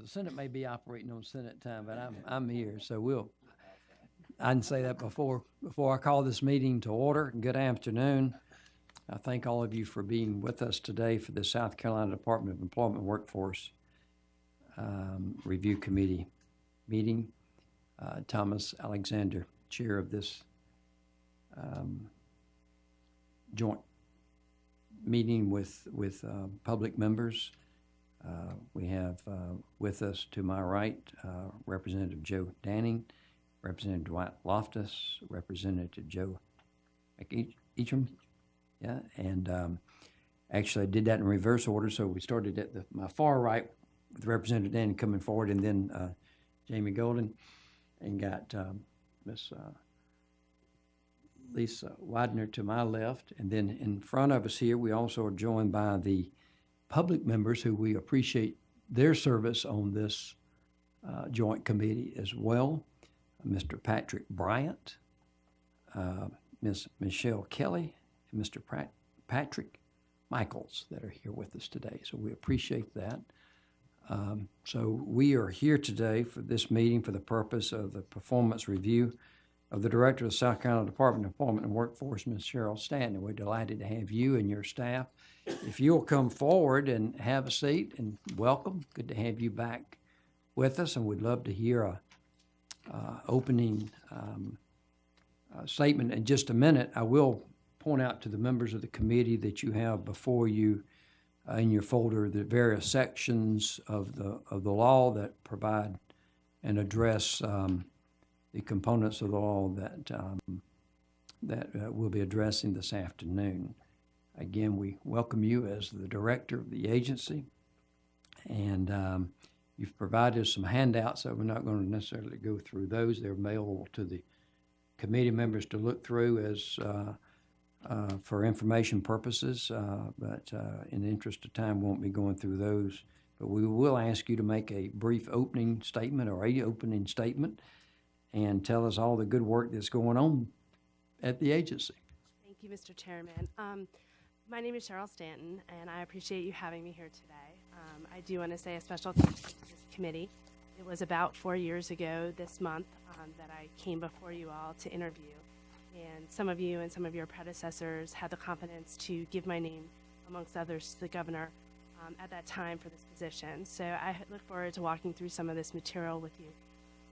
The Senate may be operating on Senate time, but I'm here, so I didn't say that before I call this meeting to order. Good afternoon. I thank all of you for being with us today for the South Carolina Department of Employment and Workforce Review Committee meeting. Thomas Alexander, chair of this joint meeting with public members. We have with us to my right Representative Joe Danning, Representative Dwight Loftus, Representative Joe McEachern. Yeah, and actually I did that in reverse order, so we started at my far right with Representative Danning coming forward, and then Jamie Golden, and got Miss Lisa Widener to my left, and then in front of us here we also are joined by the public members who we appreciate their service on this joint committee as well. Mr. Patrick Bryant, Ms. Michelle Kelly, and Mr. Patrick Michaels that are here with us today. So we appreciate that. So we are here today for this meeting for the purpose of the performance review of the Director of the South Carolina Department of Employment and Workforce, Ms. Cheryl Stanton. We're delighted to have you and your staff. If you'll come forward and have a seat, and welcome. Good to have you back with us, and we'd love to hear a opening statement in just a minute. I will point out to the members of the committee that you have before you in your folder the various sections of the law that provide and address the components of the law that we'll be addressing this afternoon. Again, we welcome you as the director of the agency, and you've provided some handouts, so we're not going to necessarily go through those. They're available to the committee members to look through as for information purposes, but in the interest of time, won't be going through those. But we will ask you to make a brief opening statement and tell us all the good work that's going on at the agency. Thank you, Mr. Chairman. My name is Cheryl Stanton, and I appreciate you having me here today. I do want to say a special thank you to this committee. It was about 4 years ago this month that I came before you all to interview, and some of you and some of your predecessors had the confidence to give my name, amongst others, to the governor at that time for this position. So I look forward to walking through some of this material with you.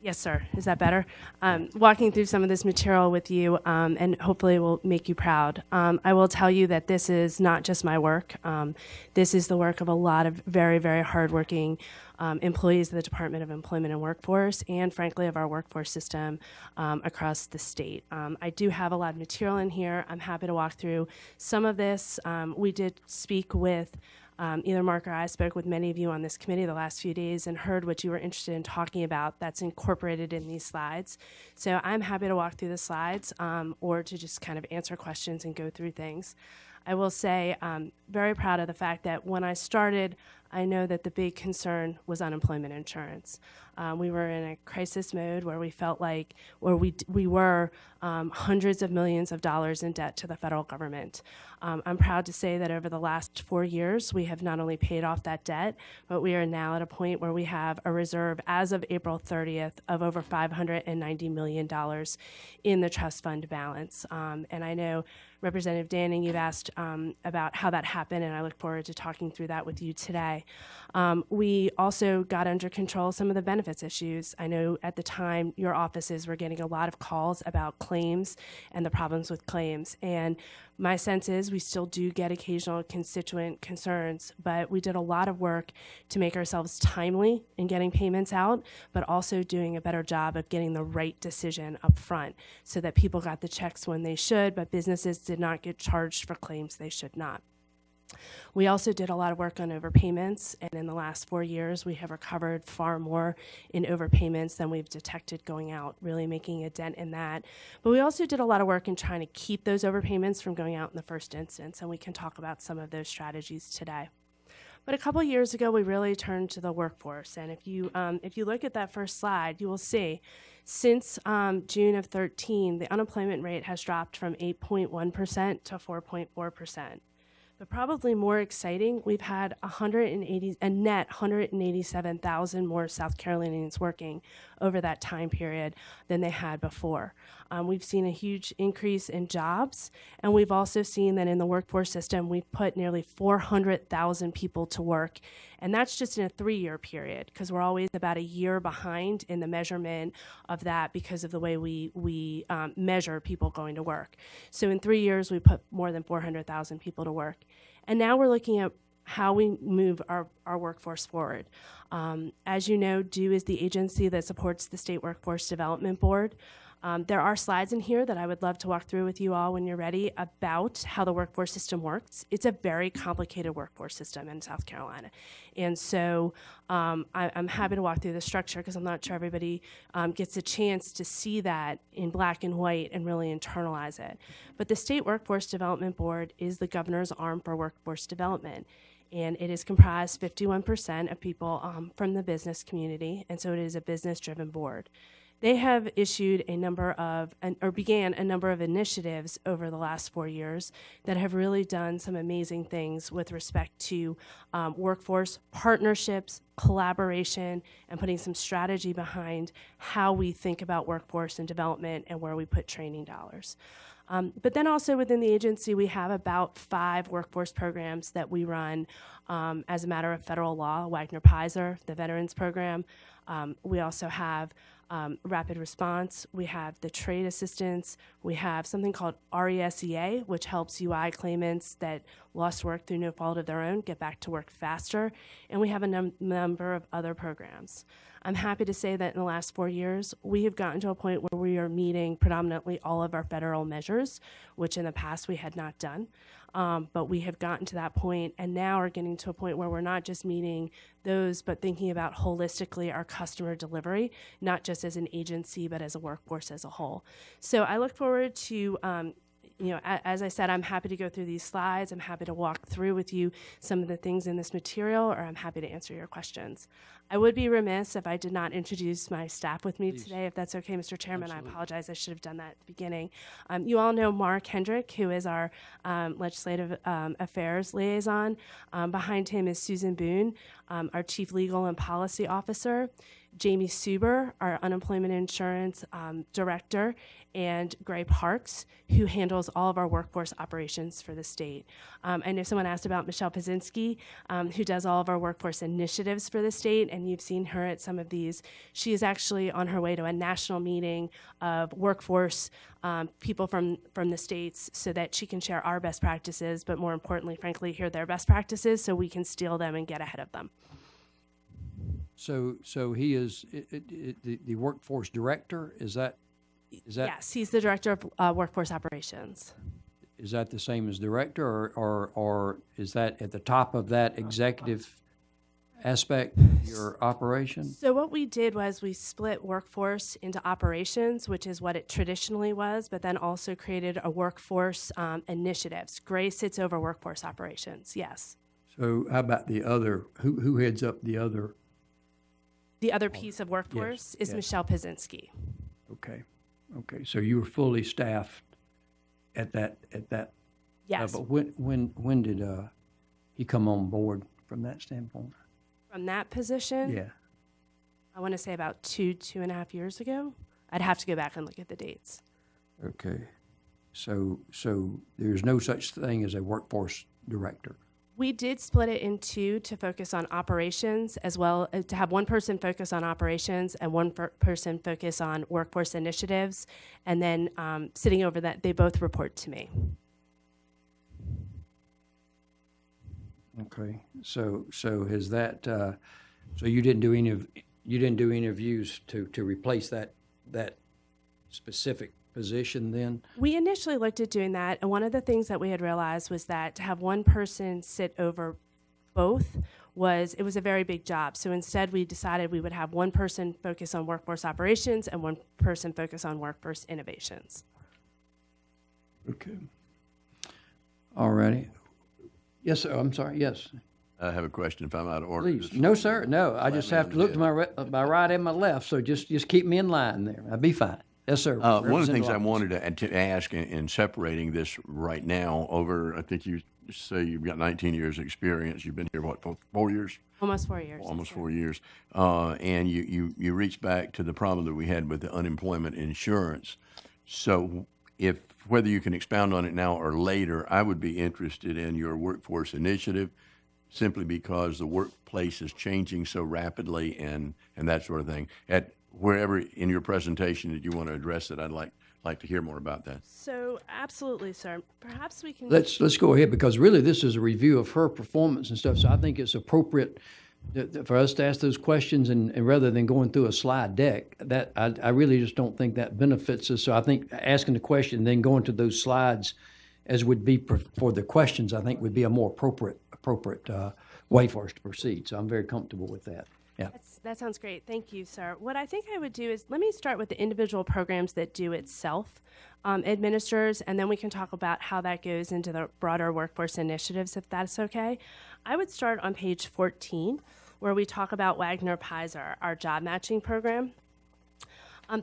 Yes, sir. Is that better? Walking through some of this material with you, and hopefully it will make you proud. I will tell you that this is not just my work. This is the work of a lot of very, very hardworking employees of the Department of Employment and Workforce, and frankly of our workforce system across the state. I do have a lot of material in here. I'm happy to walk through some of this. We did speak with either Mark or I spoke with many of you on this committee the last few days and heard what you were interested in talking about. That's incorporated in these slides. So I'm happy to walk through the slides or to just kind of answer questions and go through things. I will say I'm very proud of the fact that when I started, I know that the big concern was unemployment insurance. We were in a crisis mode where we felt like, or we were hundreds of millions of dollars in debt to the federal government. I'm proud to say that over the last 4 years, we have not only paid off that debt, but we are now at a point where we have a reserve as of April 30th of over $590 million in the trust fund balance. And I know Representative Danning, you've asked about how that happened, and I look forward to talking through that with you today. We also got under control some of the benefits issues. I know at the time your offices were getting a lot of calls about claims and the problems with claims. And my sense is we still do get occasional constituent concerns, but we did a lot of work to make ourselves timely in getting payments out, but also doing a better job of getting the right decision up front so that people got the checks when they should, but businesses did not get charged for claims they should not. We also did a lot of work on overpayments, and in the last 4 years, we have recovered far more in overpayments than we've detected going out, really making a dent in that. But we also did a lot of work in trying to keep those overpayments from going out in the first instance, and we can talk about some of those strategies today. But a couple years ago, we really turned to the workforce, and if you look at that first slide, you will see since June of 13, the unemployment rate has dropped from 8.1% to 4.4%. But probably more exciting, we've had a net 187,000 more South Carolinians working over that time period than they had before. We've seen a huge increase in jobs, and we've also seen that in the workforce system, we've put nearly 400,000 people to work, and that's just in a 3-year period, because we're always about a year behind in the measurement of that because of the way we measure people going to work. So in 3 years, we put more than 400,000 people to work. And now we're looking at how we move our workforce forward. As you know, DO is the agency that supports the State Workforce Development Board. There are slides in here that I would love to walk through with you all when you're ready about how the workforce system works. It's a very complicated workforce system in South Carolina. And so I'm happy to walk through the structure because I'm not sure everybody gets a chance to see that in black and white and really internalize it. But the State Workforce Development Board is the governor's arm for workforce development. And it is comprised 51% of people from the business community, and so it is a business-driven board. They have issued began a number of initiatives over the last 4 years that have really done some amazing things with respect to workforce partnerships, collaboration, and putting some strategy behind how we think about workforce and development and where we put training dollars. But then also within the agency, we have about 5 workforce programs that we run as a matter of federal law, Wagner-Pizer, the Veterans Program. We also have Rapid Response. We have the Trade Assistance. We have something called RESEA, which helps UI claimants that lost work through no fault of their own get back to work faster. And we have a number of other programs. I'm happy to say that in the last 4 years, we have gotten to a point where we are meeting predominantly all of our federal measures, which in the past we had not done. But we have gotten to that point and now are getting to a point where we're not just meeting those, but thinking about holistically our customer delivery, not just as an agency, but as a workforce as a whole. So I look forward to as I said, I'm happy to go through these slides. I'm happy to walk through with you some of the things in this material, or I'm happy to answer your questions. I would be remiss if I did not introduce my staff with me today, if that's okay, Mr. Chairman. Absolutely. I apologize. I should have done that at the beginning. You all know Mark Hendrick, who is our Legislative Affairs Liaison. Behind him is Susan Boone, our Chief Legal and Policy Officer. Jamie Suber, our Unemployment Insurance Director, and Gray Parks, who handles all of our workforce operations for the state. I know someone asked about Michelle Pazinski, who does all of our workforce initiatives for the state, and you've seen her at some of these. She is actually on her way to a national meeting of workforce people from the states so that she can share our best practices, but more importantly, frankly, hear their best practices so we can steal them and get ahead of them. So he is the workforce director. Is that? Yes, he's the director of workforce operations. Is that the same as director, or is that at the top of that executive aspect of your operation? So what we did was we split workforce into operations, which is what it traditionally was, but then also created a workforce initiatives. Gray sits over workforce operations. Yes. So how about the other? Who heads up the other? The other piece of workforce is yes. Michelle Pazinski. Okay. So you were fully staffed at that. Yes. But when did he come on board from that standpoint? From that position, Yeah. I want to say about 2.5 years ago. I'd have to go back and look at the dates. Okay. So there's no such thing as a workforce director. We did split it in two to focus on operations, as well as to have one person focus on operations and one person focus on workforce initiatives. And then sitting over that, they both report to me. Okay. So has that? So you didn't do interviews to replace that specific position then? We initially looked at doing that, and one of the things that we had realized was that to have one person sit over both was a very big job. So instead, we decided we would have one person focus on workforce operations and one person focus on workforce innovations. Okay. All righty. Yes, sir. I'm sorry. Yes. I have a question, if I'm out of order. Please. No, sir. No. I just have to look to my right and my left. So just keep me in line there. I'll be fine. Yes, sir. One of the things I Representative wanted to ask in separating this right now over, I think you say you've got 19 years experience. You've been here, what, for 4 years? Almost 4 years. Almost yes, sir. 4 years. And you reach back to the problem that we had with the unemployment insurance. So whether you can expound on it now or later, I would be interested in your workforce initiative, simply because the workplace is changing so rapidly and that sort of thing. At wherever in your presentation that you want to address it, I'd like to hear more about that. So absolutely, sir. Perhaps we can. Let's go ahead, because really this is a review of her performance and stuff. So I think it's appropriate for us to ask those questions, and rather than going through a slide deck, that I really just don't think that benefits us. So I think asking the question, then going to those slides, as would be for the questions, I think would be a more appropriate way for us to proceed. So I'm very comfortable with that. Yeah. That sounds great. Thank you, sir. What I think I would do is let me start with the individual programs that Do It Self administers, and then we can talk about how that goes into the broader workforce initiatives, if that's okay. I would start on page 14, where we talk about Wagner Pizer, our job matching program.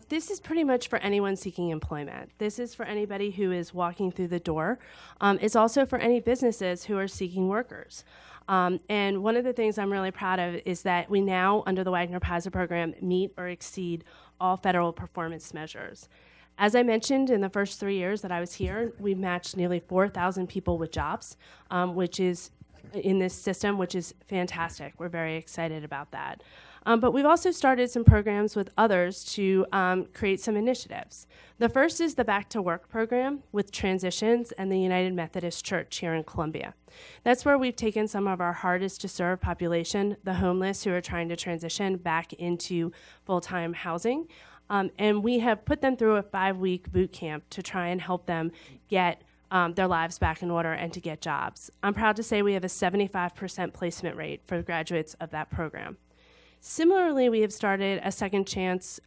This is pretty much for anyone seeking employment. This is for anybody who is walking through the door. It's also for any businesses who are seeking workers. And one of the things I'm really proud of is that we now, under the Wagner Pizer program, meet or exceed all federal performance measures. As I mentioned, in the first 3 years that I was here, we matched nearly 4,000 people with jobs, which is in this system, which is fantastic. We're very excited about that. But we've also started some programs with others to create some initiatives. The first is the Back to Work program with Transitions and the United Methodist Church here in Columbia. That's where we've taken some of our hardest to serve population, the homeless who are trying to transition back into full-time housing. And we have put them through a 5-week boot camp to try and help them get their lives back in order and to get jobs. I'm proud to say we have a 75% placement rate for graduates of that program. Similarly, we have started a Second Chance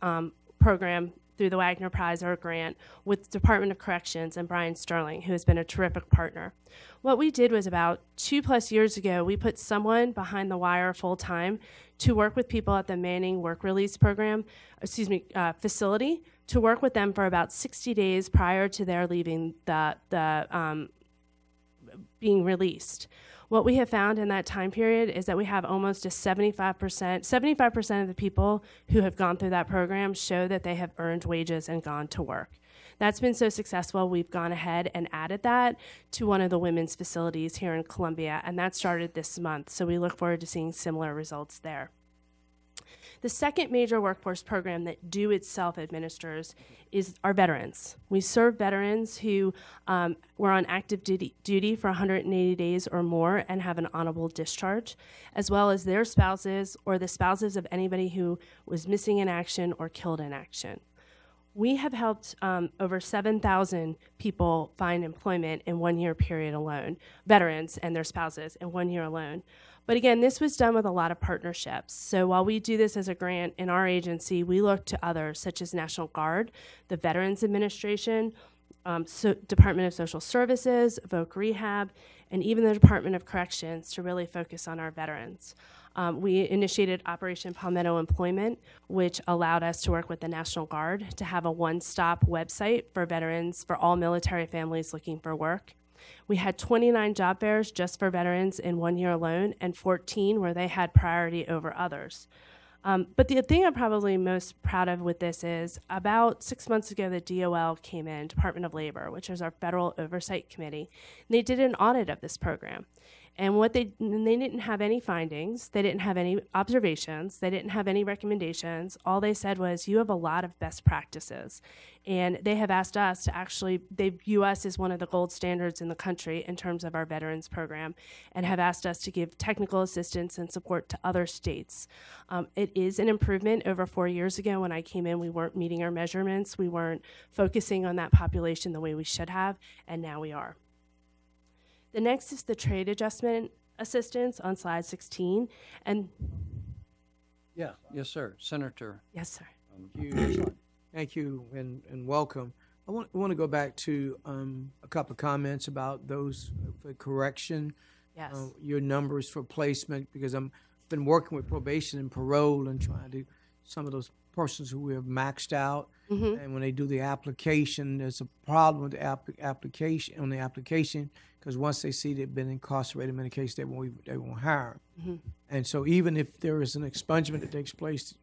program through the Wagner Pizer grant with the Department of Corrections and Brian Sterling, who has been a terrific partner. What we did was about 2+ years ago, we put someone behind the wire full-time to work with people at the Manning Work Release Program, facility, to work with them for about 60 days prior to their leaving being released. What we have found in that time period is that we have almost a 75% of the people who have gone through that program show that they have earned wages and gone to work. That's been so successful, we've gone ahead and added that to one of the women's facilities here in Columbia, and that started this month, so we look forward to seeing similar results there. The second major workforce program that Do It Self administers is our veterans. We serve veterans who were on active duty for 180 days or more and have an honorable discharge, as well as their spouses or the spouses of anybody who was missing in action or killed in action. We have helped over 7,000 people find employment in 1 year period alone, veterans and their spouses in 1 year alone. But again, this was done with a lot of partnerships. So while we do this as a grant in our agency, we look to others such as National Guard, the Veterans Administration, Department of Social Services, Voc Rehab, and even the Department of Corrections to really focus on our veterans. We initiated Operation Palmetto Employment, which allowed us to work with the National Guard to have a one-stop website for veterans, for all military families looking for work. We had 29 job fairs just for veterans in 1 year alone, and 14 where they had priority over others. But the thing I'm probably most proud of with this is about 6 months ago, the DOL came in, Department of Labor, which is our federal oversight committee, and they did an audit of this program. And they didn't have any findings, they didn't have any observations, they didn't have any recommendations. All they said was, you have a lot of best practices. And they have asked us to they view us as one of the gold standards in the country in terms of our veterans program, and have asked us to give technical assistance and support to other states. It is an improvement over 4 years ago. When I came in, we weren't meeting our measurements, we weren't focusing on that population the way we should have, and now we are. The next is the trade adjustment assistance on slide 16. And Yeah. Yes, sir. Senator. yes, sir. Thank you and welcome. I want to go back to a couple of comments about those for correction. Yes. Your numbers for placement, because I've been working with probation and parole and trying to some of those persons who have maxed out, and when they do the application, there's a problem with the application because once they see they've been incarcerated, in many cases they won't hire 'em. And so even if there is an expungement that takes place,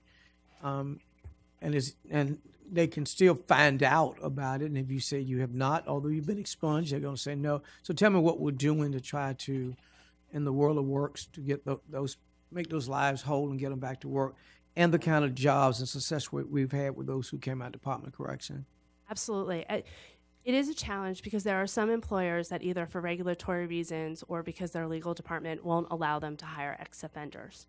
and they can still find out about it. And if you say you have not, although you've been expunged, they're going to say no. So tell me what we're doing to try to, in the world of works, to get make those lives whole and get them back to work, and the kind of jobs and success we've had with those who came out of Department of Correction. Absolutely. It is a challenge because there are some employers that either for regulatory reasons or because their legal department won't allow them to hire ex-offenders.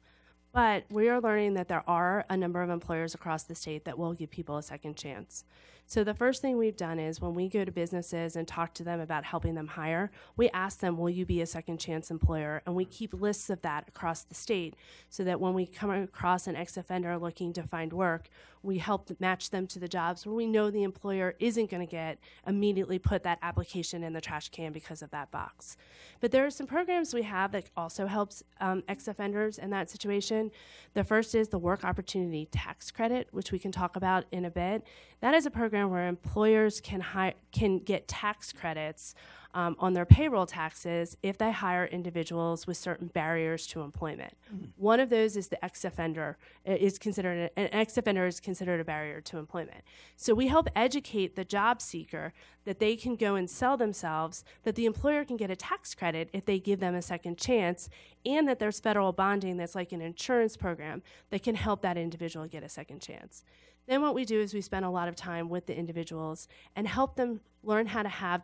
But we are learning that there are a number of employers across the state that will give people a second chance. So the first thing we've done is when we go to businesses and talk to them about helping them hire, we ask them, will you be a second chance employer? And we keep lists of that across the state so that when we come across an ex-offender looking to find work, we help match them to the jobs where we know the employer isn't going to immediately put that application in the trash can because of that box. But there are some programs we have that also helps ex-offenders in that situation. The first is the Work Opportunity Tax Credit, which we can talk about in a bit. That is a program where employers can get tax credits on their payroll taxes if they hire individuals with certain barriers to employment. One of those is the ex-offender is considered a barrier to employment. So we help educate the job seeker that they can go and sell themselves, that the employer can get a tax credit if they give them a second chance, and that there's federal bonding that's like an insurance program that can help that individual get a second chance. Then what we do is we spend a lot of time with the individuals and help them learn how to have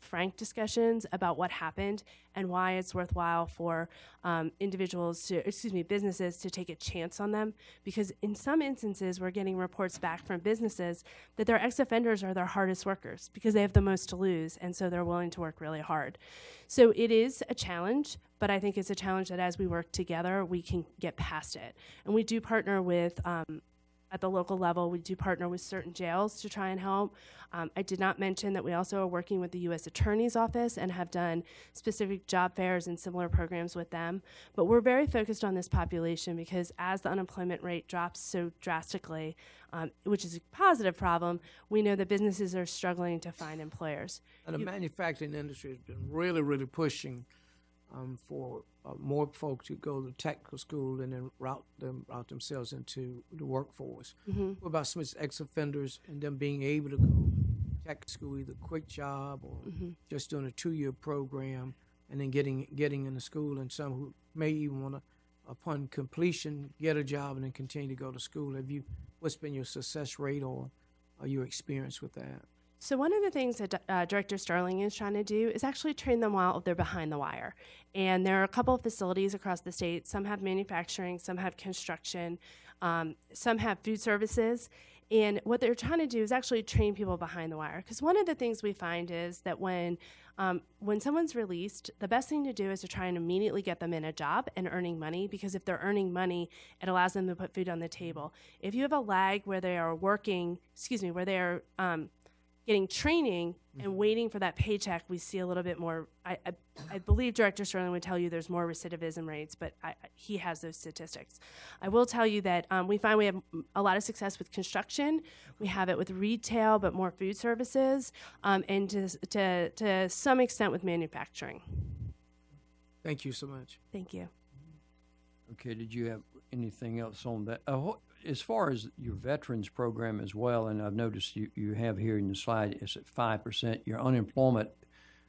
frank discussions about what happened and why it's worthwhile for businesses to take a chance on them. Because in some instances, we're getting reports back from businesses that their ex-offenders are their hardest workers because they have the most to lose, and so they're willing to work really hard. So it is a challenge, but I think it's a challenge that as we work together, we can get past it. And we do partner with at the local level, we do partner with certain jails to try and help. I did not mention that we also are working with the U.S. Attorney's Office and have done specific job fairs and similar programs with them. But we're very focused on this population because as the unemployment rate drops so drastically, which is a positive problem, we know that businesses are struggling to find employers. And the manufacturing industry has been really, really pushing for more folks to go to technical school and then route themselves into the workforce. What about some ex-offenders and them being able to go to tech school, either quick job or just doing a 2-year program and then getting into school, and some who may even want to, upon completion, get a job and then continue to go to school? What's been your success rate or your experience with that? So one of the things that Director Sterling is trying to do is actually train them while they're behind the wire. And there are a couple of facilities across the state. Some have manufacturing, some have construction, some have food services. And what they're trying to do is actually train people behind the wire. Because one of the things we find is that when someone's released, the best thing to do is to try and immediately get them in a job and earning money, because if they're earning money, it allows them to put food on the table. If you have a lag where they are getting training and waiting for that paycheck, we see a little bit more. I believe Director Sterling would tell you there's more recidivism rates, but he has those statistics. I will tell you that we find we have a lot of success with construction. We have it with retail, but more food services, and to some extent with manufacturing. Thank you so much. Thank you. Okay, did you have anything else on that? As far as your veterans program as well, and I've noticed you have here in the slide, it's at 5%. Your unemployment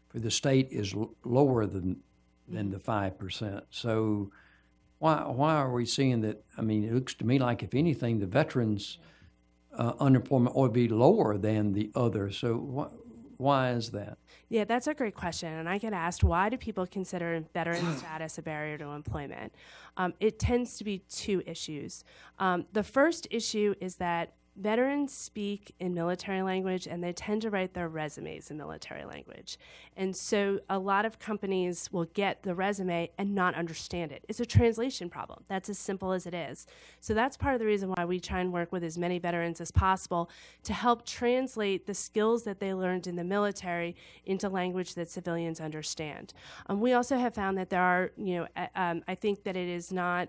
for the state is lower than the 5%. So why are we seeing that? I mean, it looks to me like, if anything, the veterans unemployment ought to be lower than the other. So why is that? Yeah, that's a great question. And I get asked, why do people consider veteran status a barrier to employment? It tends to be two issues. The first issue is that veterans speak in military language, and they tend to write their resumes in military language. And so a lot of companies will get the resume and not understand it. It's a translation problem. That's as simple as it is. So that's part of the reason why we try and work with as many veterans as possible to help translate the skills that they learned in the military into language that civilians understand. We also have found that there are, I think that it is not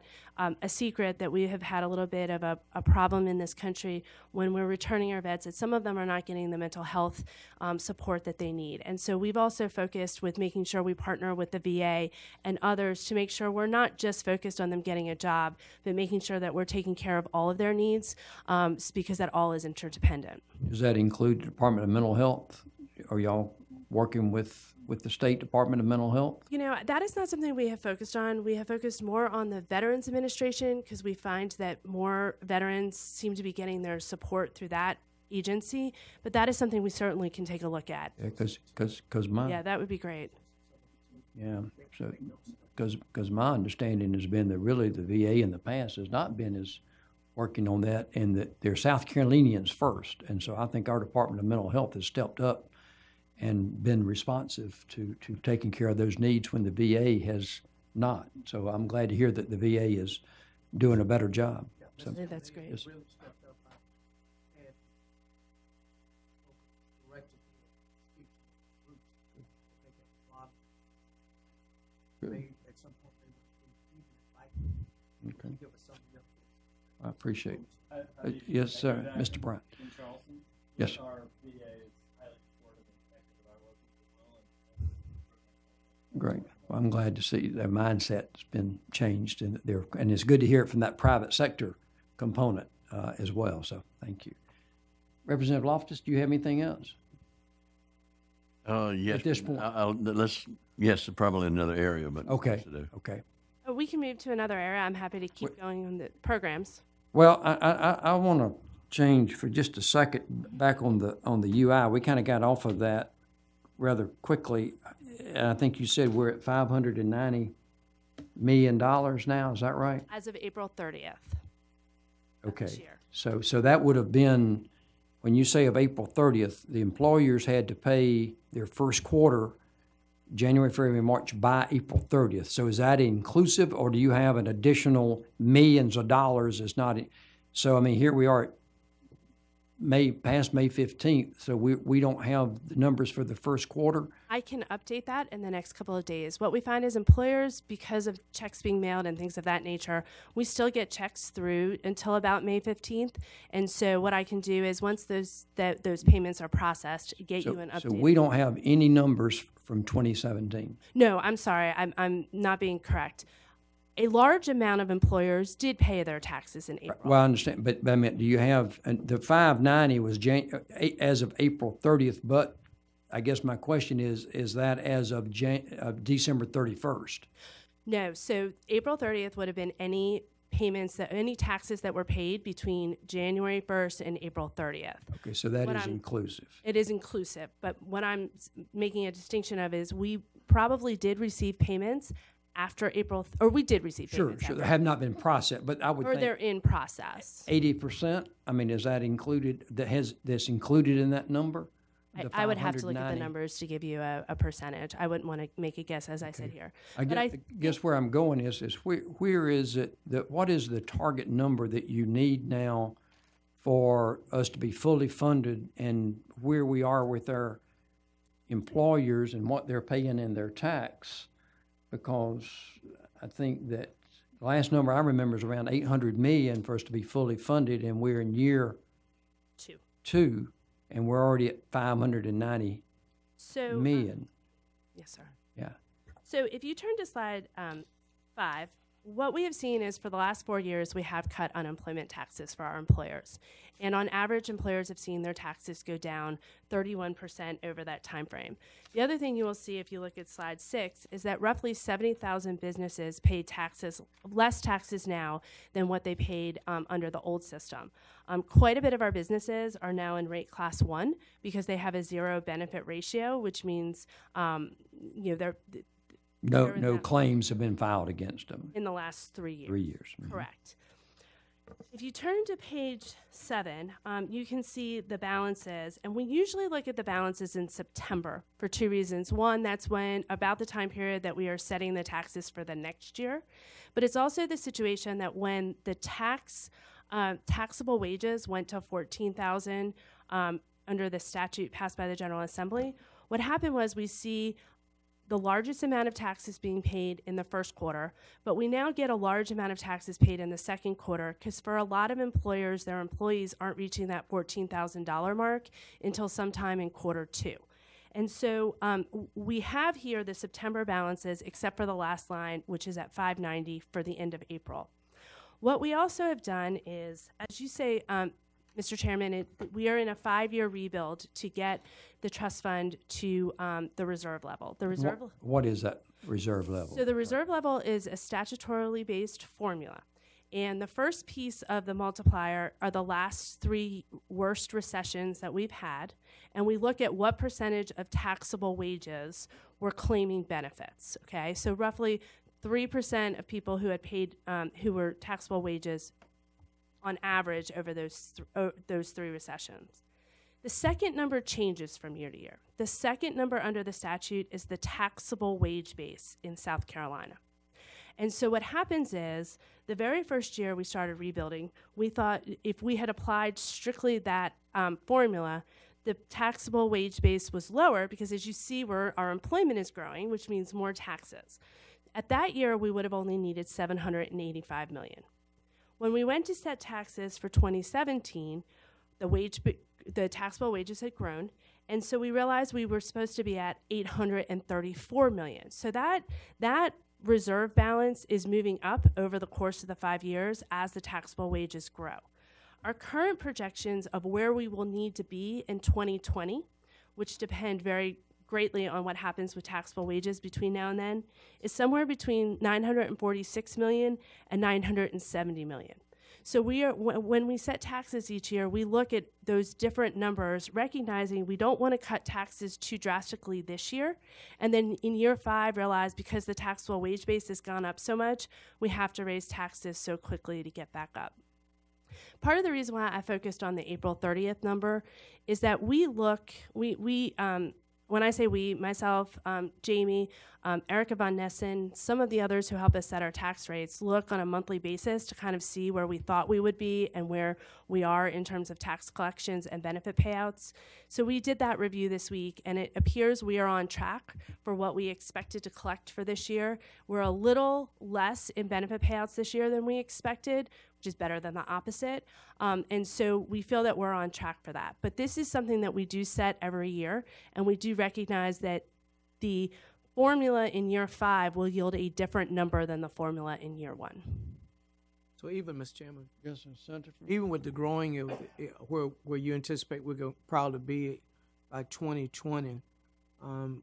a secret that we have had a little bit of a problem in this country when we're returning our vets, that some of them are not getting the mental health support that they need. And so we've also focused with making sure we partner with the VA and others to make sure we're not just focused on them getting a job, but making sure that we're taking care of all of their needs, because that all is interdependent. Does that include the Department of Mental Health? Are y'all working with the State Department of Mental Health? That is not something we have focused on. We have focused more on the Veterans Administration because we find that more veterans seem to be getting their support through that agency. But that is something we certainly can take a look at. Because my Yeah, that would be great. yeah, so because my understanding has been that really the VA in the past has not been as working on that, and that they're South Carolinians first, and so I think our Department of Mental Health has stepped up and been responsive to taking care of those needs when the VA has not. So I'm glad to hear that the VA is doing a better job. So, That's great. yes. Really stepped up and directed to speak to groups. I think that's a lot. They, at some point, they would even invite Okay. give us some of the I appreciate it. Yes, sir, Mr. Bryant. In Charleston. Yes, sir. Our VA is highly supportive and connected with our local as well. Great. Well, I'm glad to see their mindset's been changed, and and it's good to hear it from that private sector component as well. So, thank you, Representative Loftus. Do you have anything else? Yes. At this point. Yes, probably another area, but. Okay. yes, I do. Okay. We can move to another area. I'm happy to keep going on the programs. Well, I want to change for just a second back on the UI. We kind of got off of that rather quickly. And I think you said we're at $590 million now. Is that right? As of April 30th. Okay. This year. So that would have been, when you say of April 30th, the employers had to pay their first quarter, January, February, March, by April 30th. So is that inclusive, or do you have an additional millions of dollars that's not? So, I mean, here we are at past May 15th, so we don't have the numbers for the first quarter. I can update that in the next couple of days. What we find is employers, because of checks being mailed and things of that nature, we still get checks through until about May 15th. And so what I can do is once those payments are processed, get you an update. So we don't have any numbers from 2017. No, I'm sorry. I'm not being correct. A large amount of employers did pay their taxes in April. Well, I understand, but I mean, do you have, the 590 was as of April 30th, but I guess my question is that as of December 31st? No, so April 30th would have been any taxes that were paid between January 1st and April 30th. Okay, so that is inclusive. It is inclusive, but what I'm making a distinction of is we probably did receive payments after April, or we did receive payments. Sure. They have not been processed, but I would Or they're think in process. 80%, I mean, is that included, that's included in that number? I would have to look at the 590? numbers to give you a percentage. I wouldn't want to make a guess as I sit here. I But guess where I'm going is where is it, what is the target number that you need now for us to be fully funded, and where we are with our employers and what they're paying in their tax? Because I think that the last number I remember is around 800 million for us to be fully funded, and we're in year 2, and we're already at 590 million. Yes, sir. Yeah. So if you turn to slide 5, what we have seen is for the last 4 years, we have cut unemployment taxes for our employers. And on average, employers have seen their taxes go down 31% over that time frame. The other thing you will see if you look at slide 6 is that roughly 70,000 businesses pay less taxes now than what they paid under the old system. Quite a bit of our businesses are now in rate class 1 because they have a zero benefit ratio, which means they're No claims have been filed against them in the last 3 years. 3 years. Correct. If you turn to page 7, you can see the balances, and we usually look at the balances in September for 2 reasons. One, that's when about the time period that we are setting the taxes for the next year, but it's also the situation that when the taxable wages went to 14,000 under the statute passed by the General Assembly, what happened was we see the largest amount of taxes being paid in the first quarter, but we now get a large amount of taxes paid in the second quarter because for a lot of employers, their employees aren't reaching that $14,000 mark until sometime in quarter 2. And so we have here the September balances, except for the last line, which is at $590 for the end of April. What we also have done is, as you say, Mr. Chairman, we are in a 5-year rebuild to get the trust fund to the reserve level. The reserve. What is that reserve level? So the reserve level is a statutorily based formula. And the first piece of the multiplier are the last 3 worst recessions that we've had. And we look at what percentage of taxable wages were claiming benefits. Okay, so roughly 3% of people who had paid, who were taxable wages on average over those 3 recessions. The second number changes from year to year. The second number under the statute is the taxable wage base in South Carolina. And so what happens is the very first year we started rebuilding, we thought if we had applied strictly that formula, the taxable wage base was lower because as you see our employment is growing, which means more taxes. At that year, we would have only needed $785 million. When we went to set taxes for 2017, the taxable wages had grown, and so we realized we were supposed to be at $834 million. So that reserve balance is moving up over the course of the 5 years as the taxable wages grow. Our current projections of where we will need to be in 2020, which depend very greatly on what happens with taxable wages between now and then, is somewhere between $946 million and $970 million. So when we set taxes each year, we look at those different numbers, recognizing we don't want to cut taxes too drastically this year, and then in year 5 realize because the taxable wage base has gone up so much, we have to raise taxes so quickly to get back up. Part of the reason why I focused on the April 30th number is that when I say we, myself, Jamie, Erica Von Nessen, some of the others who help us set our tax rates look on a monthly basis to kind of see where we thought we would be and where we are in terms of tax collections and benefit payouts. So we did that review this week, and it appears we are on track for what we expected to collect for this year. We're a little less in benefit payouts this year than we expected, which is better than the opposite. And so we feel that we're on track for that. But this is something that we do set every year, and we do recognize that the formula in year 5 will yield a different number than the formula in year 1. So even, Mr. Chairman, Yes, sir. Senator. even with the growing of where you anticipate we're going to probably be by 2020, in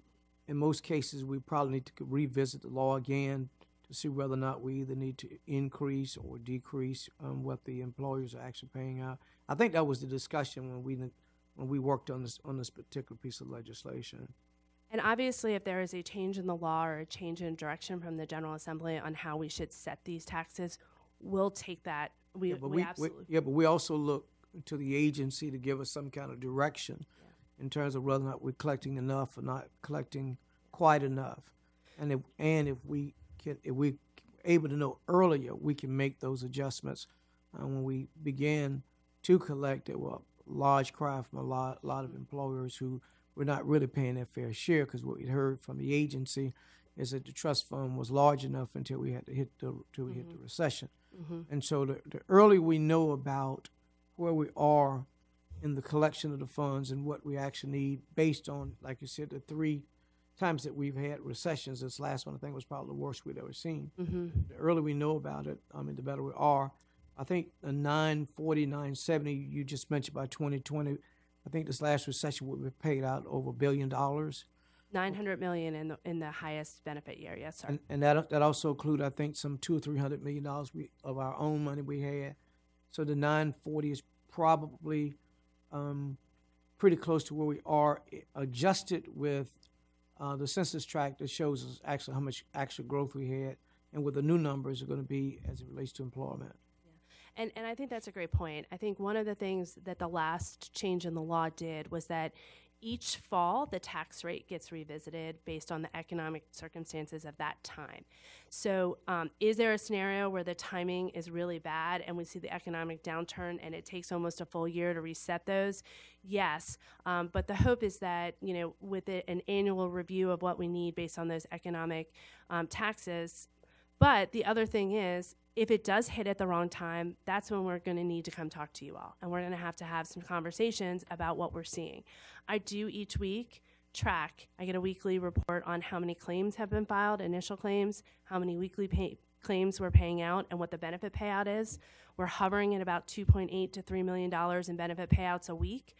most cases we probably need to revisit the law again to see whether or not we either need to increase or decrease what the employers are actually paying out. I think that was the discussion when we worked on this particular piece of legislation. And obviously, if there is a change in the law or a change in direction from the General Assembly on how we should set these taxes, we'll take that. We absolutely. But we also look to the agency to give us some kind of direction in terms of whether or not we're collecting enough or not collecting quite enough. And if we're able to know earlier, we can make those adjustments. When we began to collect, there were a large cry from a lot of employers who were not really paying their fair share, because what we heard from the agency is that the trust fund was large enough until we had to hit the recession. Mm-hmm. And so the earlier we know about where we are in the collection of the funds and what we actually need based on, like you said, the 3 times that we've had recessions. This last one, I think, was probably the worst we'd ever seen. Mm-hmm. The earlier we know about it, the better we are. I think the 940, 970 you just mentioned by 2020, I think this last recession would be paid out over $1 billion. $900 million in the highest benefit year, yes, sir. And that also include, I think, some $200 or $300 million of our own money we had. So the 940 is probably pretty close to where we are, adjusted with the census tract that shows us actually how much actual growth we had and what the new numbers are going to be as it relates to employment. And I think that's a great point. I think one of the things that the last change in the law did was that each fall the tax rate gets revisited based on the economic circumstances of that time. So is there a scenario where the timing is really bad and we see the economic downturn and it takes almost a full year to reset those? Yes, but the hope is that, with an annual review of what we need based on those economic taxes. But the other thing is, if it does hit at the wrong time, that's when we're going to need to come talk to you all. And we're going to have some conversations about what we're seeing. I do each week track. I get a weekly report on how many claims have been filed, initial claims, how many weekly claims we're paying out, and what the benefit payout is. We're hovering at about $2.8 to $3 million in benefit payouts a week.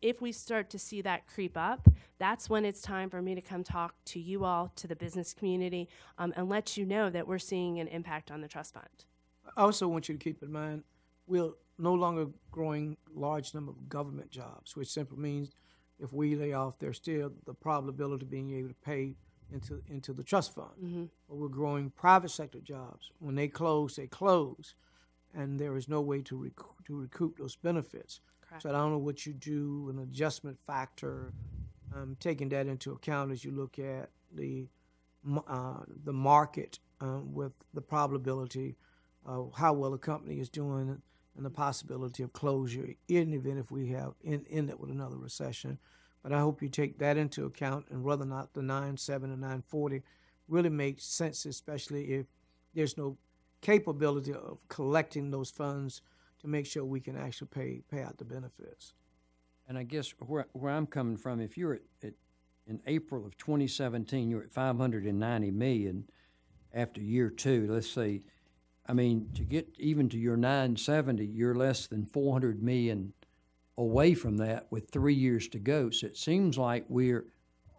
If we start to see that creep up, that's when it's time for me to come talk to you all, to the business community, and let you know that we're seeing an impact on the trust fund. I also want you to keep in mind, we're no longer growing large number of government jobs, which simply means if we lay off, there's still the probability of being able to pay into the trust fund. Mm-hmm. But we're growing private sector jobs. When they close, and there is no way to recoup those benefits. Correct. So I don't know what you do, an adjustment factor, taking that into account as you look at the market with the probability of how well a company is doing and the possibility of closure in the event if we have end it with another recession. But I hope you take that into account, and whether or not the 9.7 and 940 really makes sense, especially if there's no capability of collecting those funds to make sure we can actually pay out the benefits. And I guess where I'm coming from, if you're in April of 2017, you're at 590 million after year two, let's say, I mean, to get even to your 970, you're less than 400 million away from that with 3 years to go. So it seems like we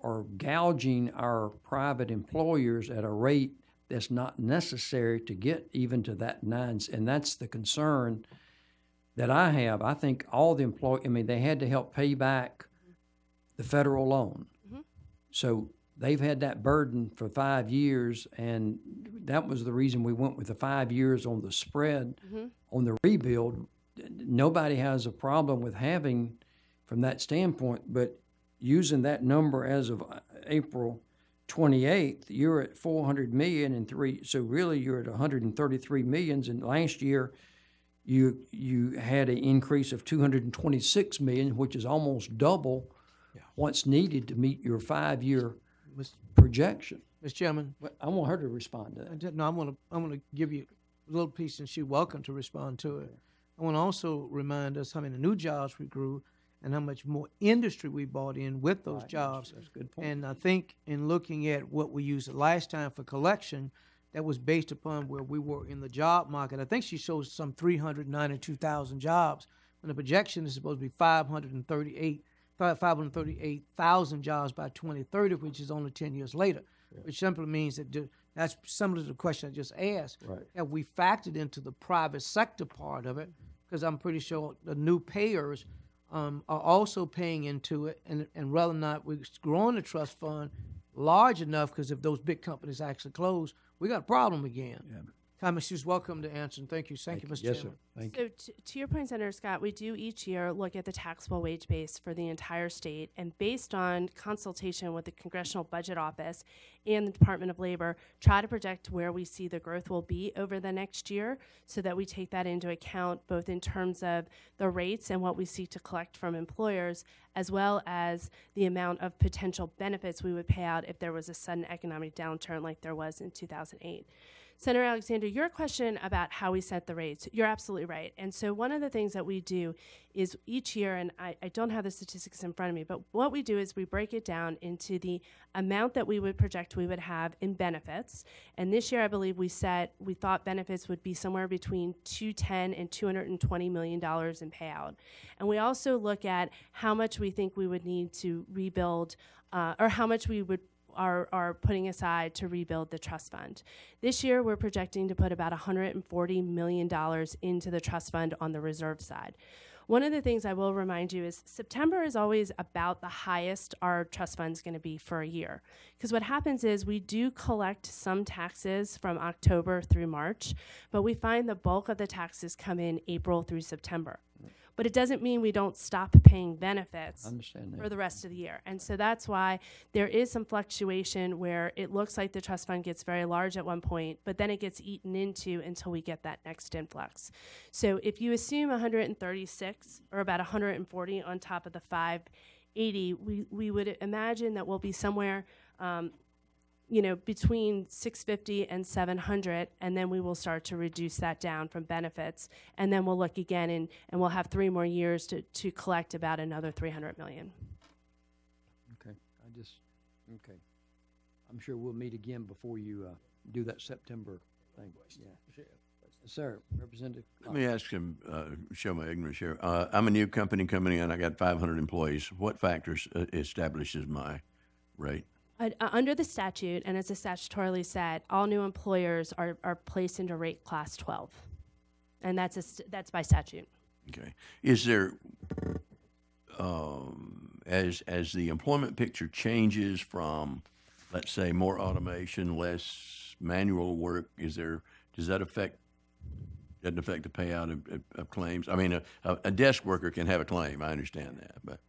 are gouging our private employers at a rate that's not necessary to get even to that and that's the concern that I have. I think all the they had to help pay back the federal loan. Mm-hmm. So they've had that burden for 5 years, and that was the reason we went with the 5 years on the spread. Mm-hmm. On the rebuild. Nobody has a problem with having from that standpoint, but using that number as of April 28th, you're at 400 million and three. So really, you're at 133 millions. And last year, you had an increase of 226 million, which is almost double what's needed to meet your 5-year projection. Mr. Chairman, I want her to respond to that. no, I'm gonna give you a little piece, and she's welcome to respond to it. I want to also remind us how many new jobs we grew and how much more industry we brought in with those jobs. That's a good point. And I think in looking at what we used last time for collection, that was based upon where we were in the job market. I think she shows some 392,000 jobs, and the projection is supposed to be 538,000 jobs by 2030, which is only 10 years later, which simply means that that's similar to the question I just asked. Right. Have we factored into the private sector part of it? Because I'm pretty sure the new payers are also paying into it, and whether or not we're growing the trust fund large enough, because if those big companies actually close, we got a problem again. Yeah. Thomas, she's welcome to answer, and thank you, Mr. Yes, Chairman. sir. Thank you. So to your point, Senator Scott, we do each year look at the taxable wage base for the entire state, and based on consultation with the Congressional Budget Office and the Department of Labor, try to project where we see the growth will be over the next year so that we take that into account both in terms of the rates and what we seek to collect from employers, as well as the amount of potential benefits we would pay out if there was a sudden economic downturn like there was in 2008. Senator Alexander, your question about how we set the rates, you're absolutely right. And so one of the things that we do is each year, and I don't have the statistics in front of me, but what we do is we break it down into the amount that we would project we would have in benefits. And this year, I believe we thought benefits would be somewhere between $210 and $220 million in payout. And we also look at how much we think we would need to rebuild, or how much we would are putting aside to rebuild the trust fund. This year, we're projecting to put about $140 million into the trust fund on the reserve side. One of the things I will remind you is September is always about the highest our trust fund is going to be for a year. Because what happens is we do collect some taxes from October through March, but we find the bulk of the taxes come in April through September. But it doesn't mean we don't stop paying benefits I understand for that. the rest of the year. And so that's why there is some fluctuation where it looks like the trust fund gets very large at one point, but then it gets eaten into until we get that next influx. So if you assume 136 or about 140 on top of the 580, we would imagine that we'll be somewhere between 650 and 700, and then we will start to reduce that down from benefits. And then we'll look again, and we'll have 3 more years to collect about another 300 million. Okay, okay. I'm sure we'll meet again before you do that September thing. Yeah. Sir, Representative. Let me ask him, show my ignorance here. I'm a new company coming in. I got 500 employees. What factors establishes my rate? Under the statute, and as it's statutorily said, all new employers are placed into rate class 12. And that's by statute. Okay. Is there, as the employment picture changes from, let's say, more automation, less manual work, does that affect the payout of claims? I mean, a desk worker can have a claim. I understand that, but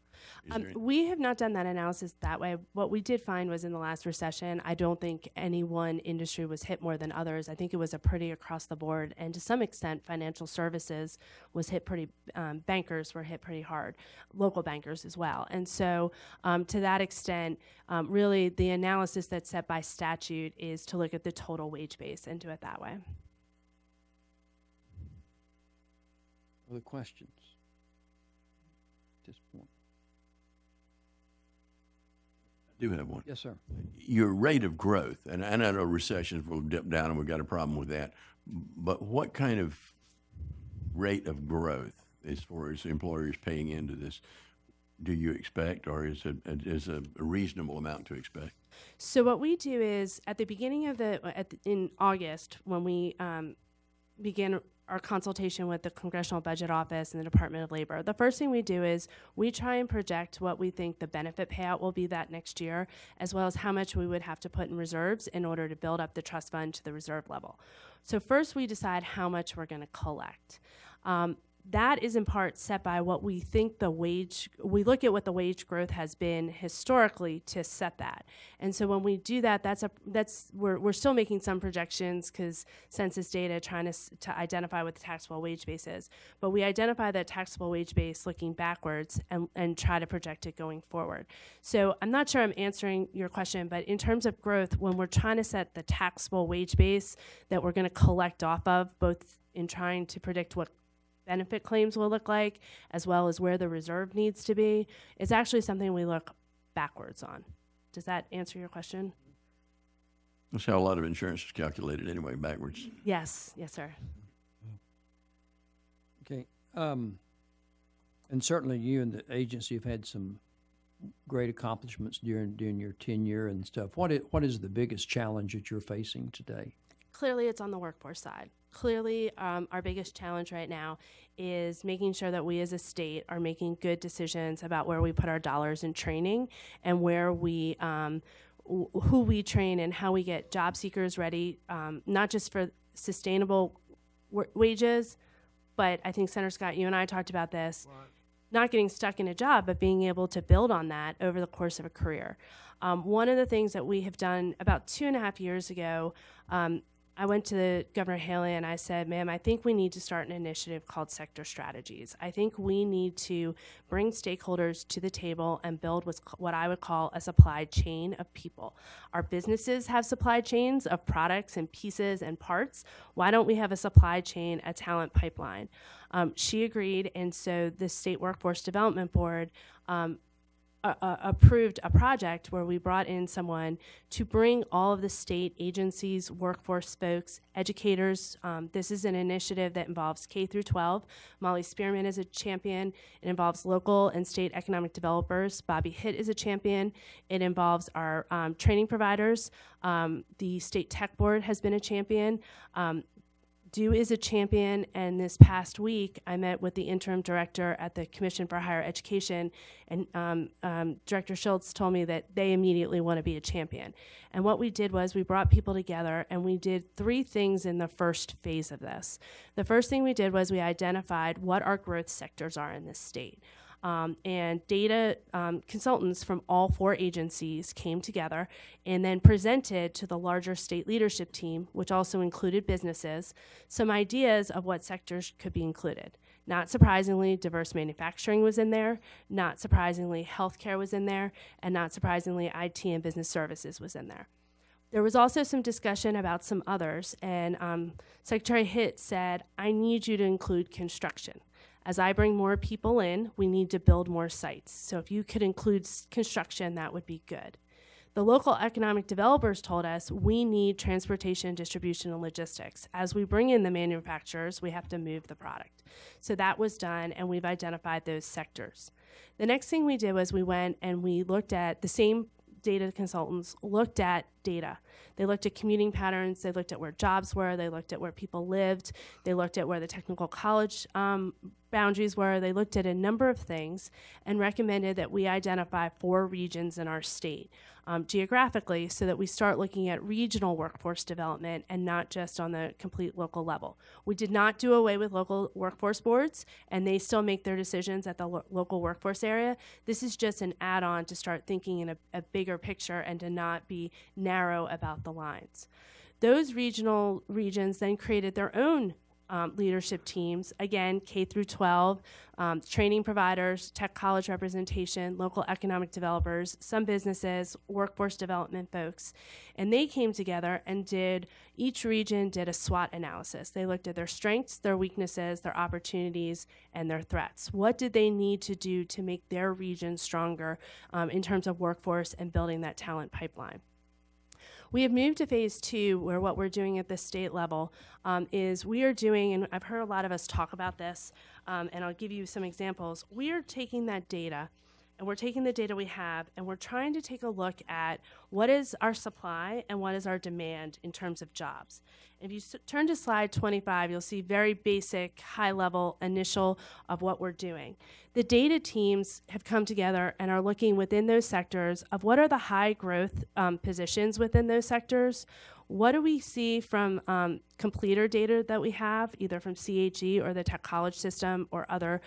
we have not done that analysis that way. What we did find was in the last recession, I don't think any one industry was hit more than others. I think it was a pretty across the board, and to some extent, financial services was hit pretty. Bankers were hit pretty hard, local bankers as well. And so, to that extent, really, the analysis that's set by statute is to look at the total wage base and do it that way. Other questions at this point? I do have one. Yes, sir. Your rate of growth, and I know recessions will dip down, and we've got a problem with that, but what kind of rate of growth, as far as employers paying into this, do you expect, or is a reasonable amount to expect? So what we do is at the beginning of in August, when we begin our consultation with the Congressional Budget Office and the Department of Labor, the first thing we do is we try and project what we think the benefit payout will be that next year, as well as how much we would have to put in reserves in order to build up the trust fund to the reserve level. So first we decide how much we're going to collect. That is in part set by what we think we look at what the wage growth has been historically to set that. And so when we do that, we're still making some projections because census data trying to identify what the taxable wage base is. But we identify that taxable wage base looking backwards and try to project it going forward. So I'm not sure I'm answering your question, but in terms of growth, when we're trying to set the taxable wage base that we're going to collect off of, both in trying to predict what benefit claims will look like, as well as where the reserve needs to be, it's actually something we look backwards on. Does that answer your question? That's how a lot of insurance is calculated anyway, backwards. Yes, sir. Okay. And certainly you and the agency have had some great accomplishments during your tenure and stuff. What is the biggest challenge that you're facing today? Clearly, it's on the workforce side. Clearly, our biggest challenge right now is making sure that we as a state are making good decisions about where we put our dollars in training and where we, who we train and how we get job seekers ready, not just for sustainable wages, but I think, Senator Scott, you and I talked about this, not getting stuck in a job, but being able to build on that over the course of a career. One of the things that we have done about 2.5 years ago, I went to Governor Haley and I said, ma'am, I think we need to start an initiative called Sector Strategies. I think we need to bring stakeholders to the table and build what I would call a supply chain of people. Our businesses have supply chains of products and pieces and parts. Why don't we have a supply chain, a talent pipeline? She agreed, and so the State Workforce Development Board approved a project where we brought in someone to bring all of the state agencies, workforce folks, educators. This is an initiative that involves K through 12. Molly Spearman is a champion. It involves local and state economic developers. Bobby Hitt is a champion. It involves our training providers. The State Tech Board has been a champion. Do is a champion, and this past week I met with the interim director at the Commission for Higher Education, and Director Schultz told me that they immediately want to be a champion. And what we did was we brought people together, and we did 3 things in the first phase of this. The first thing we did was we identified what our growth sectors are in this state. And data consultants from all 4 agencies came together and then presented to the larger state leadership team, which also included businesses, some ideas of what sectors could be included. Not surprisingly, diverse manufacturing was in there. Not surprisingly, healthcare was in there. And not surprisingly, IT and business services was in there. There was also some discussion about some others, and Secretary Hitt said, I need you to include construction. As I bring more people in, we need to build more sites. So if you could include construction, that would be good. The local economic developers told us we need transportation, distribution, and logistics. As we bring in the manufacturers, we have to move the product. So that was done, and we've identified those sectors. The next thing we did was we went and we looked at the same data consultants looked at data. They looked at commuting patterns, they looked at where jobs were, they looked at where people lived, they looked at where the technical college boundaries were, they looked at a number of things and recommended that we identify 4 regions in our state geographically so that we start looking at regional workforce development and not just on the complete local level. We did not do away with local workforce boards, and they still make their decisions at the local workforce area. This is just an add-on to start thinking in a bigger picture and to not be narrow about the lines. Those regional regions then created their own leadership teams, again, K through 12, training providers, tech college representation, local economic developers, some businesses, workforce development folks. And they came together and each region did a SWOT analysis. They looked at their strengths, their weaknesses, their opportunities, and their threats. What did they need to do to make their region stronger in terms of workforce and building that talent pipeline? We have moved to phase 2, where what we're doing at the state level is we are doing, and I've heard a lot of us talk about this, and I'll give you some examples. We are taking that data, and we're taking the data we have, and we're trying to take a look at what is our supply and what is our demand in terms of jobs. If you turn to slide 25, you'll see very basic, high-level initial of what we're doing. The data teams have come together and are looking within those sectors of what are the high-growth positions within those sectors. What do we see from completer data that we have, either from CHE or the Tech College system or other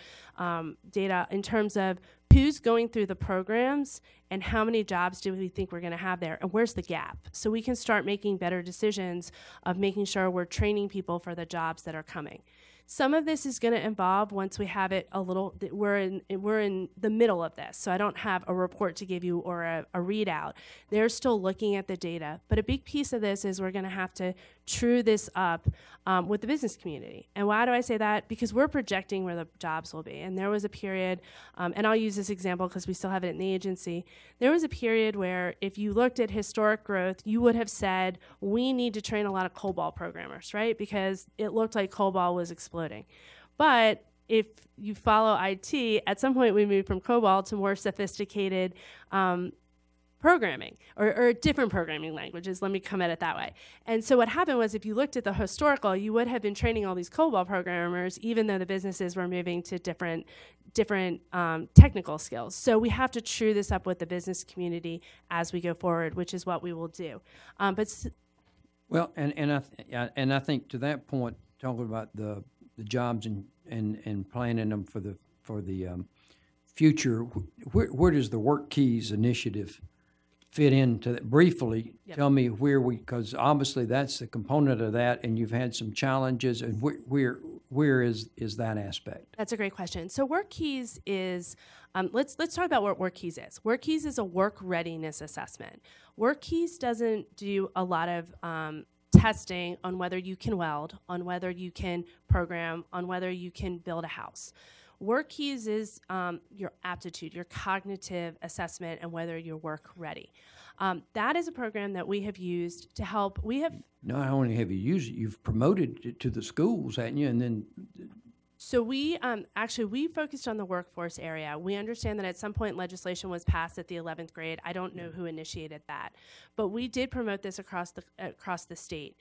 data in terms of who's going through the programs and how many jobs do we think we're going to have there, and where's the gap? So we can start making better decisions of making sure we're training people for the jobs that are coming. Some of this is going to involve, once we have it we're in the middle of this, so I don't have a report to give you or a readout. They're still looking at the data, but a big piece of this is we're going to have to true this up with the business community. And why do I say that? Because we're projecting where the jobs will be. And there was a period, and I'll use this example because we still have it in the agency, there was a period where if you looked at historic growth, you would have said, we need to train a lot of COBOL programmers, right? Because it looked like COBOL was exploding. But if you follow IT, at some point we moved from COBOL to more sophisticated programming or different programming languages. Let me come at it that way. And so what happened was if you looked at the historical, you would have been training all these COBOL programmers, even though the businesses were moving to different technical skills. So we have to true this up with the business community as we go forward, which is what we will do. Well, and I think to that point, talking about the jobs and planning them for the future, where does the Work Keys initiative fit into that? Briefly? Yep. Tell me because obviously that's the component of that, and you've had some challenges, and where is that aspect? That's a great question. So Work Keys is, let's talk about what Work Keys is. Work Keys is a work readiness assessment. Work Keys doesn't do a lot of testing on whether you can weld, on whether you can program, on whether you can build a house. Work Keys is your aptitude, your cognitive assessment, and whether you're work ready. That is a program that we have used to help. Not only have you used it, you've promoted it to the schools, haven't you? And then. So we focused on the workforce area. We understand that at some point legislation was passed at the 11th grade. I don't know who initiated that, but we did promote this across the state.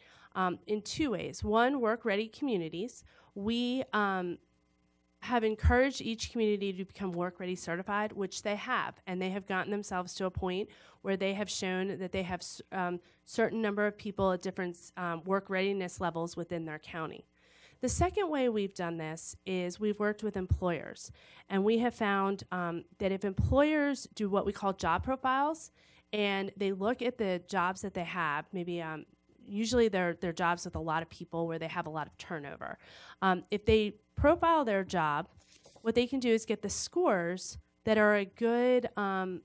in two ways. One, work-ready communities. We have encouraged each community to become work-ready certified, which they have, and they have gotten themselves to a point where they have shown that they have certain number of people at different work readiness levels within their county. The second way we've done this is we've worked with employers, and we have found that if employers do what we call job profiles, and they look at the jobs that they have, maybe usually they're jobs with a lot of people where they have a lot of turnover. If they profile their job, what they can do is get the scores that are a good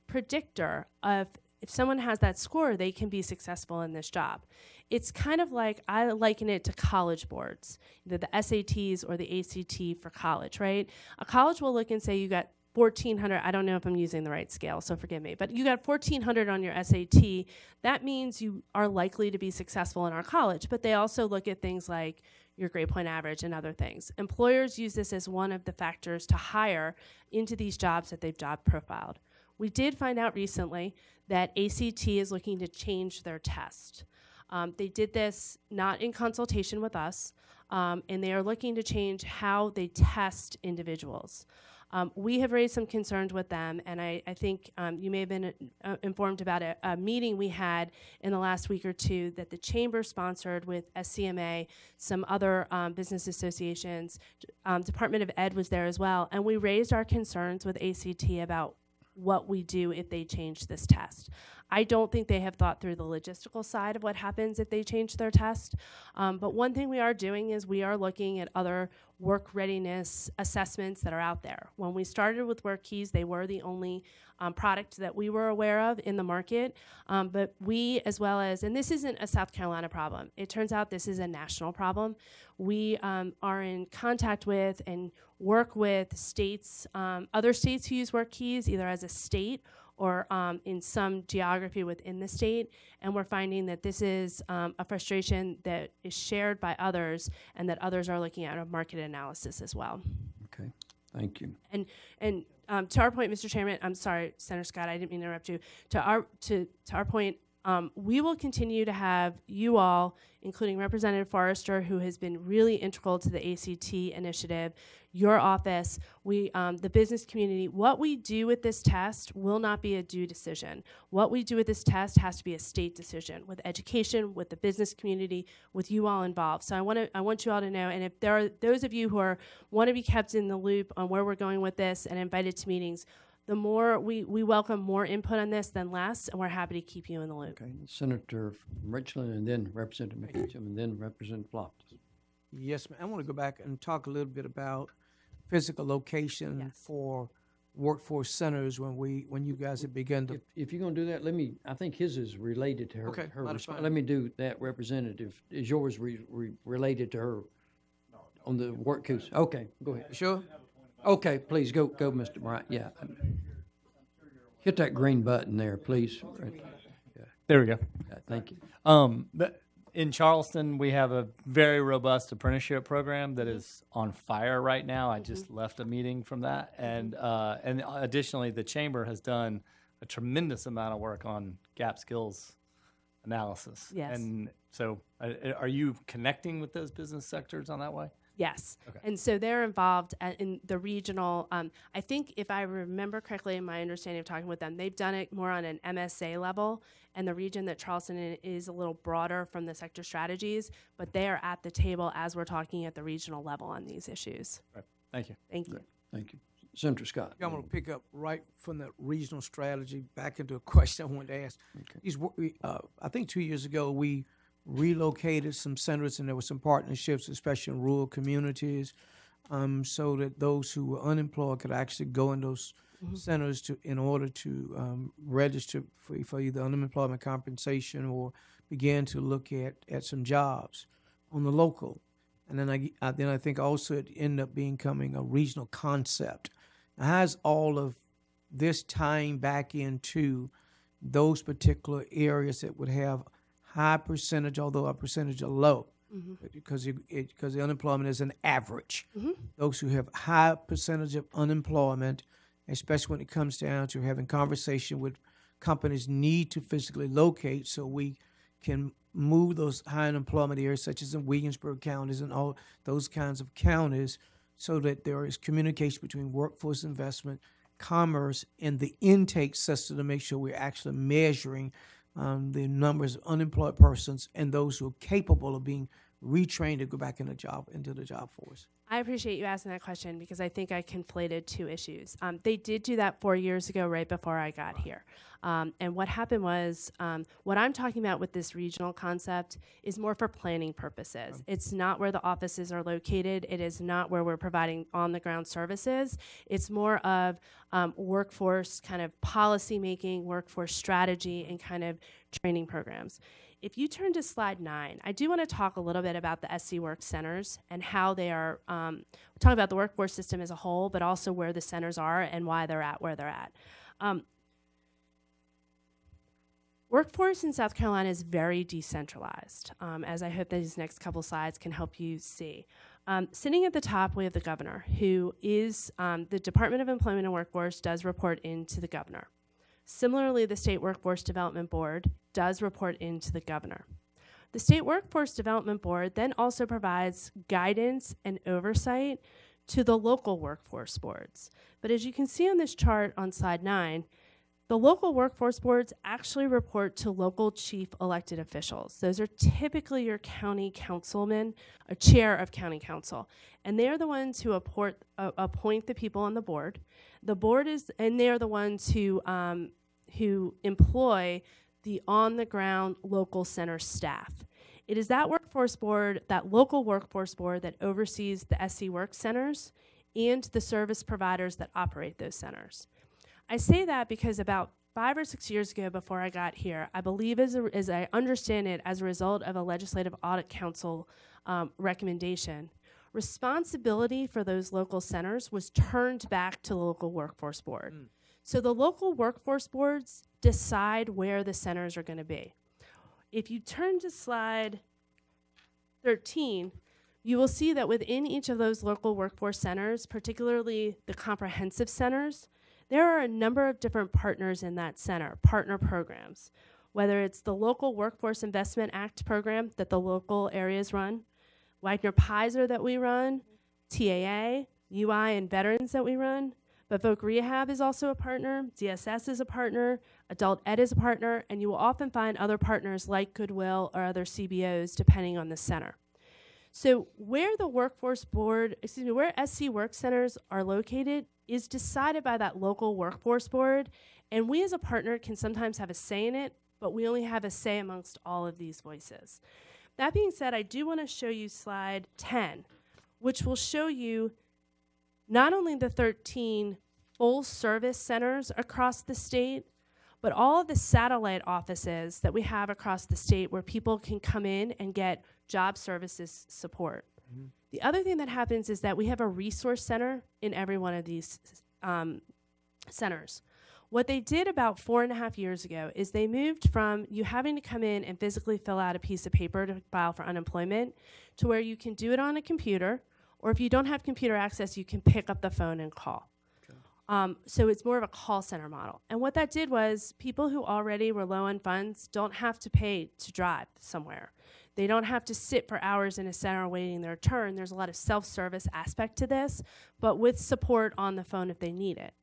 predictor of if someone has that score, they can be successful in this job. It's kind of like, I liken it to college boards, either the SATs or the ACT for college, right? A college will look and say you got 1,400, I don't know if I'm using the right scale, so forgive me, but you got 1,400 on your SAT. That means you are likely to be successful in our college, but they also look at things like your grade point average and other things. Employers use this as one of the factors to hire into these jobs that they've job profiled. We did find out recently that ACT is looking to change their test. They did this not in consultation with us, and they are looking to change how they test individuals. We have raised some concerns with them, and I think you may have been informed about a meeting we had in the last week or two that the Chamber sponsored with SCMA, some other business associations. Department of Ed was there as well, and we raised our concerns with ACT about what we do if they change this test. I don't think they have thought through the logistical side of what happens if they change their test. But one thing we are doing is we are looking at other work readiness assessments that are out there. When we started with WorkKeys, they were the only product that we were aware of in the market. But we, as well as, and this isn't a South Carolina problem, it turns out this is a national problem. We are in contact with and work with states, other states who use WorkKeys, either as a state or in some geography within the state, and we're finding that this is a frustration that is shared by others, and that others are looking at a market analysis as well. Okay, thank you. And to our point, Mr. Chairman, I'm sorry, Senator Scott, I didn't mean to interrupt you. To our point, we will continue to have you all, including Representative Forrester, who has been really integral to the ACT initiative, your office, the business community. What we do with this test will not be a due decision. What we do with this test has to be a state decision, with education, with the business community, with you all involved. So I want you all to know, and if there are those of you who want to be kept in the loop on where we're going with this and invited to meetings, the more we welcome more input on this than less, and we're happy to keep you in the loop. Okay, Senator from Richland, and then Representative McEachum, and then Representative Loftus. Yes, ma'am. I want to go back and talk a little bit about physical location Yes. for workforce centers when you guys have begun to. If you're gonna do that, I think his is related to her. Okay, her that's response. fine. Let me do that, Representative. Is yours related to her on the work case? Okay, go ahead. Sure. Okay, please, go, Mr. Bryant, yeah. Hit that green button there, please. There we go. Yeah, thank you. But in Charleston, we have a very robust apprenticeship program that is on fire right now. I just left a meeting from that, and additionally, the Chamber has done a tremendous amount of work on gap skills analysis. Yes. And so, are you connecting with those business sectors on that way? Yes. Okay. And so they're involved in the regional, I think if I remember correctly in my understanding of talking with them, they've done it more on an MSA level, and the region that Charleston is a little broader from the sector strategies, but they are at the table as we're talking at the regional level on these issues. Right. Thank you. Thank you. Thank you. Senator Scott. I'm going to pick up right from the regional strategy back into a question I wanted to ask. I think 2 years ago we relocated some centers, and there were some partnerships, especially in rural communities, so that those who were unemployed could actually go in those centers in order to register for either unemployment compensation or begin to look at some jobs on the local. And then I think also it ended up becoming a regional concept. Now, how's all of this tying back into those particular areas that would have high percentage, although our percentage are low, because the unemployment is an average. Those who have high percentage of unemployment, especially when it comes down to having conversation with companies, need to physically locate so we can move those high unemployment areas, such as in Williamsburg counties and all those kinds of counties, so that there is communication between workforce investment, commerce, and the intake system to make sure we're actually measuring the numbers of unemployed persons and those who are capable of being retrained to go back into the job force. I appreciate you asking that question because I think I conflated two issues. They did do that 4 years ago, right before I got here. And what happened was, what I'm talking about with this regional concept is more for planning purposes. It's not where the offices are located. It is not where we're providing on-the-ground services. It's more of workforce kind of policy making, workforce strategy, and kind of training programs. If you turn to slide 9, I do want to talk a little bit about the SC Work Centers and how they are, we're talking about the workforce system as a whole, but also where the centers are and why they're at where they're at. Workforce in South Carolina is very decentralized, as I hope these next couple slides can help you see. Sitting at the top, we have the governor, who is, the Department of Employment and Workforce does report into the governor. Similarly, the State Workforce Development Board does report into the governor. The State Workforce Development Board then also provides guidance and oversight to the local workforce boards. But as you can see on this chart on slide 9, the local workforce boards actually report to local chief elected officials. Those are typically your county councilman, a chair of county council. And they're the ones who appoint the people on the board. The board is, and they're the ones who employ the on-the-ground local center staff. It is that workforce board, that local workforce board, that oversees the SC Work Centers and the service providers that operate those centers. I say that because about 5 or 6 years ago, before I got here, I believe, as I understand it, as a result of a Legislative Audit Council recommendation, responsibility for those local centers was turned back to the local workforce board. So the local workforce boards decide where the centers are going to be. If you turn to slide 13, you will see that within each of those local workforce centers, particularly the comprehensive centers, there are a number of different partners in that center, partner programs, whether it's the local Workforce Investment Act program that the local areas run, Wagner-Pizer that we run, TAA, UI, and veterans that we run. But Voc Rehab is also a partner, DSS is a partner, Adult Ed is a partner, and you will often find other partners like Goodwill or other CBOs depending on the center. So where the workforce board, where SC Work Centers are located is decided by that local workforce board, and we as a partner can sometimes have a say in it, but we only have a say amongst all of these voices. That being said, I do want to show you slide 10, which will show you not only the 13 full service centers across the state, but all of the satellite offices that we have across the state where people can come in and get job services support. Mm-hmm. The other thing that happens is that we have a resource center in every one of these centers. What they did about 4.5 years ago is they moved from you having to come in and physically fill out a piece of paper to file for unemployment to where you can do it on a computer, or if you don't have computer access, you can pick up the phone and call. Okay. So it's more of a call center model. And what that did was people who already were low on funds don't have to pay to drive somewhere. They don't have to sit for hours in a center waiting their turn. There's a lot of self-service aspect to this, but with support on the phone if they need it.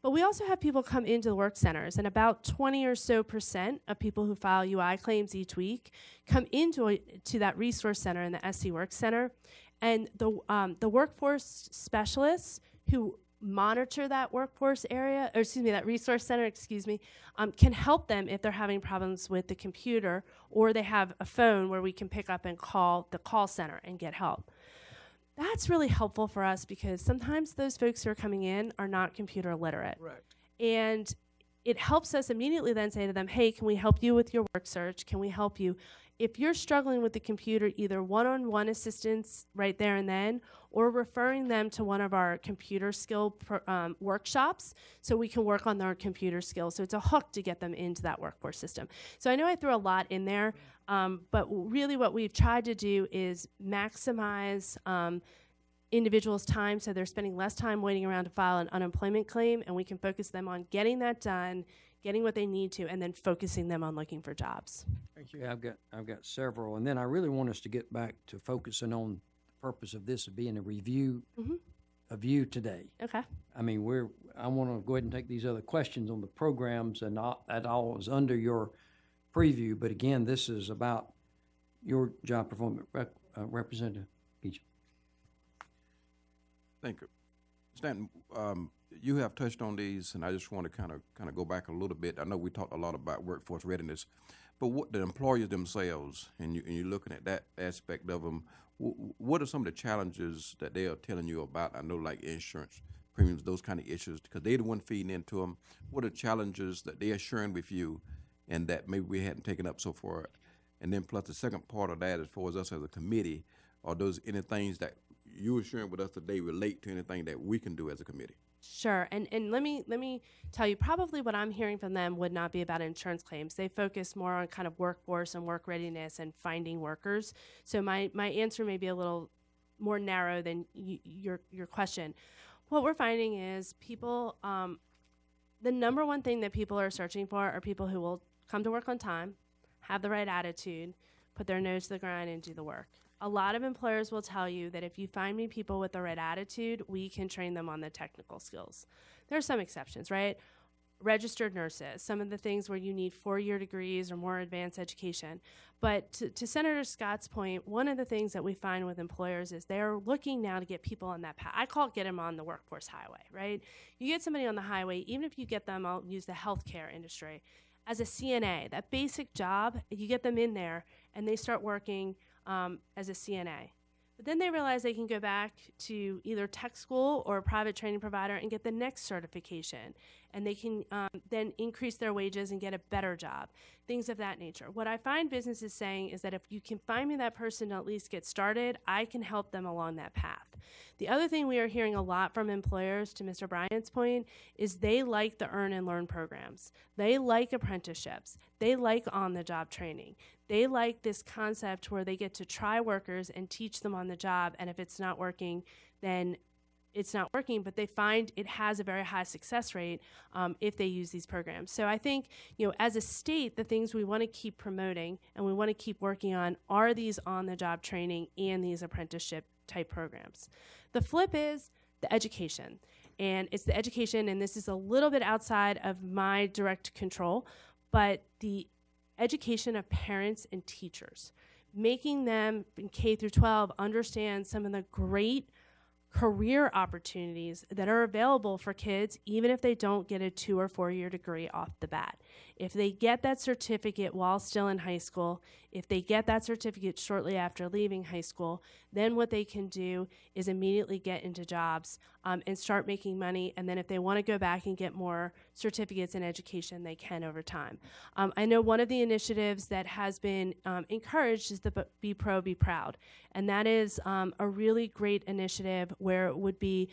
But we also have people come into the work centers, and about 20% or so of people who file UI claims each week come into that resource center in the SC Work Center, and the workforce specialists who monitor that workforce area, or that resource center, can help them if they're having problems with the computer, or they have a phone where we can pick up and call the call center and get help. That's really helpful for us because sometimes those folks who are coming in are not computer literate. Right. And it helps us immediately then say to them, hey, can we help you with your work search? Can we help you? If you're struggling with the computer, either one-on-one assistance right there and then, or referring them to one of our computer skill workshops so we can work on their computer skills. So it's a hook to get them into that workforce system. So I know I threw a lot in there, but really what we've tried to do is maximize individuals' time so they're spending less time waiting around to file an unemployment claim, and we can focus them on getting that done, getting what they need to, and then focusing them on looking for jobs. Thank you. I've got several, and then I really want us to get back to focusing on the purpose of this being a review of you today. Okay. I mean, I want to go ahead and take these other questions on the programs, and that all is under your preview. But again, this is about your job performance. Representative Beecham. Thank you. Stanton, you have touched on these, and I just want to kind of go back a little bit. I know we talked a lot about workforce readiness, but what the employers themselves, and you're looking at that aspect of them, what are some of the challenges that they are telling you about? I know, like insurance premiums, those kind of issues, because they're the one feeding into them. What are the challenges that they are sharing with you, and that maybe we hadn't taken up so far? And then plus the second part of that, as far as us as a committee, are those any things that you are sharing with us today relate to anything that we can do as a committee? Sure, and let me tell you, probably what I'm hearing from them would not be about insurance claims. They focus more on kind of workforce and work readiness and finding workers. So my answer may be a little more narrow than your question. What we're finding is people, the number one thing that people are searching for are people who will come to work on time, have the right attitude, put their nose to the grind, and do the work. A lot of employers will tell you that if you find me people with the right attitude, we can train them on the technical skills. There are some exceptions, right? Registered nurses, some of the things where you need 4-year degrees or more advanced education. But to Senator Scott's point, one of the things that we find with employers is they're looking now to get people on that path. I call it get them on the workforce highway, right? You get somebody on the highway, even if you get them, I'll use the healthcare industry, as a CNA, that basic job, you get them in there and they start working as a CNA. But then they realize they can go back to either tech school or a private training provider and get the next certification. And they can then increase their wages and get a better job, things of that nature. What I find businesses saying is that if you can find me that person to at least get started, I can help them along that path. The other thing we are hearing a lot from employers, to Mr. Bryant's point, is they like the earn and learn programs. They like apprenticeships. They like on-the-job training. They like this concept where they get to try workers and teach them on the job, and if it's not working, then it's not working, but they find it has a very high success rate if they use these programs. So I think, as a state, the things we want to keep promoting and we want to keep working on are these on-the-job training and these apprenticeship type programs. The flip is the education, and it's the education, and this is a little bit outside of my direct control, but the education of parents and teachers, making them in K through 12 understand some of the great career opportunities that are available for kids, even if they don't get a 2 or 4 year degree off the bat. If they get that certificate while still in high school, if they get that certificate shortly after leaving high school, then what they can do is immediately get into jobs and start making money. And then if they want to go back and get more certificates in education, they can over time. I know one of the initiatives that has been encouraged is the Be Pro, Be Proud. And that is a really great initiative where it would be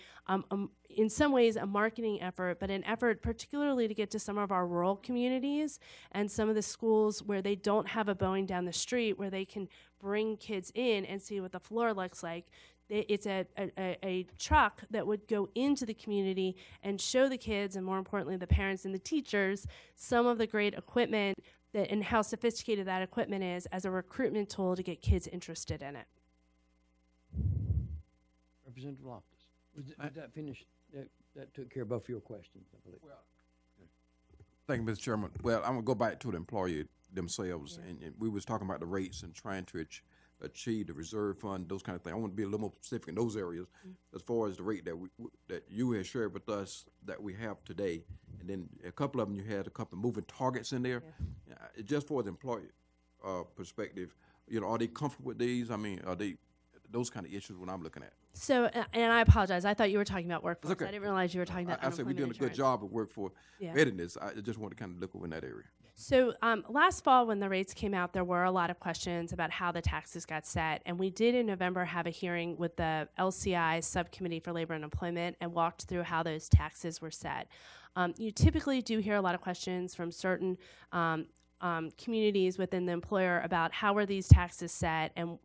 in some ways a marketing effort, but an effort particularly to get to some of our rural communities and some of the schools where they don't have a Boeing down the street where they can bring kids in and see what the floor looks like. It's a truck that would go into the community and show the kids, and more importantly the parents and the teachers, some of the great equipment and how sophisticated that equipment is as a recruitment tool to get kids interested in it. Representative Loftus. Did that finish? That took care of both of your questions, I believe. Thank you, Mr. Chairman. Well, I'm going to go back to the employer themselves, and we was talking about the rates and trying to achieve the reserve fund, those kind of things. I want to be a little more specific in those areas as far as the rate that you had shared with us that we have today. And then a couple of them, you had a couple of moving targets in there. Yeah. Just for the employer perspective, are they comfortable with these? I mean, are they those kind of issues when I'm looking at? So, and I apologize. I thought you were talking about workforce. Okay. I didn't realize you were talking about I said we're doing a good job of workforce readiness. I just want to kind of look over in that area. So last fall when the rates came out, there were a lot of questions about how the taxes got set. And we did in November have a hearing with the LCI Subcommittee for Labor and Employment and walked through how those taxes were set. You typically do hear a lot of questions from certain communities within the employer about how are these taxes set and,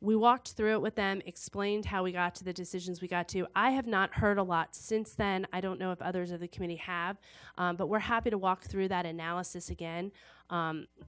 We walked through it with them, explained how we got to the decisions we got to. I have not heard a lot since then. I don't know if others of the committee have, but we're happy to walk through that analysis again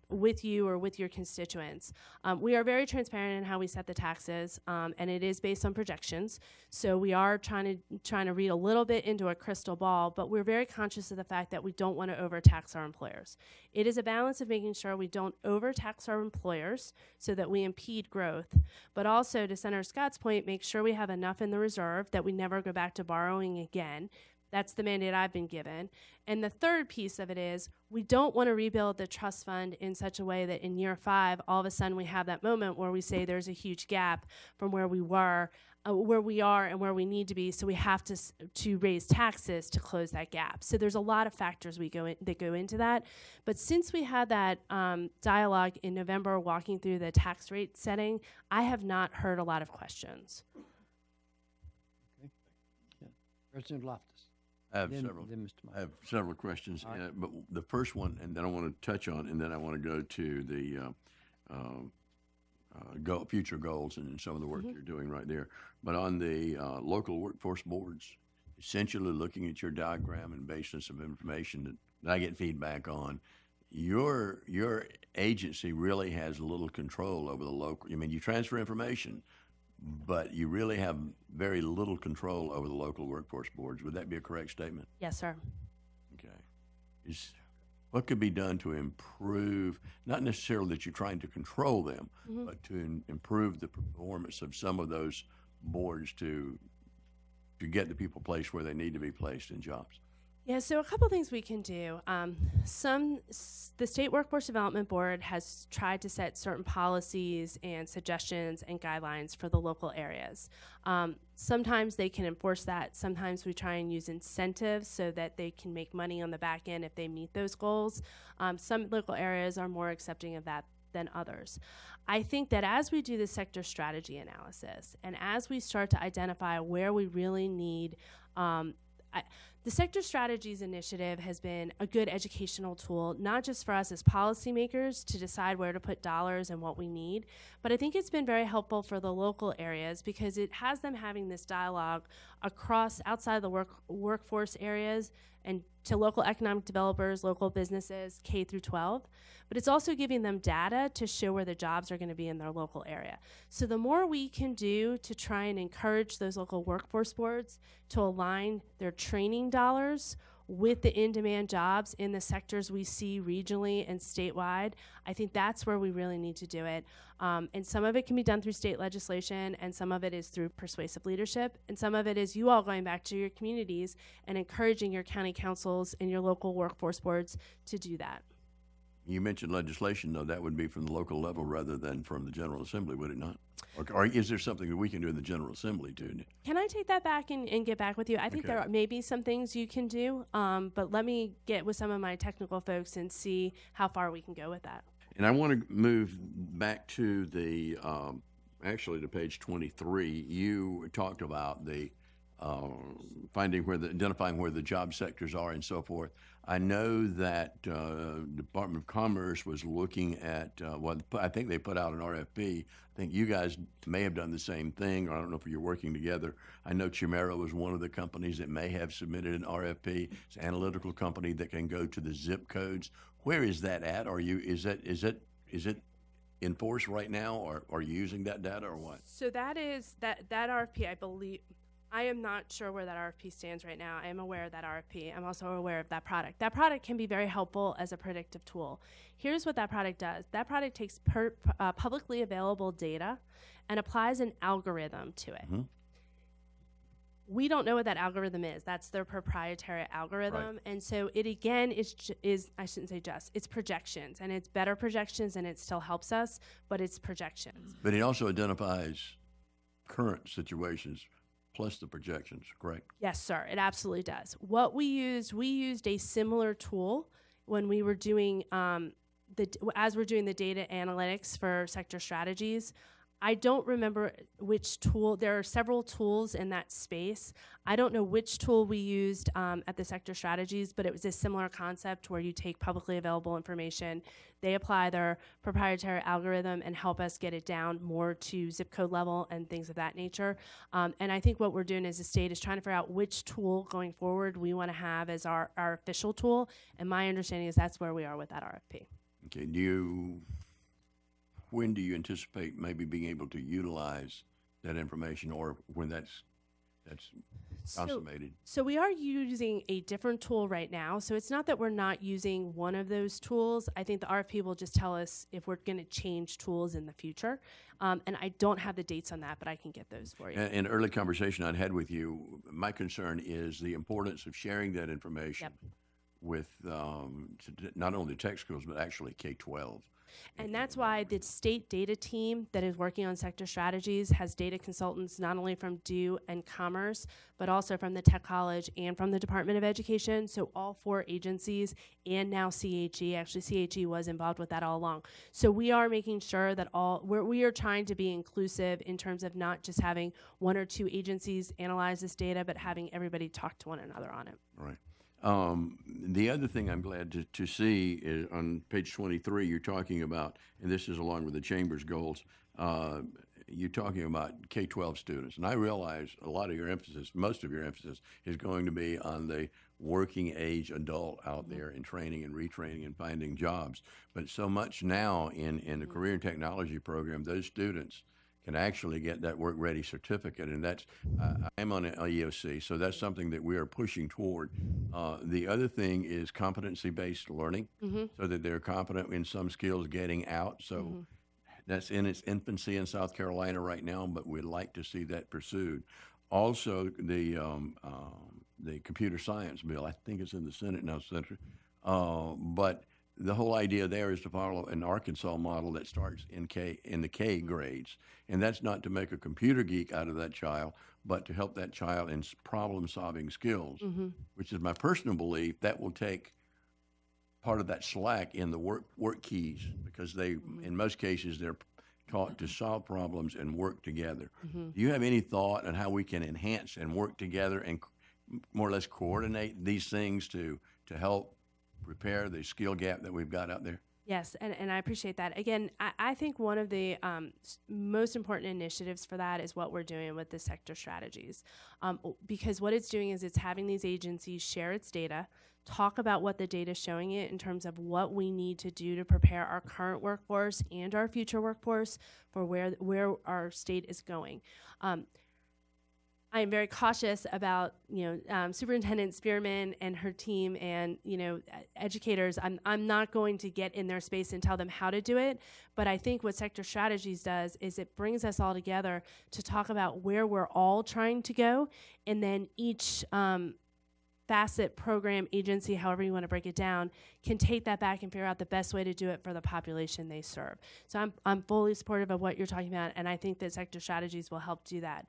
with you or with your constituents. We are very transparent in how we set the taxes, and it is based on projections. So we are trying to read a little bit into a crystal ball, but we're very conscious of the fact that we don't want to overtax our employers. It is a balance of making sure we don't overtax our employers so that we impede growth, but also, to Senator Scott's point, make sure we have enough in the reserve that we never go back to borrowing again. That's the mandate I've been given. And the third piece of it is we don't want to rebuild the trust fund in such a way that in year 5, all of a sudden we have that moment where we say there's a huge gap from where we were, where we are and where we need to be. So we have to raise taxes to close that gap. So there's a lot of factors that go into that. But since we had that dialogue in November walking through the tax rate setting, I have not heard a lot of questions. President Loftus. I have Then- several. then Mr. Meyer. I have several questions, but the first one, and then I want to touch on, and then I want to go to the future goals and some of the work you're doing right there. But on the local workforce boards, essentially looking at your diagram and based on some information that I get feedback on, your agency really has little control over the local. I mean, you transfer information, but you really have very little control over the local workforce boards. Would that be a correct statement? Yes, sir. Okay. What could be done to improve, not necessarily that you're trying to control them, but to improve the performance of some of those boards to get the people placed where they need to be placed in jobs? Yeah, so a couple things we can do. The State Workforce Development Board has tried to set certain policies and suggestions and guidelines for the local areas. Sometimes they can enforce that. Sometimes we try and use incentives so that they can make money on the back end if they meet those goals. Some local areas are more accepting of that than others. I think that as we do the sector strategy analysis and as we start to identify where we really need the Sector Strategies Initiative has been a good educational tool, not just for us as policymakers to decide where to put dollars and what we need, but I think it's been very helpful for the local areas because it has them having this dialogue across outside the workforce areas and to local economic developers, local businesses, K through 12. But it's also giving them data to show where the jobs are going to be in their local area. So the more we can do to try and encourage those local workforce boards to align their training dollars with the in-demand jobs in the sectors we see regionally and statewide, I think that's where we really need to do it. And some of it can be done through state legislation, and some of it is through persuasive leadership, and some of it is you all going back to your communities and encouraging your county councils and your local workforce boards to do that. You mentioned legislation, though. That would be from the local level rather than from the General Assembly, would it not? Or is there something that we can do in the General Assembly, too? Can I take that back and get back with you? I think there may be some things you can do, but let me get with some of my technical folks and see how far we can go with that. And I want to move back to the, actually to page 23. You talked about the identifying where the job sectors are and so forth. I know that Department of Commerce was looking at, I think they put out an RFP. I think you guys may have done the same thing, or I don't know if you're working together. I know Chimera was one of the companies that may have submitted an RFP. It's an analytical company that can go to the zip codes. Where is that at? Is it in force right now, or are you using that data, or what? So that is that RFP, I believe. I am not sure where that RFP stands right now. I am aware of that RFP. I'm also aware of that product. That product can be very helpful as a predictive tool. Here's what that product does. That product takes publicly available data and applies an algorithm to it. Mm-hmm. We don't know what that algorithm is. That's their proprietary algorithm. Right. And so it, again, is I shouldn't say just, it's projections. And it's better projections, and it still helps us, but it's projections. But it also identifies current situations plus the projections, correct? Yes, sir. It absolutely does. What we used a similar tool when we were doing as we're doing the data analytics for sector strategies. I don't remember which tool. There are several tools in that space. I don't know which tool we used at the Sector Strategies, but it was a similar concept where you take publicly available information, they apply their proprietary algorithm and help us get it down more to zip code level and things of that nature. And I think what we're doing as a state is trying to figure out which tool going forward we want to have as our official tool. And my understanding is that's where we are with that RFP. Okay, when do you anticipate maybe being able to utilize that information, or when that's consummated? So we are using a different tool right now. So it's not that we're not using one of those tools. I think the RFP will just tell us if we're going to change tools in the future. And I don't have the dates on that, but I can get those for you. In early conversation I'd had with you, my concern is the importance of sharing that information with not only tech schools, but actually K-12. And that's why the state data team that is working on sector strategies has data consultants not only from DO and Commerce, but also from the Tech College and from the Department of Education. So all 4 agencies and now CHE. Actually, CHE was involved with that all along. So we are making sure that we are trying to be inclusive in terms of not just having 1 or 2 agencies analyze this data, but having everybody talk to one another on it. Right. The other thing I'm glad to see is on page 23, you're talking about, and this is along with the Chamber's goals, you're talking about K-12 students. And I realize a lot of your emphasis, most of your emphasis, is going to be on the working age adult out there in training and retraining and finding jobs. But so much now in the career and technology program, those students can actually get that work-ready certificate, and that's I'm on an EOC, so that's something that we are pushing toward. The other thing is competency-based learning, so that they're competent in some skills getting out. So that's in its infancy in South Carolina right now, but we'd like to see that pursued. Also, the computer science bill, I think it's in the Senate now, Senator, but the whole idea there is to follow an Arkansas model that starts in the K grades. And that's not to make a computer geek out of that child, but to help that child in problem-solving skills, which is my personal belief that will take part of that slack in the work keys, because they, in most cases, they're taught to solve problems and work together. Do you have any thought on how we can enhance and work together and more or less coordinate these things to help repair the skill gap that we've got out there? Yes, and I appreciate that. Again, I think one of the most important initiatives for that is what we're doing with the sector strategies. Because what it's doing is it's having these agencies share its data, talk about what the data is showing it in terms of what we need to do to prepare our current workforce and our future workforce for where our state is going. I am very cautious about, Superintendent Spearman and her team and, educators. I'm not going to get in their space and tell them how to do it, but I think what Sector Strategies does is it brings us all together to talk about where we're all trying to go, and then each facet, program, agency, however you want to break it down, can take that back and figure out the best way to do it for the population they serve. So I'm fully supportive of what you're talking about, and I think that Sector Strategies will help do that.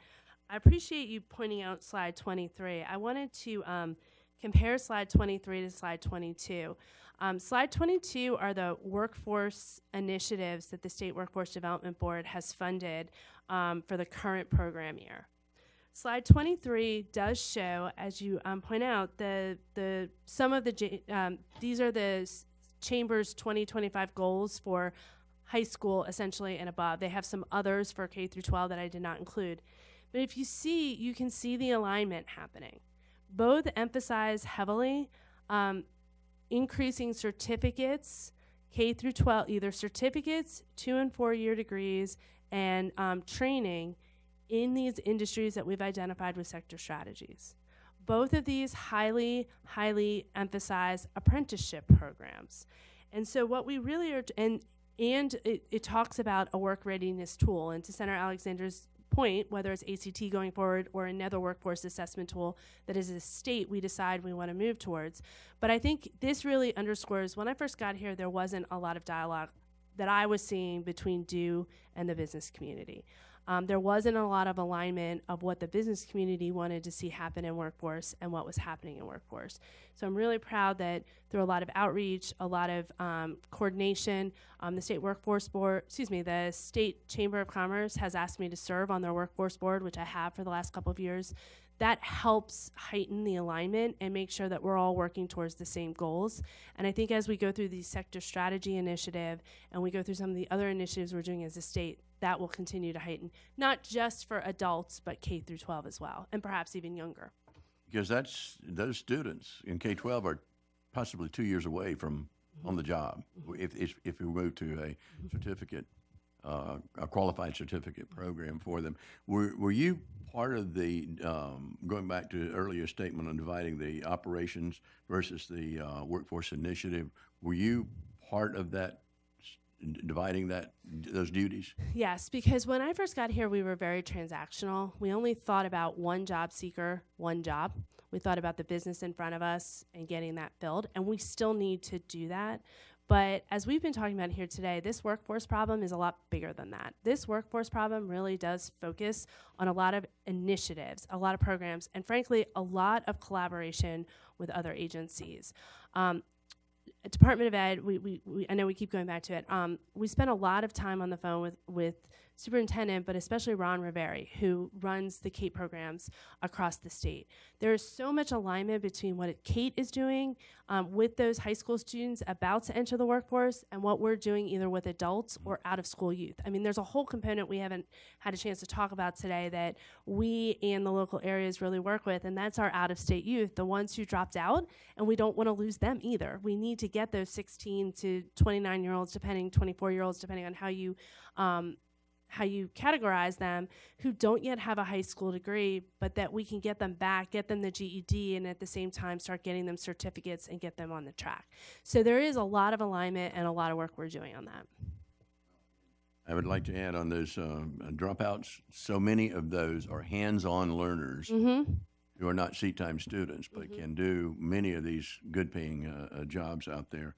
I appreciate you pointing out slide 23. I wanted to compare slide 23 to slide 22. Slide 22 are the workforce initiatives that the State Workforce Development Board has funded for the current program year. Slide 23 does show, as you point out, some of the these are the Chamber's 2025 goals for high school, essentially, and above. They have some others for K through 12 that I did not include. But if you can see the alignment happening. Both emphasize heavily increasing certificates, K through 12, either certificates, 2- and 4-year degrees, and training in these industries that we've identified with sector strategies. Both of these highly, highly emphasize apprenticeship programs. And so what we really are, and it talks about a work readiness tool. And to Senator Alexander's point, whether it's ACT going forward or another workforce assessment tool that as a state we decide we want to move towards. But I think this really underscores, when I first got here, there wasn't a lot of dialogue that I was seeing between DO and the business community. There wasn't a lot of alignment of what the business community wanted to see happen in workforce and what was happening in workforce. So I'm really proud that through a lot of outreach, a lot of coordination, the the State Chamber of Commerce has asked me to serve on their workforce board, which I have for the last couple of years. That helps heighten the alignment and make sure that we're all working towards the same goals. And I think as we go through the sector strategy initiative and we go through some of the other initiatives we're doing as a state, that will continue to heighten, not just for adults, but K through 12 as well, and perhaps even younger. Because those students in K-12 are possibly 2 years away from on the job if we move to a certificate, a qualified certificate program for them. Were you part of the, going back to the earlier statement on dividing the operations versus the workforce initiative, were you part of that, dividing those duties? Yes, because when I first got here, we were very transactional. We only thought about one job seeker, one job. We thought about the business in front of us and getting that filled, and we still need to do that. But as we've been talking about here today, this workforce problem is a lot bigger than that. This workforce problem really does focus on a lot of initiatives, a lot of programs, and frankly, a lot of collaboration with other agencies. Department of Ed, I know we keep going back to it. We spent a lot of time on the phone with Superintendent, but especially Ron Riveri, who runs the CATE programs across the state. There is so much alignment between what CATE is doing with those high school students about to enter the workforce and what we're doing either with adults or out-of-school youth. I mean, there's a whole component we haven't had a chance to talk about today that we and the local areas really work with, and that's our out-of-state youth, the ones who dropped out, and we don't want to lose them either. We need to get those 16 to 29-year-olds, 24-year-olds, depending on how you categorize them, who don't yet have a high school degree, but that we can get them back, get them the GED, and at the same time start getting them certificates and get them on the track. So there is a lot of alignment and a lot of work we're doing on that. I would like to add on those dropouts, so many of those are hands-on learners who are not seat time students, but can do many of these good-paying jobs out there.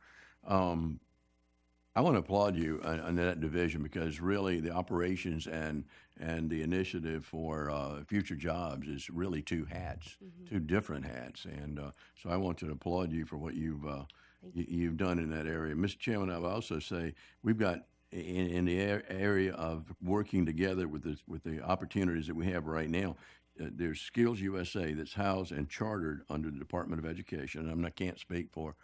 I want to applaud you on that division because really the operations and the initiative for future jobs is really two hats, two different hats. And so I want to applaud you for what you've done in that area. Mr. Chairman, I would also say we've got in the area of working together with the opportunities that we have right now. There's Skills USA that's housed and chartered under the Department of Education. And I can't speak for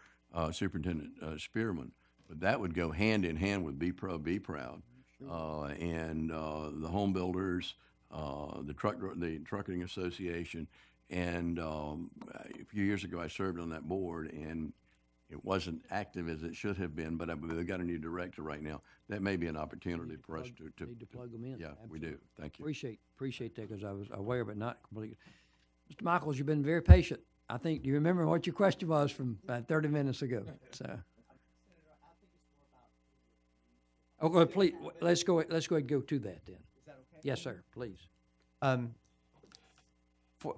Superintendent Spearman. But that would go hand in hand with Be Pro, Be Proud, and the home builders, the Trucking Association. And a few years ago, I served on that board, and it wasn't active as it should have been. But they've got a new director right now. That may be an opportunity for us to need to plug them in. Yeah, Absolutely. we do. Thank you. Appreciate that because I was aware, but not completely. Mr. Michaels, you've been very patient. I think. Do you remember what your question was from about 30 minutes ago? So. Oh, go ahead, please. Let's go ahead and go to that then. Is that okay? Yes, sir. Please.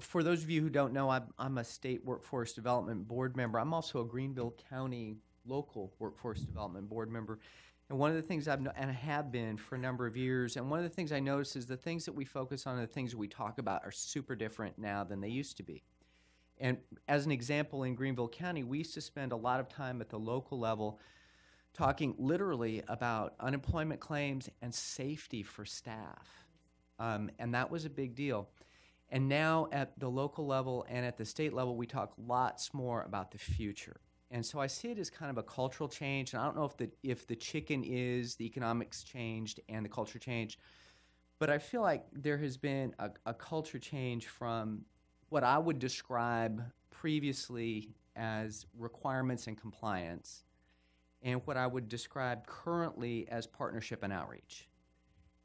For those of you who don't know, I'm a state workforce development board member. I'm also a Greenville County local workforce development board member. And one of the things I have been for a number of years, and one of the things I notice is the things that we focus on and the things that we talk about are super different now than they used to be. And as an example, in Greenville County, we used to spend a lot of time at the local level talking literally about unemployment claims and safety for staff. And that was a big deal. And now at the local level and at the state level, we talk lots more about the future. And so I see it as kind of a cultural change. And I don't know if the chicken is the economics changed and the culture changed, but I feel like there has been a culture change from what I would describe previously as requirements and compliance and what I would describe currently as partnership and outreach.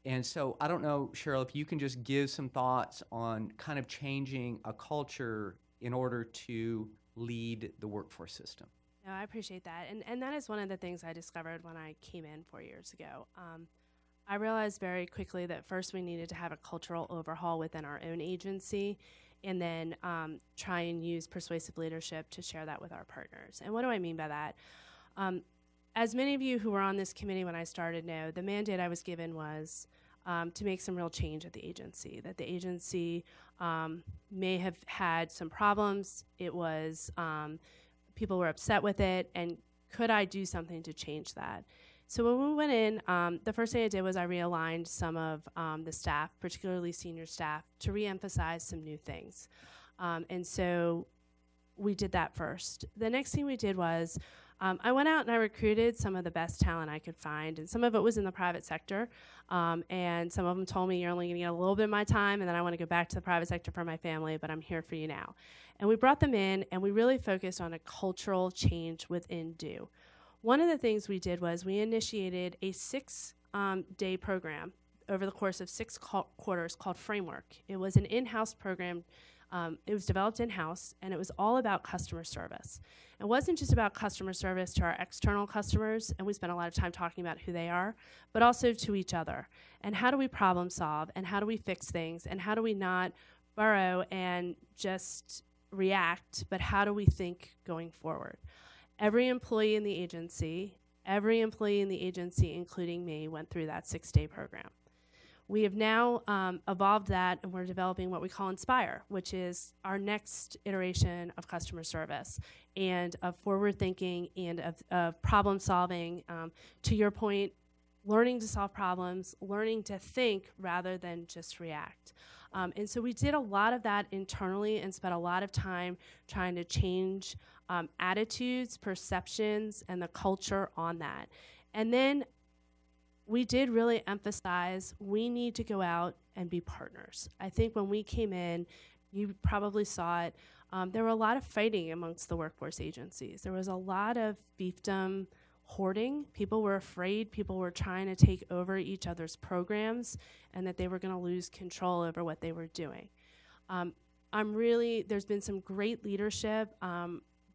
And so I don't know, Cheryl, if you can just give some thoughts on kind of changing a culture in order to lead the workforce system. No, I appreciate that. And that is one of the things I discovered when I came in 4 years ago. I realized very quickly that first we needed to have a cultural overhaul within our own agency and then try and use persuasive leadership to share that with our partners. And what do I mean by that? As many of you who were on this committee when I started know, the mandate I was given was to make some real change at the agency. That the agency may have had some problems. It was people were upset with it, and could I do something to change that? So when we went in, the first thing I did was I realigned some of the staff, particularly senior staff, to reemphasize some new things. And so we did that first. The next thing we did was I went out and I recruited some of the best talent I could find, and some of it was in the private sector, and some of them told me, you're only going to get a little bit of my time, and then I want to go back to the private sector for my family, but I'm here for you now. And we brought them in, and we really focused on a cultural change within DO. One of the things we did was we initiated a 6-day program over the course of 6 quarters called Framework. It was an in-house program. It was developed in-house, and it was all about customer service. It wasn't just about customer service to our external customers, and we spent a lot of time talking about who they are, but also to each other. And how do we problem solve, and how do we fix things, and how do we not burrow and just react, but how do we think going forward? Every employee in the agency, including me, went through that 6-day program. We have now evolved that, and we're developing what we call Inspire, which is our next iteration of customer service and of forward thinking and of problem solving. To your point, learning to solve problems, learning to think rather than just react. And so we did a lot of that internally and spent a lot of time trying to change attitudes, perceptions, and the culture on that. And then we did really emphasize we need to go out and be partners. I think when we came in, you probably saw it, there were a lot of fighting amongst the workforce agencies. There was a lot of fiefdom hoarding. People were afraid. People were trying to take over each other's programs and that they were going to lose control over what they were doing. There's been some great leadership.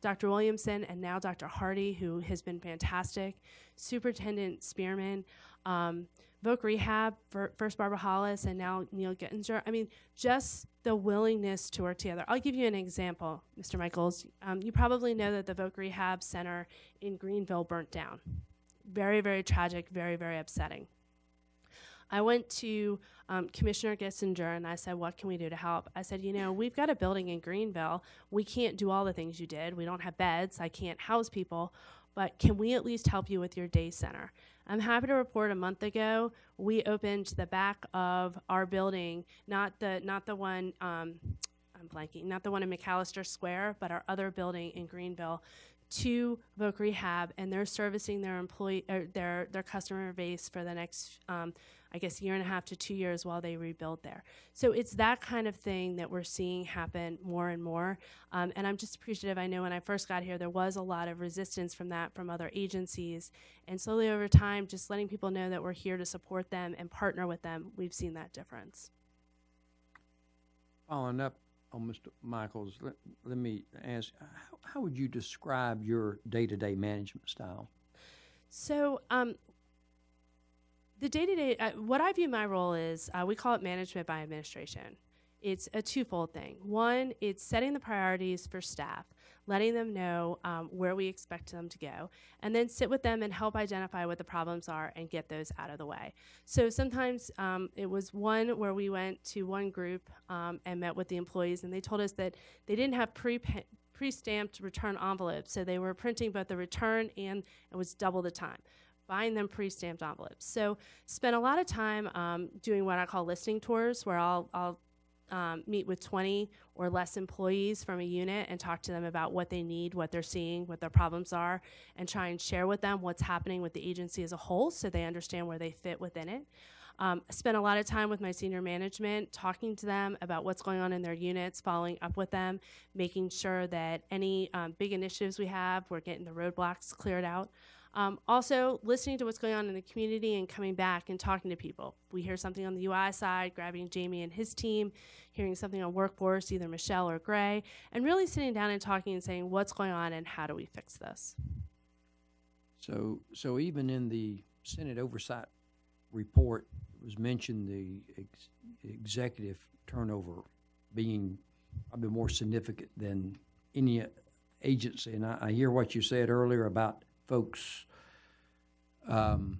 Dr. Williamson and now Dr. Hardy, who has been fantastic, Superintendent Spearman, Voc Rehab, first Barbara Hollis, and now Neil Gettinger. I mean, just the willingness to work together. I'll give you an example, Mr. Michaels. You probably know that the Voc Rehab Center in Greenville burnt down. Very, very tragic, very, very upsetting. I went to Commissioner Gettinger and I said, what can we do to help? I said, we've got a building in Greenville. We can't do all the things you did. We don't have beds. I can't house people. But can we at least help you with your day center? I'm happy to report a month ago, we opened the back of our building, not the one, I'm blanking, not the one in McAllister Square, but our other building in Greenville, to Voc Rehab, and they're servicing their their customer base for the next, year and a half to 2 years while they rebuild there. So it's that kind of thing that we're seeing happen more and more. And I'm just appreciative. I know when I first got here, there was a lot of resistance from other agencies. And slowly over time, just letting people know that we're here to support them and partner with them, we've seen that difference. Following up on Mr. Michaels, let me ask, how would you describe your day-to-day management style? So the day-to-day, what I view my role is, we call it management by administration. It's a twofold thing. One, it's setting the priorities for staff, letting them know where we expect them to go, and then sit with them and help identify what the problems are and get those out of the way. So sometimes it was one where we went to one group and met with the employees, and they told us that they didn't have pre-stamped return envelopes, so they were printing both the return and it was double the time, buying them pre-stamped envelopes. So spent a lot of time doing what I call listening tours, where I'll meet with 20 or less employees from a unit and talk to them about what they need, what they're seeing, what their problems are, and try and share with them what's happening with the agency as a whole so they understand where they fit within it. I spent a lot of time with my senior management talking to them about what's going on in their units, following up with them, making sure that any big initiatives we have, we're getting the roadblocks cleared out. Also, listening to what's going on in the community and coming back and talking to people. We hear something on the UI side, grabbing Jamie and his team, hearing something on workforce, either Michelle or Gray, and really sitting down and talking and saying, what's going on and how do we fix this? So even in the Senate Oversight Report, it was mentioned the executive turnover being probably more significant than any agency. And I hear what you said earlier about folks going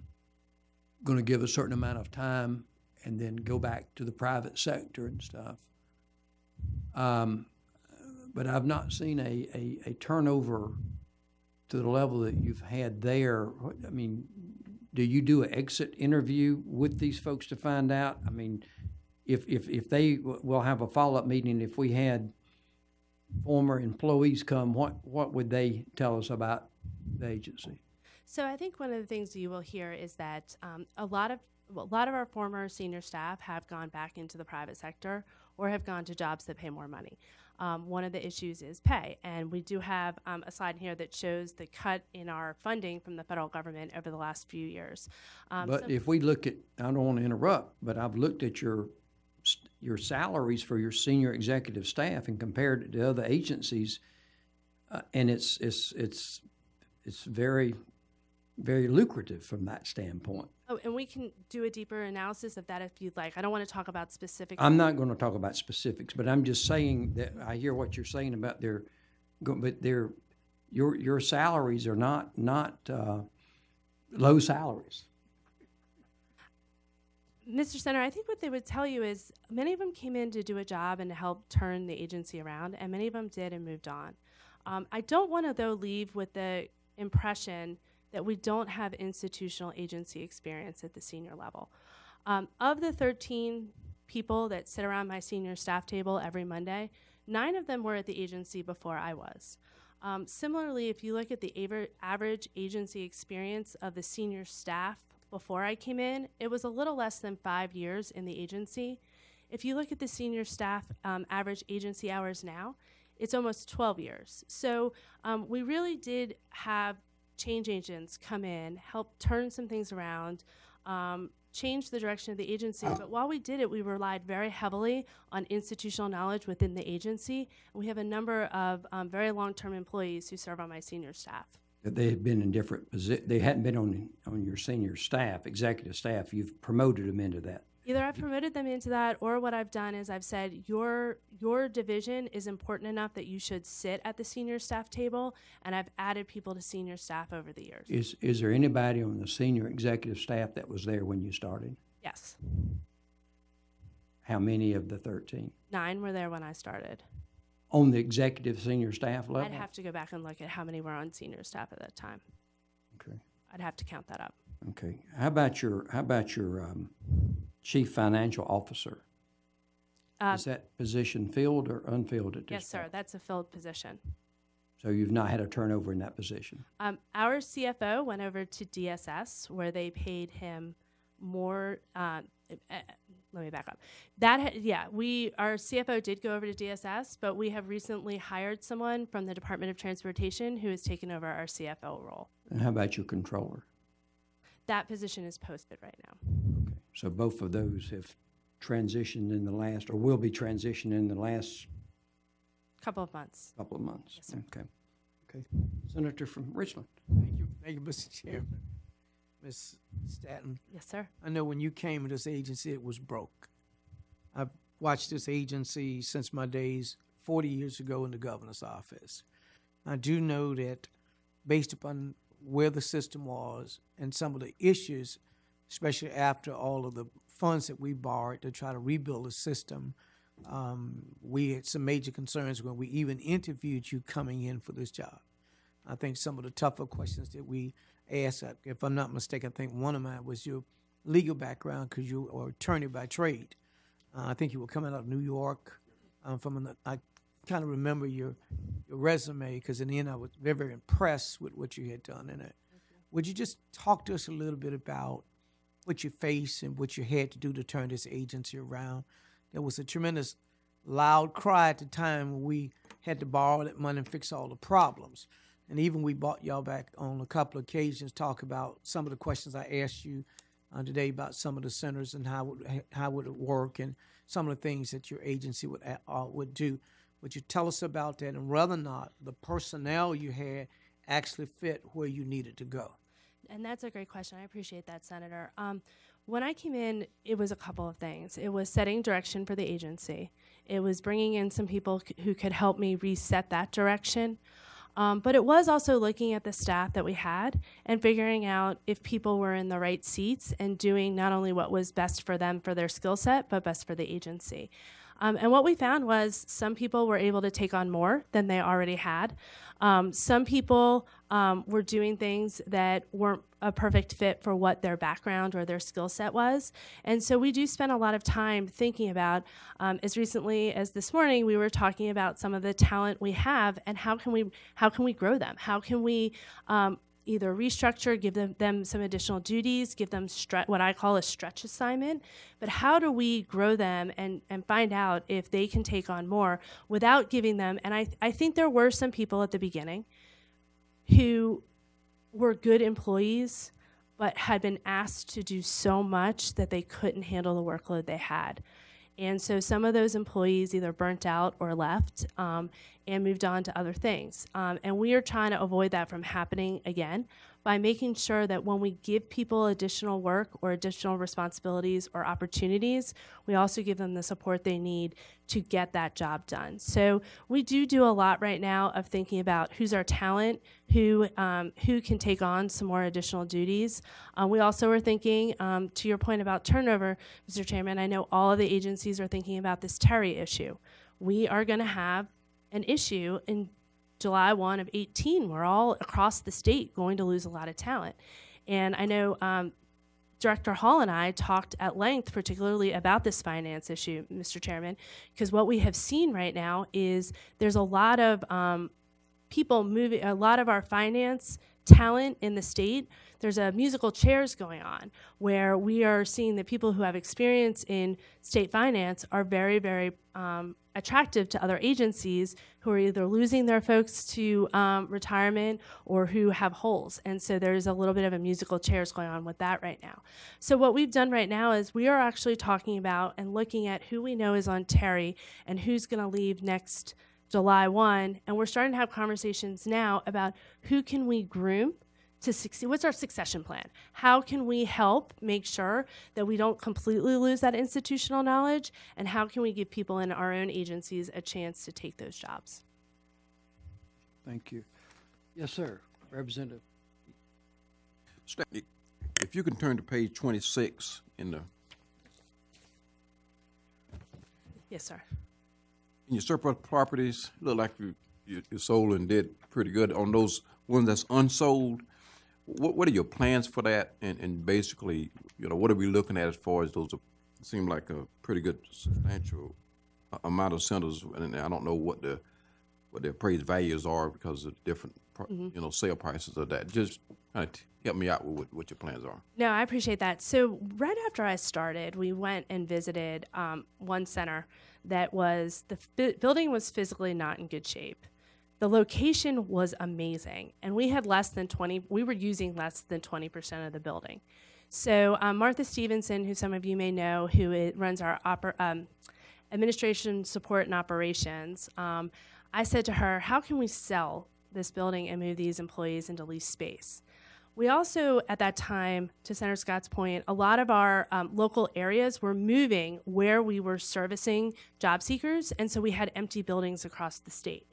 to give a certain amount of time and then go back to the private sector and stuff. But I've not seen a turnover to the level that you've had there. I mean, do you do an exit interview with these folks to find out? I mean, if they will have a follow-up meeting, if we had former employees come, what would they tell us about the agency? So I think one of the things you will hear is that a lot of our former senior staff have gone back into the private sector or have gone to jobs that pay more money. One of the issues is pay, and we do have a slide here that shows the cut in our funding from the federal government over the last few years. But if we look at, I don't want to interrupt, but I've looked at your salaries for your senior executive staff and compared it to other agencies, and it's very, very lucrative from that standpoint. Oh, and we can do a deeper analysis of that if you'd like. I don't want to talk about specific. I'm not going to talk about specifics, but I'm just saying that I hear what you're saying about your salaries are not low salaries. Mr. Senator, I think what they would tell you is many of them came in to do a job and to help turn the agency around, and many of them did and moved on. I don't want to, though, leave with the impression that we don't have institutional agency experience at the senior level. Of the 13 people that sit around my senior staff table every Monday, 9 of them were at the agency before I was. Similarly, if you look at the average agency experience of the senior staff before I came in, it was a little less than 5 years in the agency. If you look at the senior staff average agency hours now, it's almost 12 years. So we really did have change agents come in, help turn some things around, change the direction of the agency. But while we did it, we relied very heavily on institutional knowledge within the agency. And we have a number of very long-term employees who serve on my senior staff. They had been in different positions. They hadn't been on your senior staff, executive staff. You've promoted them into that. Either I've promoted them into that, or what I've done is I've said your division is important enough that you should sit at the senior staff table, and I've added people to senior staff over the years. Is there anybody on the senior executive staff that was there when you started? Yes. How many of the 13? 9 were there when I started. On the executive senior staff level? I'd have to go back and look at how many were on senior staff at that time. Okay. I'd have to count that up. Okay. How about your chief financial officer? Is that position filled or unfilled at this Yes, sir. point? That's a filled position. So you've not had a turnover in that position? Our CFO went over to DSS, where they paid him more. Let me back up. Our CFO did go over to DSS, but we have recently hired someone from the Department of Transportation who has taken over our CFO role. And how about your controller? That position is posted right now. Okay. So both of those have transitioned in the last, or will be transitioned in the last Couple of months. couple of months? Yes, sir. Okay. Okay. Senator from Richland. Thank you, Mr. Chairman. Ms. Stanton, Yes, sir. I know when you came to this agency, it was broke. I've watched this agency since my days 40 years ago in the governor's office. I do know that based upon where the system was and some of the issues, especially after all of the funds that we borrowed to try to rebuild the system, we had some major concerns when we even interviewed you coming in for this job. I think some of the tougher questions that we asked, if I'm not mistaken, I think one of mine was your legal background because you are attorney by trade. I think you were coming out of New York. I kind of remember your resume because in the end I was very, very impressed with what you had done in it. Would you just talk to us a little bit about what you faced and what you had to do to turn this agency around? There was a tremendous loud cry at the time when we had to borrow that money and fix all the problems. And even we brought y'all back on a couple of occasions, talk about some of the questions I asked you today about some of the centers and how would it work and some of the things that your agency would do. Would you tell us about that and whether or not the personnel you had actually fit where you needed to go? And that's a great question. I appreciate that, Senator. When I came in, it was a couple of things. It was setting direction for the agency. It was bringing in some people who could help me reset that direction. But it was also looking at the staff that we had and figuring out if people were in the right seats and doing not only what was best for them for their skill set, but best for the agency. And what we found was some people were able to take on more than they already had. Some people were doing things that weren't a perfect fit for what their background or their skill set was. And so we do spend a lot of time thinking about, as recently as this morning, we were talking about some of the talent we have and how can we grow them? How can we either restructure, give them some additional duties, give them what I call a stretch assignment, but how do we grow them and find out if they can take on more without giving them, and I think there were some people at the beginning who were good employees but had been asked to do so much that they couldn't handle the workload they had. And so some of those employees either burnt out or left and moved on to other things. And we are trying to avoid that from happening again by making sure that when we give people additional work or additional responsibilities or opportunities, we also give them the support they need to get that job done. So we do a lot right now of thinking about who's our talent, who can take on some more additional duties. We also are thinking, to your point about turnover, Mr. Chairman, I know all of the agencies are thinking about this Terry issue. We are going to have an issue in July 1 of 18. We're all across the state going to lose a lot of talent. And I know Director Hall and I talked at length, particularly about this finance issue, Mr. Chairman, because what we have seen right now is there's a lot of people moving, a lot of our finance talent in the state. There's a musical chairs going on where we are seeing that people who have experience in state finance are very, very attractive to other agencies who are either losing their folks to retirement or who have holes. And so there's a little bit of a musical chairs going on with that right now. So what we've done right now is we are actually talking about and looking at who we know is on Terry and who's going to leave next July 1. And we're starting to have conversations now about who can we groom to succeed. What's our succession plan? How can we help make sure that we don't completely lose that institutional knowledge? And how can we give people in our own agencies a chance to take those jobs? Thank you. Yes, sir. Representative. Stanley, if you can turn to page 26 in Yes, sir. your surplus properties, look like you sold and did pretty good on those ones that's unsold. What are your plans for that? And basically, what are we looking at as far as those seem like a pretty good substantial amount of centers, and I don't know what the appraised values are because of different sale prices of that. Just kind of help me out with what your plans are. No, I appreciate that. So right after I started, we went and visited one center that was, the building was physically not in good shape. The location was amazing, and we had we were using less than 20% of the building. So Martha Stevenson, who some of you may know, who runs our administration support and operations, I said to her, how can we sell this building and move these employees into leased space? We also, at that time, to Senator Scott's point, a lot of our local areas were moving where we were servicing job seekers, and so we had empty buildings across the state.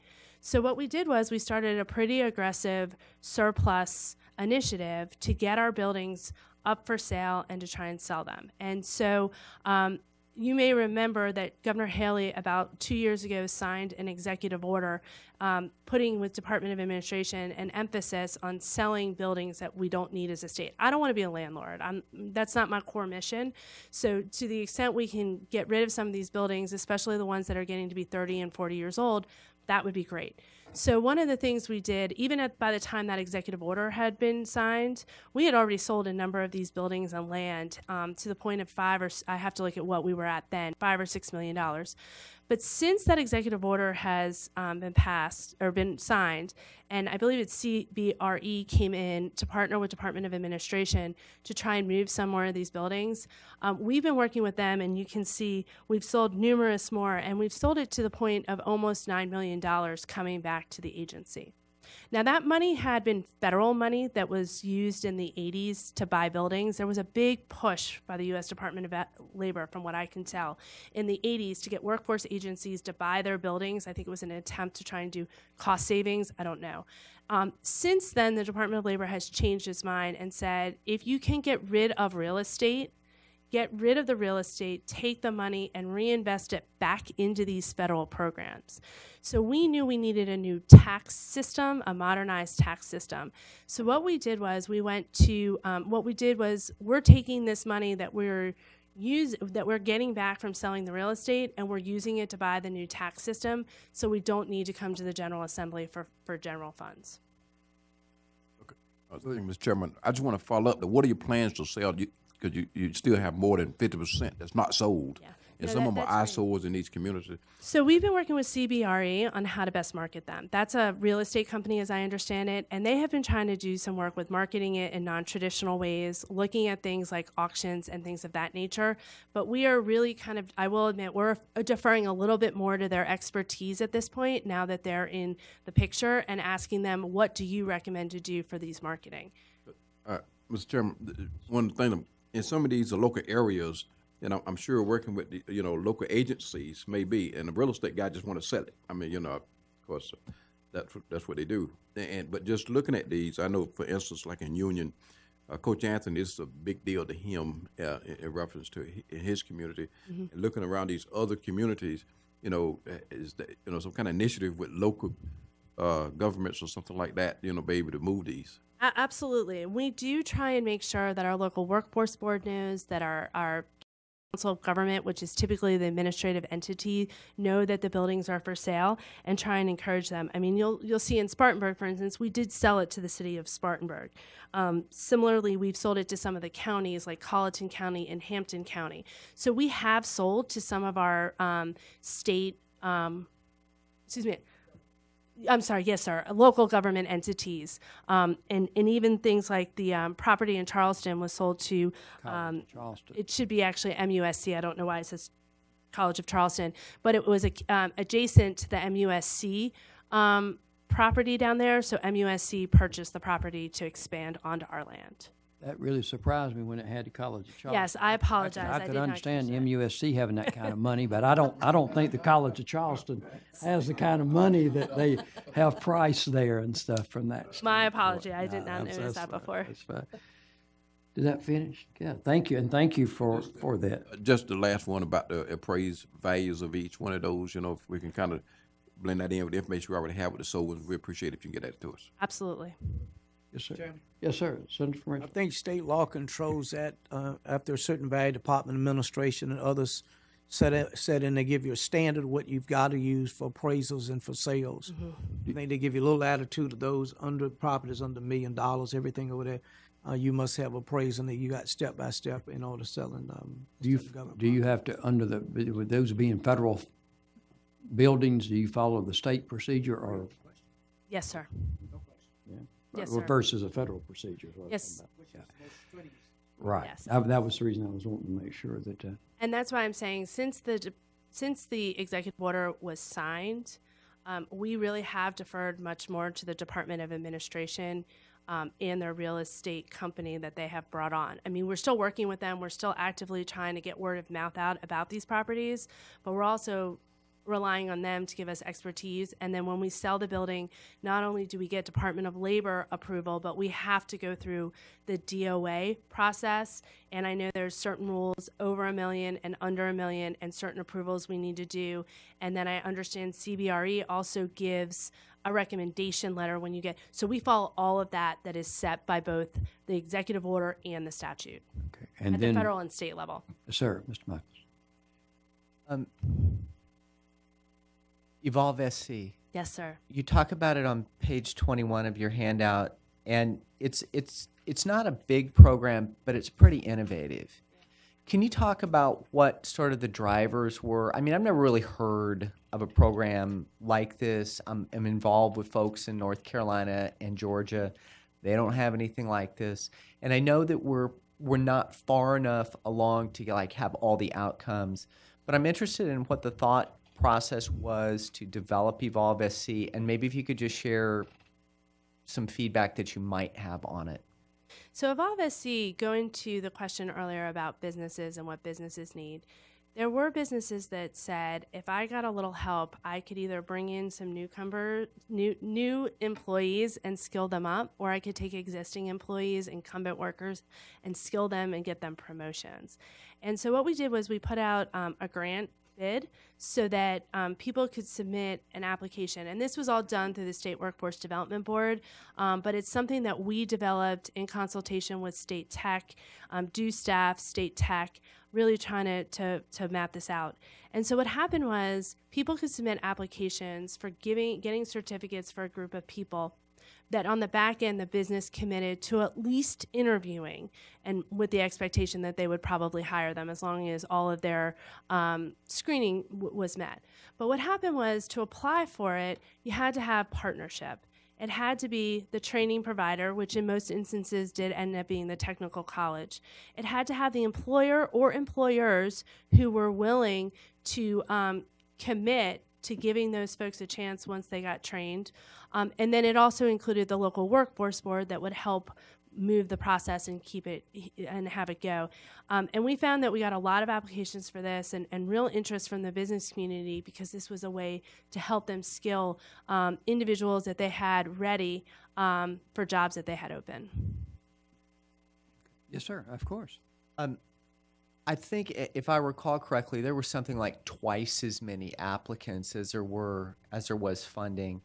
So what we did was we started a pretty aggressive surplus initiative to get our buildings up for sale and to try and sell them. And so you may remember that Governor Haley about 2 years ago signed an executive order putting with Department of Administration an emphasis on selling buildings that we don't need as a state. I don't want to be a landlord. That's not my core mission. So to the extent we can get rid of some of these buildings, especially the ones that are getting to be 30 and 40 years old, that would be great. So one of the things we did, even by the time that executive order had been signed, we had already sold a number of these buildings and land to the point of I have to look at what we were at then, $5 or $6 million. But since that executive order has been passed or been signed, and I believe it's CBRE came in to partner with Department of Administration to try and move some more of these buildings, we've been working with them, and you can see we've sold numerous more, and we've sold it to the point of almost $9 million coming back to the agency. Now, that money had been federal money that was used in the 80s to buy buildings. There was a big push by the U.S. Department of Labor, from what I can tell, in the 80s to get workforce agencies to buy their buildings. I think it was an attempt to try and do cost savings. I don't know. Since then, the Department of Labor has changed its mind and said, if you can get rid of real estate, get rid of the real estate, take the money, and reinvest it back into these federal programs. So we knew we needed a new tax system, a modernized tax system. So what we did was we're taking this money that we're getting back from selling the real estate, and we're using it to buy the new tax system, so we don't need to come to the General Assembly for general funds. Thank you, Mr. Chairman. I just want to follow up. What are your plans to sell? Because you still have more than 50% that's not sold. Yeah. And No, some of them that's are right. eyesores in each community. So we've been working with CBRE on how to best market them. That's a real estate company, as I understand it, and they have been trying to do some work with marketing it in non-traditional ways, looking at things like auctions and things of that nature. But we are really I will admit, we're deferring a little bit more to their expertise at this point, now that they're in the picture, and asking them, what do you recommend to do for these marketing? Mr. Chairman, one thing, in some of these local areas, and I'm sure working with the, local agencies maybe, and the real estate guy just want to sell it. I mean, of course, that's what they do. But just looking at these, I know, for instance, like in Union, Coach Anthony, this is a big deal to him in reference to his community. And looking around these other communities, is that, some kind of initiative with local governments or something like that, be able to move these. Absolutely. We do try and make sure that our local workforce board knows, that our council of government, which is typically the administrative entity, know that the buildings are for sale, and try and encourage them. I mean, you'll see in Spartanburg, for instance, we did sell it to the city of Spartanburg. Similarly, we've sold it to some of the counties like Colleton County and Hampton County. So we have sold to some of our local government entities. And even things like the property in Charleston was sold to, Charleston. it should be actually MUSC. I don't know why it says College of Charleston, but it was adjacent to the MUSC property down there. So MUSC purchased the property to expand onto our land. That really surprised me when it had the College of Charleston. Yes, I apologize. I did could not understand catch the that. MUSC having that kind of money, but I don't think the College of Charleston has the kind of money that they have priced there and stuff from that. My standpoint. apology. I did Nah, not notice that fine. before. That's fine. Did that finish? Yeah, thank you, and thank you for that. Just the last one about the appraised values of each one of those, if we can kind of blend that in with the information we already have with the sold ones, we appreciate it if you can get that to us. Absolutely. Yes, sir. Yes, sir. Senator from I Richmond. think state law controls that. After a certain value, Department of Administration and others set in, they give you a standard of what you've got to use for appraisals and for sales. I think they give you a little attitude of those under properties under $1 million, everything over there. You must have appraisal that you got step by step in order to sell in. Do you have to, with those being federal buildings, do you follow the state procedure or Yes, sir. Yes, sir. versus a federal procedure? is what I'm Yes. talking about. Yeah. Right. Yes. That was the reason I was wanting to make sure that. And that's why I'm saying since the executive order was signed, we really have deferred much more to the Department of Administration and their real estate company that they have brought on. I mean, we're still working with them. We're still actively trying to get word of mouth out about these properties, but we're also relying on them to give us expertise. And then when we sell the building, not only do we get Department of Labor approval, but we have to go through the DOA process. And I know there's certain rules over $1 million and under $1 million and certain approvals we need to do. And then I understand CBRE also gives a recommendation letter when you get, so we follow all of that is set by both the executive order and the statute Okay. And at then, the federal and state level. sir, Mr. Michaels. Evolve SC. Yes, sir. You talk about it on page 21 of your handout, and it's not a big program, but it's pretty innovative. Can you talk about what sort of the drivers were? I mean, I've never really heard of a program like this. I'm involved with folks in North Carolina and Georgia. They don't have anything like this, and I know that we're not far enough along to have all the outcomes. But I'm interested in what the thought process was to develop Evolve SC, and maybe if you could just share some feedback that you might have on it. So Evolve SC, going to the question earlier about businesses and what businesses need, there were businesses that said, if I got a little help, I could either bring in some new employees and skill them up, or I could take existing employees, incumbent workers, and skill them and get them promotions. And so what we did was we put out a grant bid so that people could submit an application. And this was all done through the State Workforce Development Board, but it's something that we developed in consultation with State Tech, DO staff, State Tech, really trying to map this out. And so what happened was people could submit applications for getting certificates for a group of people that on the back end, the business committed to at least interviewing, and with the expectation that they would probably hire them as long as all of their screening was met. But what happened was, to apply for it, you had to have partnership. It had to be the training provider, which in most instances did end up being the technical college. It had to have the employer or employers who were willing to commit to giving those folks a chance once they got trained. And then it also included the local workforce board that would help move the process and keep it and have it go. And we found that we got a lot of applications for this and real interest from the business community, because this was a way to help them skill individuals that they had ready for jobs that they had open. Yes, sir, of course. I think, if I recall correctly, there were something like twice as many applicants as there was funding.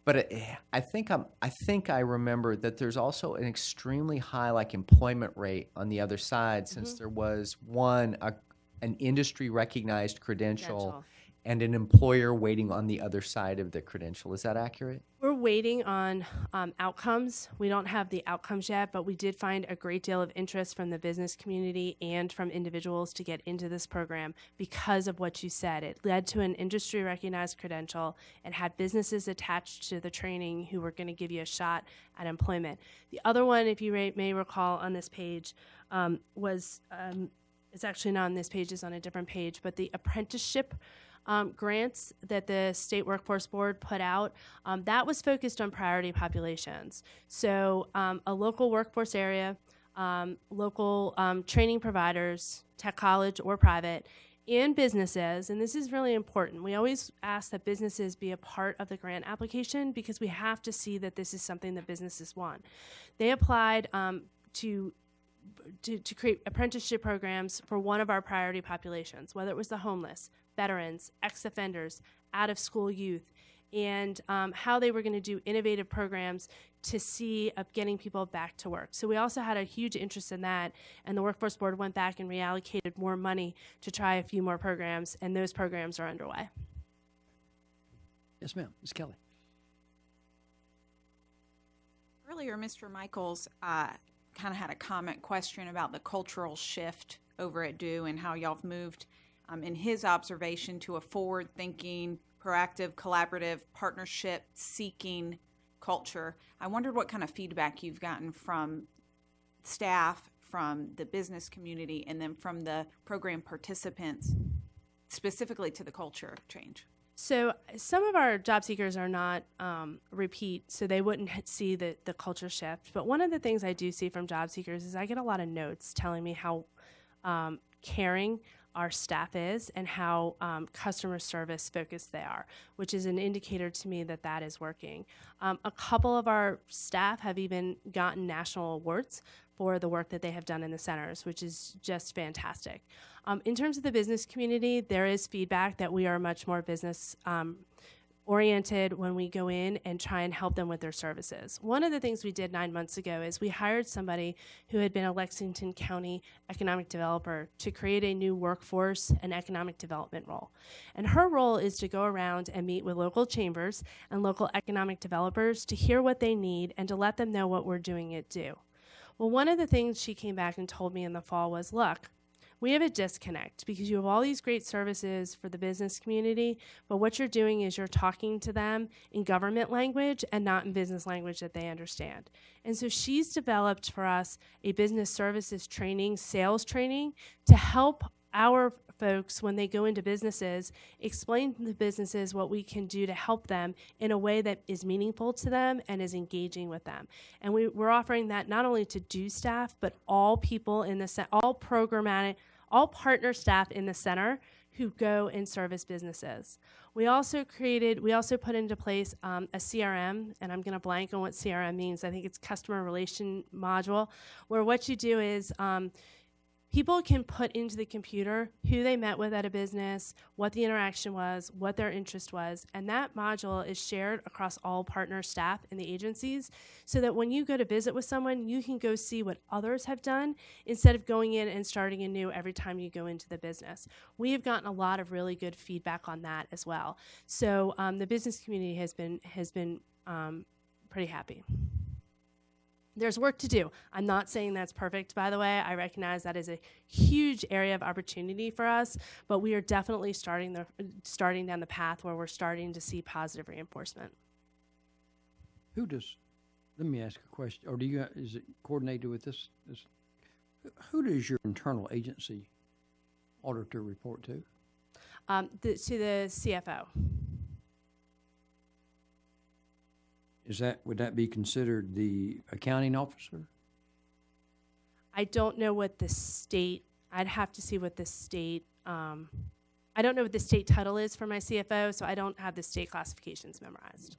But I think I remember that there's also an extremely high employment rate on the other side, since there was an industry recognized credential and an employer waiting on the other side of the credential. Is that accurate? We're waiting on outcomes. We don't have the outcomes yet, but we did find a great deal of interest from the business community and from individuals to get into this program because of what you said. It led to an industry recognized credential and had businesses attached to the training who were going to give you a shot at employment. The other one, if you may recall on this page, was it's actually not on this page, it's on a different page, but the apprenticeship grants that the State Workforce Board put out, that was focused on priority populations. So a local workforce area, local training providers, tech college or private, and businesses, and this is really important. We always ask that businesses be a part of the grant application because we have to see that this is something that businesses want. They applied to create apprenticeship programs for one of our priority populations, whether it was the homeless, veterans, ex-offenders, out-of-school youth, and how they were going to do innovative programs to see of getting people back to work. So we also had a huge interest in that, and the Workforce Board went back and reallocated more money to try a few more programs, and those programs are underway. Yes, ma'am. Ms. Kelly. Earlier, Mr. Michaels kind of had a question about the cultural shift over at DO and how y'all have moved, in his observation, to a forward-thinking, proactive, collaborative, partnership-seeking culture. I wondered what kind of feedback you've gotten from staff, from the business community, and then from the program participants, specifically to the culture change. So some of our job seekers are not repeat, so they wouldn't see the culture shift. But one of the things I do see from job seekers is I get a lot of notes telling me how caring our staff is and how customer service focused they are, which is an indicator to me that that is working. A couple of our staff have even gotten national awards for the work that they have done in the centers, which is just fantastic. In terms of the business community, there is feedback that we are much more business oriented when we go in and try and help them with their services. One of the things we did 9 months ago is we hired somebody who had been a Lexington County economic developer to create a new workforce and economic development role. And her role is to go around and meet with local chambers and local economic developers to hear what they need and to let them know what we're doing at DO. Well, one of the things she came back and told me in the fall was, look, we have a disconnect because you have all these great services for the business community, but what you're doing is you're talking to them in government language and not in business language that they understand. And so she's developed for us a business services training, sales training, to help our folks, when they go into businesses, explain to the businesses what we can do to help them in a way that is meaningful to them and is engaging with them. And we're offering that not only to DO staff, but all people in the all programmatic, all partner staff in the center who go and service businesses. We also put into place a CRM, and I'm going to blank on what CRM means. I think it's customer relation module, where what you do is people can put into the computer who they met with at a business, what the interaction was, what their interest was, and that module is shared across all partner staff in the agencies so that when you go to visit with someone, you can go see what others have done instead of going in and starting anew every time you go into the business. We have gotten a lot of really good feedback on that as well. So the business community has been pretty happy. There's work to do. I'm not saying that's perfect, by the way. I recognize that is a huge area of opportunity for us, but we are definitely starting down the path where we're starting to see positive reinforcement. Let me ask a question, or is it coordinated with this? Who does your internal agency auditor report to? To the CFO. Would that be considered the accounting officer? I don't know what the state, I'd have to see what the state, I don't know what the state title is for my CFO, so I don't have the state classifications memorized.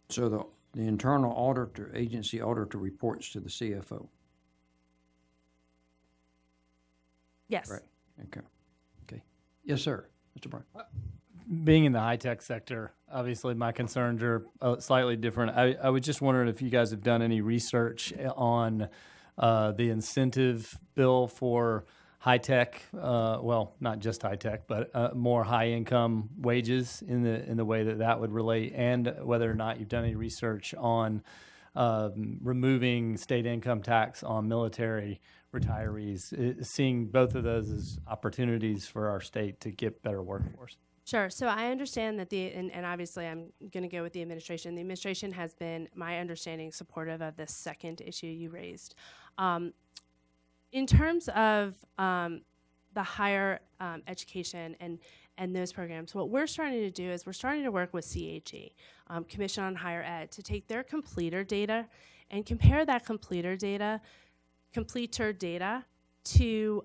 So the internal auditor, agency auditor reports to the CFO? Yes. Right, okay. Yes, sir, Mr. Brown. Being in the high-tech sector, obviously my concerns are slightly different. I was just wondering if you guys have done any research on the incentive bill for high-tech, well, not just high-tech, but more high-income wages in the way that would relate, and whether or not you've done any research on removing state income tax on military retirees, seeing both of those as opportunities for our state to get better workforce. Sure. So I understand that and obviously I'm going to go with the administration. The administration has been, my understanding, supportive of this second issue you raised. In terms of the higher education and those programs, what we're starting to do is we're starting to work with CHE, Commission on Higher Ed, to take their completer data and compare that completer data to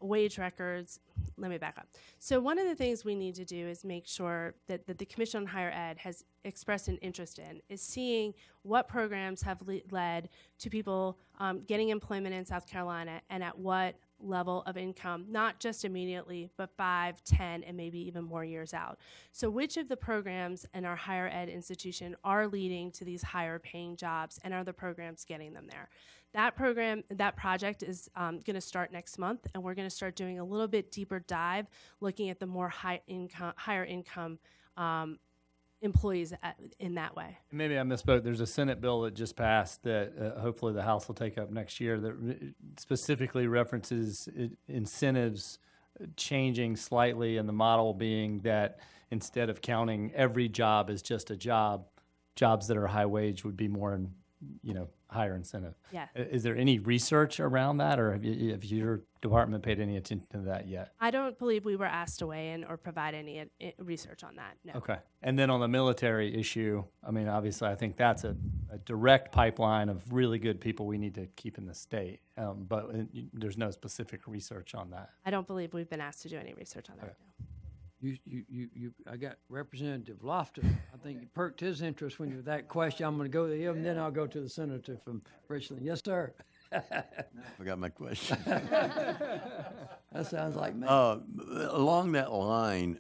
wage records. Let me back up. So one of the things we need to do is make sure that the Commission on Higher Ed has expressed an interest in is seeing what programs have led to people getting employment in South Carolina and at what level of income, not just immediately, but 5, 10, and maybe even more years out. So which of the programs in our higher ed institution are leading to these higher paying jobs, and are the programs getting them there? That project is going to start next month, and we're going to start doing a little bit deeper dive, looking at the more higher income employees in that way. Maybe I misspoke. There's a Senate bill that just passed that hopefully the House will take up next year that specifically references incentives changing slightly, and the model being that instead of counting every job as just a job, jobs that are high wage would be more higher incentive. Yeah. Is there any research around that, or have your department paid any attention to that yet? I don't believe we were asked to weigh in or provide any research on that, no. Okay. And then on the military issue, I mean, obviously, I think that's a direct pipeline of really good people we need to keep in the state, but there's no specific research on that. I don't believe we've been asked to do any research on that, Okay. no. I got Representative Lofton. I think you perked his interest when you were that question. I'm going to go to him, and then I'll go to the senator from Richland. Yes, sir. Forgot my question. That sounds like me. Along that line,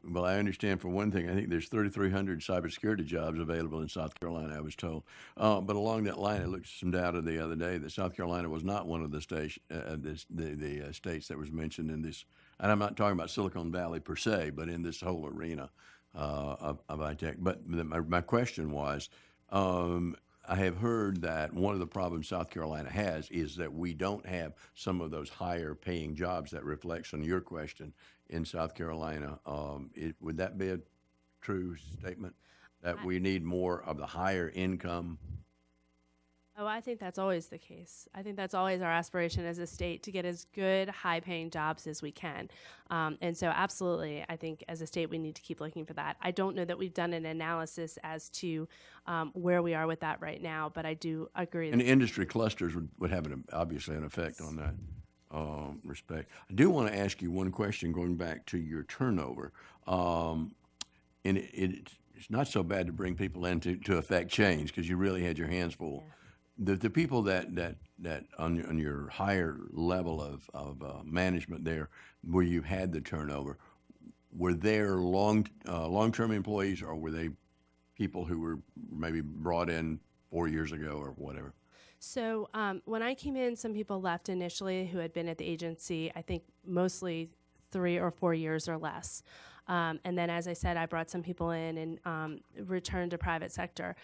well, I understand for one thing, I think there's 3,300 cybersecurity jobs available in South Carolina, I was told. But along that line, I looked at some data the other day that South Carolina was not one of the states that was mentioned in this. And I'm not talking about Silicon Valley per se, but in this whole arena of high-tech. But my question was, I have heard that one of the problems South Carolina has is that we don't have some of those higher paying jobs that reflects on your question in South Carolina. Would that be a true statement, that we need more of the higher income? Oh, I think that's always the case. I think that's always our aspiration as a state to get as good, high-paying jobs as we can. And so absolutely, I think as a state we need to keep looking for that. I don't know that we've done an analysis as to where we are with that right now, but I do agree. And industry clusters would have obviously an effect on that respect. I do want to ask you one question going back to your turnover. And it's not so bad to bring people in to affect change because you really had your hands full. Yeah. The people that on your higher level of management there, where you had the turnover, were there long-term employees, or were they people who were maybe brought in 4 years ago or whatever? So when I came in, some people left initially who had been at the agency, I think mostly 3 or 4 years or less. And then, as I said, I brought some people in and returned to private sector.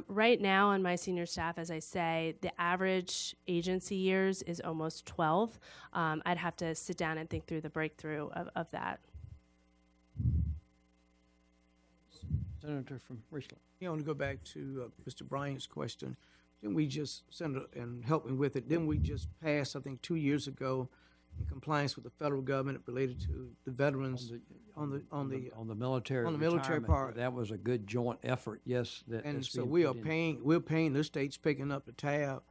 Right now on my senior staff, as I say, the average agency years is almost 12. I'd have to sit down and think through the breakthrough of that. Senator from Richland. I want to go back to Mr. Bryant's question. Didn't we just, Senator, and help me with it, didn't we just pass, I think 2 years ago, in compliance with the federal government related to the veterans on the military retirement part? That was a good joint effort, yes. And so we're paying, the state's picking up the tab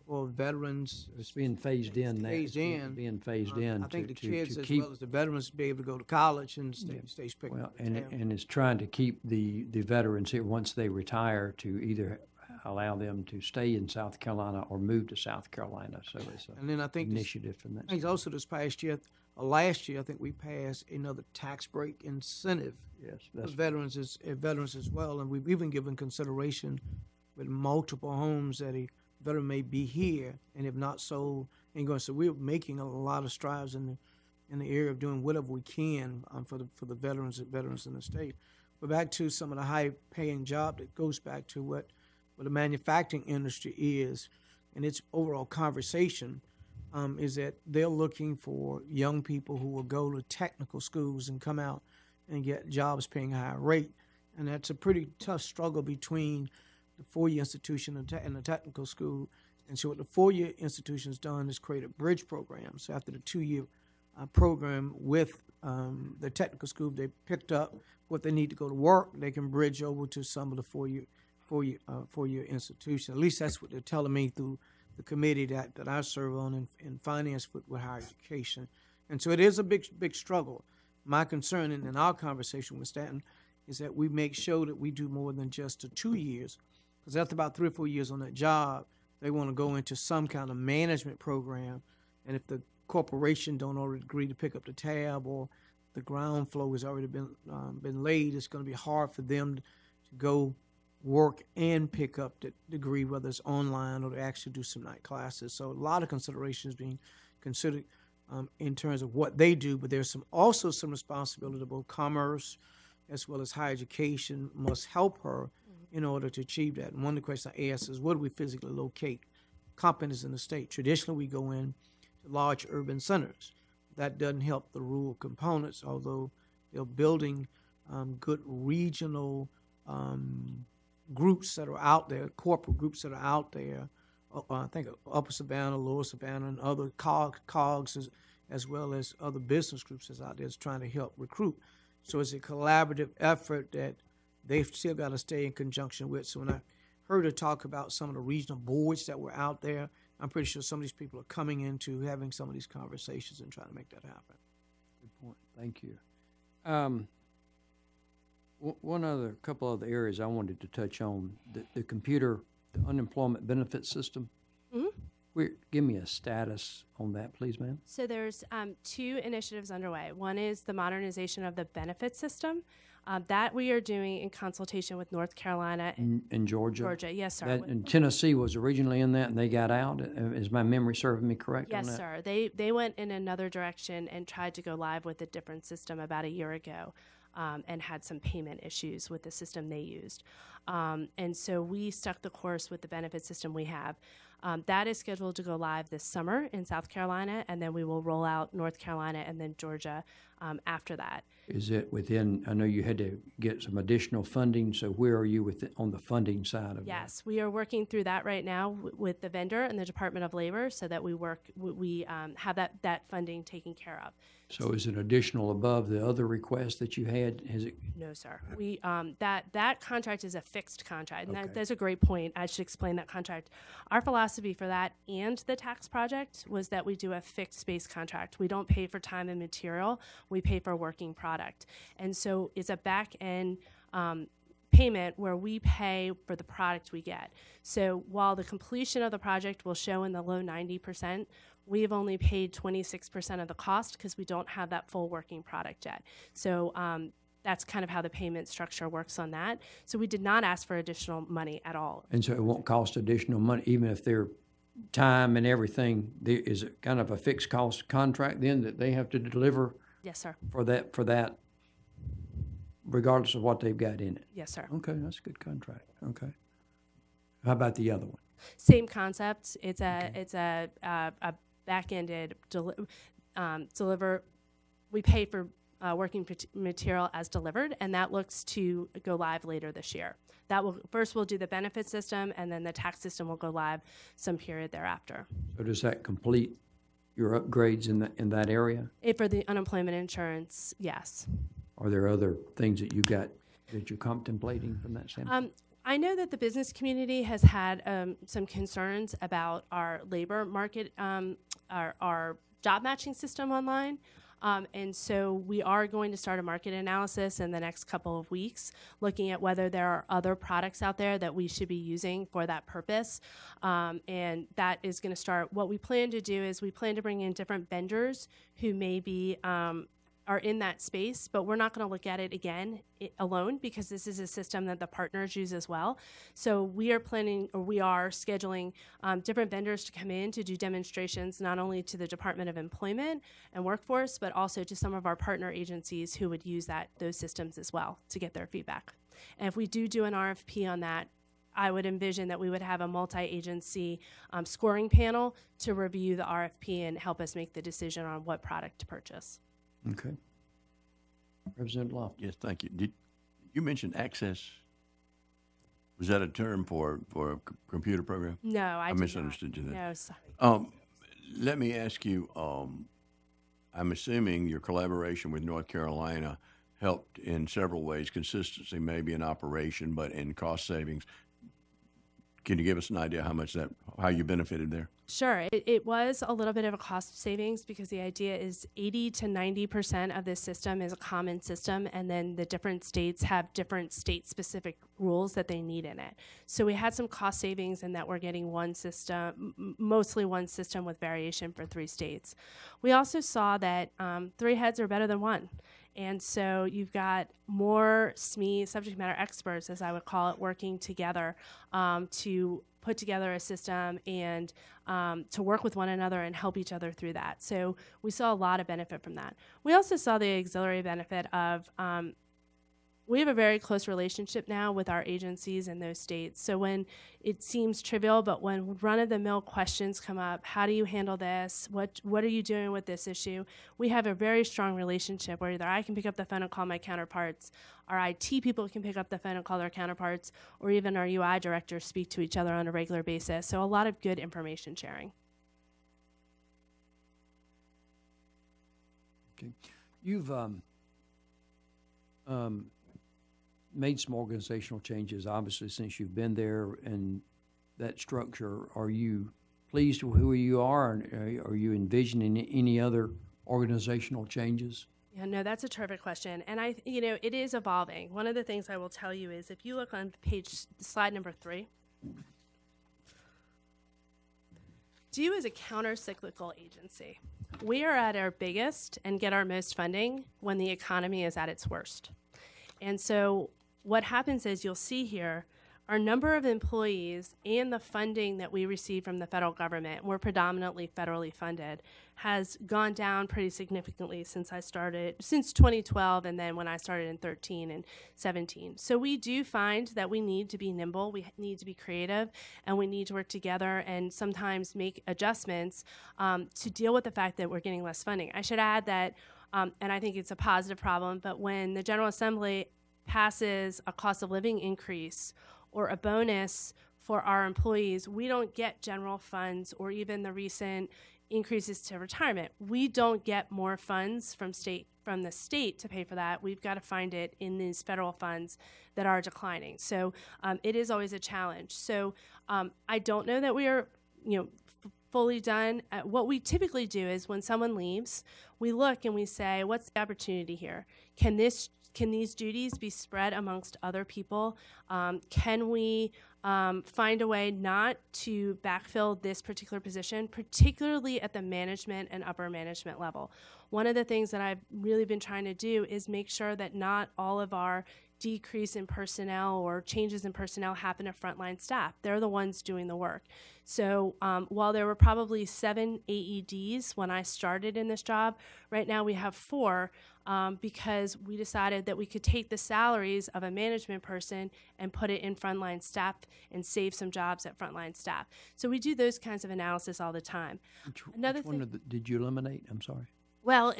for veterans. It's being phased in now. Being phased in. I think the to kids keep, as well as the veterans be able to go to college, and the state's picking up the tab. And it's trying to keep the veterans here once they retire to either allow them to stay in South Carolina or move to South Carolina. So it's and then I think initiative from that. I think also this past year, last year, I think we passed another tax break incentive for veterans as well. And we've even given consideration with multiple homes that a veteran may be here and if not sold and going. So we're making a lot of strides in the area of doing whatever we can for the veterans in the state. But back to some of the high-paying job that goes back to what the manufacturing industry is, and its overall conversation is that they're looking for young people who will go to technical schools and come out and get jobs paying a higher rate. And that's a pretty tough struggle between the four-year institution and the technical school. And so what the four-year institution's done is create a bridge program. So after the 2-year program with the technical school, they picked up what they need to go to work, they can bridge over to some of the four-year institution. At least that's what they're telling me through the committee that I serve on in finance with higher education. And so it is a big struggle. My concern in our conversation with Stanton is that we make sure that we do more than just the 2 years, because after about 3 or 4 years on that job, they want to go into some kind of management program. And if the corporation don't already agree to pick up the tab or the ground floor has already been laid, it's going to be hard for them to go work and pick up the degree, whether it's online or to actually do some night classes. So a lot of considerations being considered in terms of what they do, but there's also some responsibility that both commerce as well as higher education must help her in order to achieve that. And one of the questions I ask is, where do we physically locate companies in the state? Traditionally, we go in to large urban centers. That doesn't help the rural components, although they're building good regional groups that are out there, corporate groups that are out there. I think Upper Savannah, Lower Savannah, and other COGS as well as other business groups that's out there that's trying to help recruit. So it's a collaborative effort that they've still got to stay in conjunction with. So when I heard her talk about some of the regional boards that were out there, I'm pretty sure some of these people are coming into having some of these conversations and trying to make that happen. Good point. Thank you. One couple other areas I wanted to touch on, the unemployment benefit system. Mm-hmm. Give me a status on that, please, ma'am. So there's 2 initiatives underway. One is the modernization of the benefit system. That we are doing in consultation with North Carolina and Georgia. Georgia, yes, sir. And Tennessee was originally in that, and they got out. Is my memory serving me correct on that? Yes, sir. They went in another direction and tried to go live with a different system about a year ago. And had some payment issues with the system they used. And so we stuck the course with the benefit system we have. That is scheduled to go live this summer in South Carolina, and then we will roll out North Carolina and then Georgia after that. Is it within, I know you had to get some additional funding, so where are you on the funding side of that? Yes, we are working through that right now with the vendor and the Department of Labor so that we have that funding taken care of. So is it additional above the other requests that you had? Has it, No, sir. We that contract is a fixed contract, and Okay. that's a great point. I should explain that contract. Our philosophy for that and the tax project was that we do a fixed base contract. We don't pay for time and material; we pay for working product, and so it's a back end payment where we pay for the product we get. So while the completion of the project will show in the low 90%, we've only paid 26% of the cost because we don't have that full working product yet. So that's kind of how the payment structure works on that. So we did not ask for additional money at all. and so it won't cost additional money, even if their time and everything, is it kind of a fixed cost contract then that they have to deliver Yes, sir. for that, regardless of what they've got in it? Yes, sir. Okay, that's a good contract. Okay. How about the other one? Same concept. It's a back-ended deliver. We pay for working material as delivered, and that looks to go live later this year. We'll do the benefit system, and then the tax system will go live some period thereafter. So does that complete your upgrades in that area? For the unemployment insurance, yes. Are there other things that you got that you're contemplating from that standpoint? I know that the business community has had some concerns about our labor market, our job matching system online. And so we are going to start a market analysis in the next couple of weeks, looking at whether there are other products out there that we should be using for that purpose. And that is going to start. What we plan to do is we plan to bring in different vendors who may be are in that space, but we're not going to look at it again alone because this is a system that the partners use as well. So we are scheduling different vendors to come in to do demonstrations, not only to the Department of Employment and Workforce, but also to some of our partner agencies who would use those systems as well to get their feedback. And if we do an RFP on that, I would envision that we would have a multi-agency scoring panel to review the RFP and help us make the decision on what product to purchase. Okay. Representative Lofton. Yes, thank you. Did you mention access? Was that a term for a computer program? No, I did misunderstood you not. there. No, sorry. Let me ask you, I'm assuming your collaboration with North Carolina helped in several ways, consistency maybe in operation, but in cost savings. Can you give us an idea how you benefited there? Sure. It was a little bit of a cost savings because the idea is 80 to 90% of this system is a common system, and then the different states have different state-specific rules that they need in it. So we had some cost savings in that we're getting one system, mostly one system with variation for 3 states. We also saw that 3 heads are better than 1. And so you've got more SME, subject matter experts, as I would call it, working together to put together a system and to work with one another and help each other through that. So we saw a lot of benefit from that. We also saw the auxiliary benefit of we have a very close relationship now with our agencies in those states. So when it seems trivial, but when run-of-the-mill questions come up, how do you handle this? What are you doing with this issue? We have a very strong relationship where either I can pick up the phone and call my counterparts, our IT people can pick up the phone and call their counterparts, or even our UI directors speak to each other on a regular basis. So a lot of good information sharing. Okay. You've made some organizational changes, obviously, since you've been there and that structure. Are you pleased with who you are, and are you envisioning any other organizational changes? Yeah, no, that's a terrific question. And it is evolving. One of the things I will tell you is if you look on slide number 3, DO is a counter-cyclical agency. We are at our biggest and get our most funding when the economy is at its worst. And so what happens is you'll see here our number of employees and the funding that we receive from the federal government, we're predominantly federally funded, has gone down pretty significantly since 2012, and then when I started in 13 and 17. So we do find that we need to be nimble, we need to be creative, and we need to work together and sometimes make adjustments to deal with the fact that we're getting less funding. I should add that and I think it's a positive problem. But when the General Assembly passes a cost of living increase or a bonus for our employees, we don't get general funds or even the recent increases to retirement. We don't get more funds from the state to pay for that. We've got to find it in these federal funds that are declining. So it is always a challenge. So I don't know that we are, fully done. What we typically do is when someone leaves, we look and we say, what's the opportunity here? Can these duties be spread amongst other people? Can we find a way not to backfill this particular position, particularly at the management and upper management level? One of the things that I've really been trying to do is make sure that not all of our decrease in personnel or changes in personnel happen to frontline staff. They're the ones doing the work. So while there were probably 7 AEDs when I started in this job, right now we have 4 because we decided that we could take the salaries of a management person and put it in frontline staff and save some jobs at frontline staff. So we do those kinds of analysis all the time. Another thing, Did you eliminate? I'm sorry. well,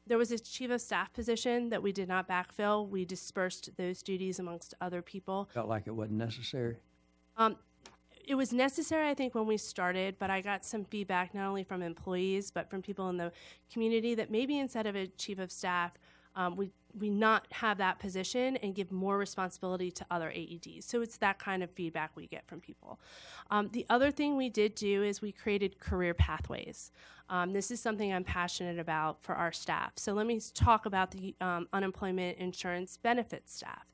there was a chief of staff position that we did not backfill. We dispersed those duties amongst other people. Felt like it wasn't necessary. It was necessary, I think, when we started, but I got some feedback not only from employees but from people in the community that maybe instead of a chief of staff, we not have that position and give more responsibility to other AEDs. So it's that kind of feedback we get from people. The other thing we did do is we created career pathways. This is something I'm passionate about for our staff. So let me talk about the unemployment insurance benefits staff.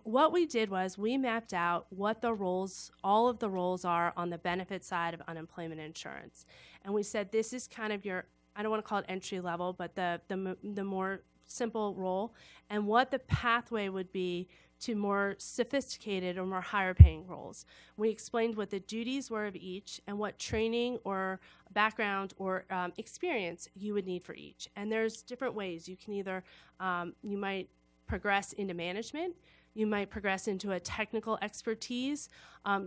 What we did was we mapped out what the roles, all of the roles are on the benefit side of unemployment insurance. And we said this is kind of your, I don't want to call it entry level, but the more simple role, and what the pathway would be to more sophisticated or more higher paying roles. We explained what the duties were of each and what training or background or experience you would need for each. And there's different ways. You can either, you might progress into management, you might progress into a technical expertise,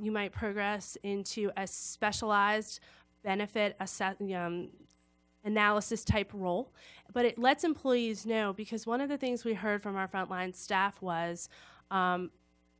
you might progress into a specialized benefit analysis type role. But it lets employees know, because one of the things we heard from our frontline staff was,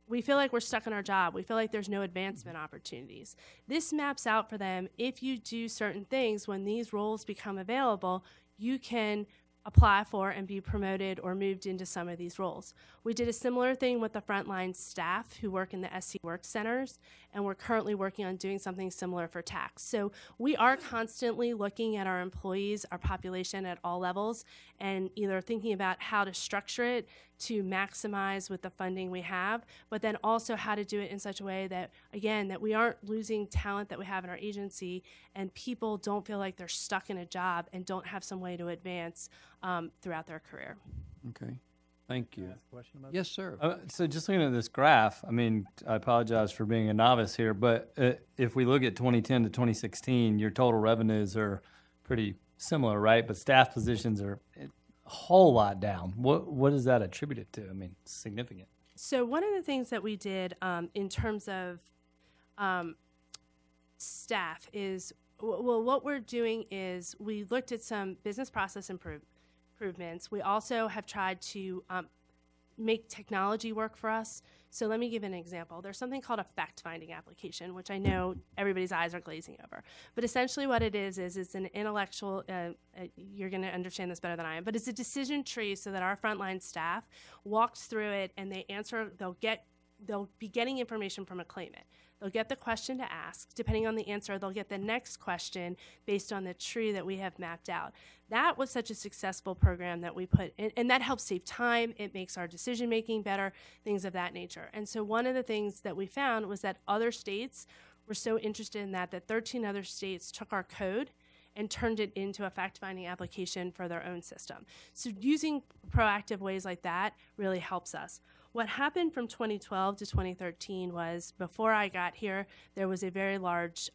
we feel like we're stuck in our job. We feel like there's no advancement opportunities. This maps out for them, if you do certain things, when these roles become available, you can apply for and be promoted or moved into some of these roles. We did a similar thing with the frontline staff who work in the SC Work Centers, and we're currently working on doing something similar for tax. So we are constantly looking at our employees, our population at all levels, and either thinking about how to structure it to maximize with the funding we have, but then also how to do it in such a way that, again, that we aren't losing talent that we have in our agency and people don't feel like they're stuck in a job and don't have some way to advance throughout their career. Okay. Thank you. Yes, sir. So just looking at this graph, I mean, I apologize for being a novice here, but if we look at 2010 to 2016, your total revenues are pretty similar, right? But staff positions are a whole lot down. What is that attributed to? I mean, significant. So one of the things that we did in terms of staff is, well, what we're doing is we looked at some business process improvements. We also have tried to make technology work for us. So let me give an example. There's something called a fact-finding application, which I know everybody's eyes are glazing over. But essentially what it is it's an intellectual, you're going to understand this better than I am, but it's a decision tree so that our frontline staff walks through it and they answer, they'll be getting information from a claimant. They'll get the question to ask. Depending on the answer, they'll get the next question based on the tree that we have mapped out. That was such a successful program that we put in, and that helps save time. It makes our decision-making better, things of that nature. And so one of the things that we found was that other states were so interested in that 13 other states took our code and turned it into a fact-finding application for their own system. So using proactive ways like that really helps us. What happened from 2012 to 2013 was, before I got here, there was a very large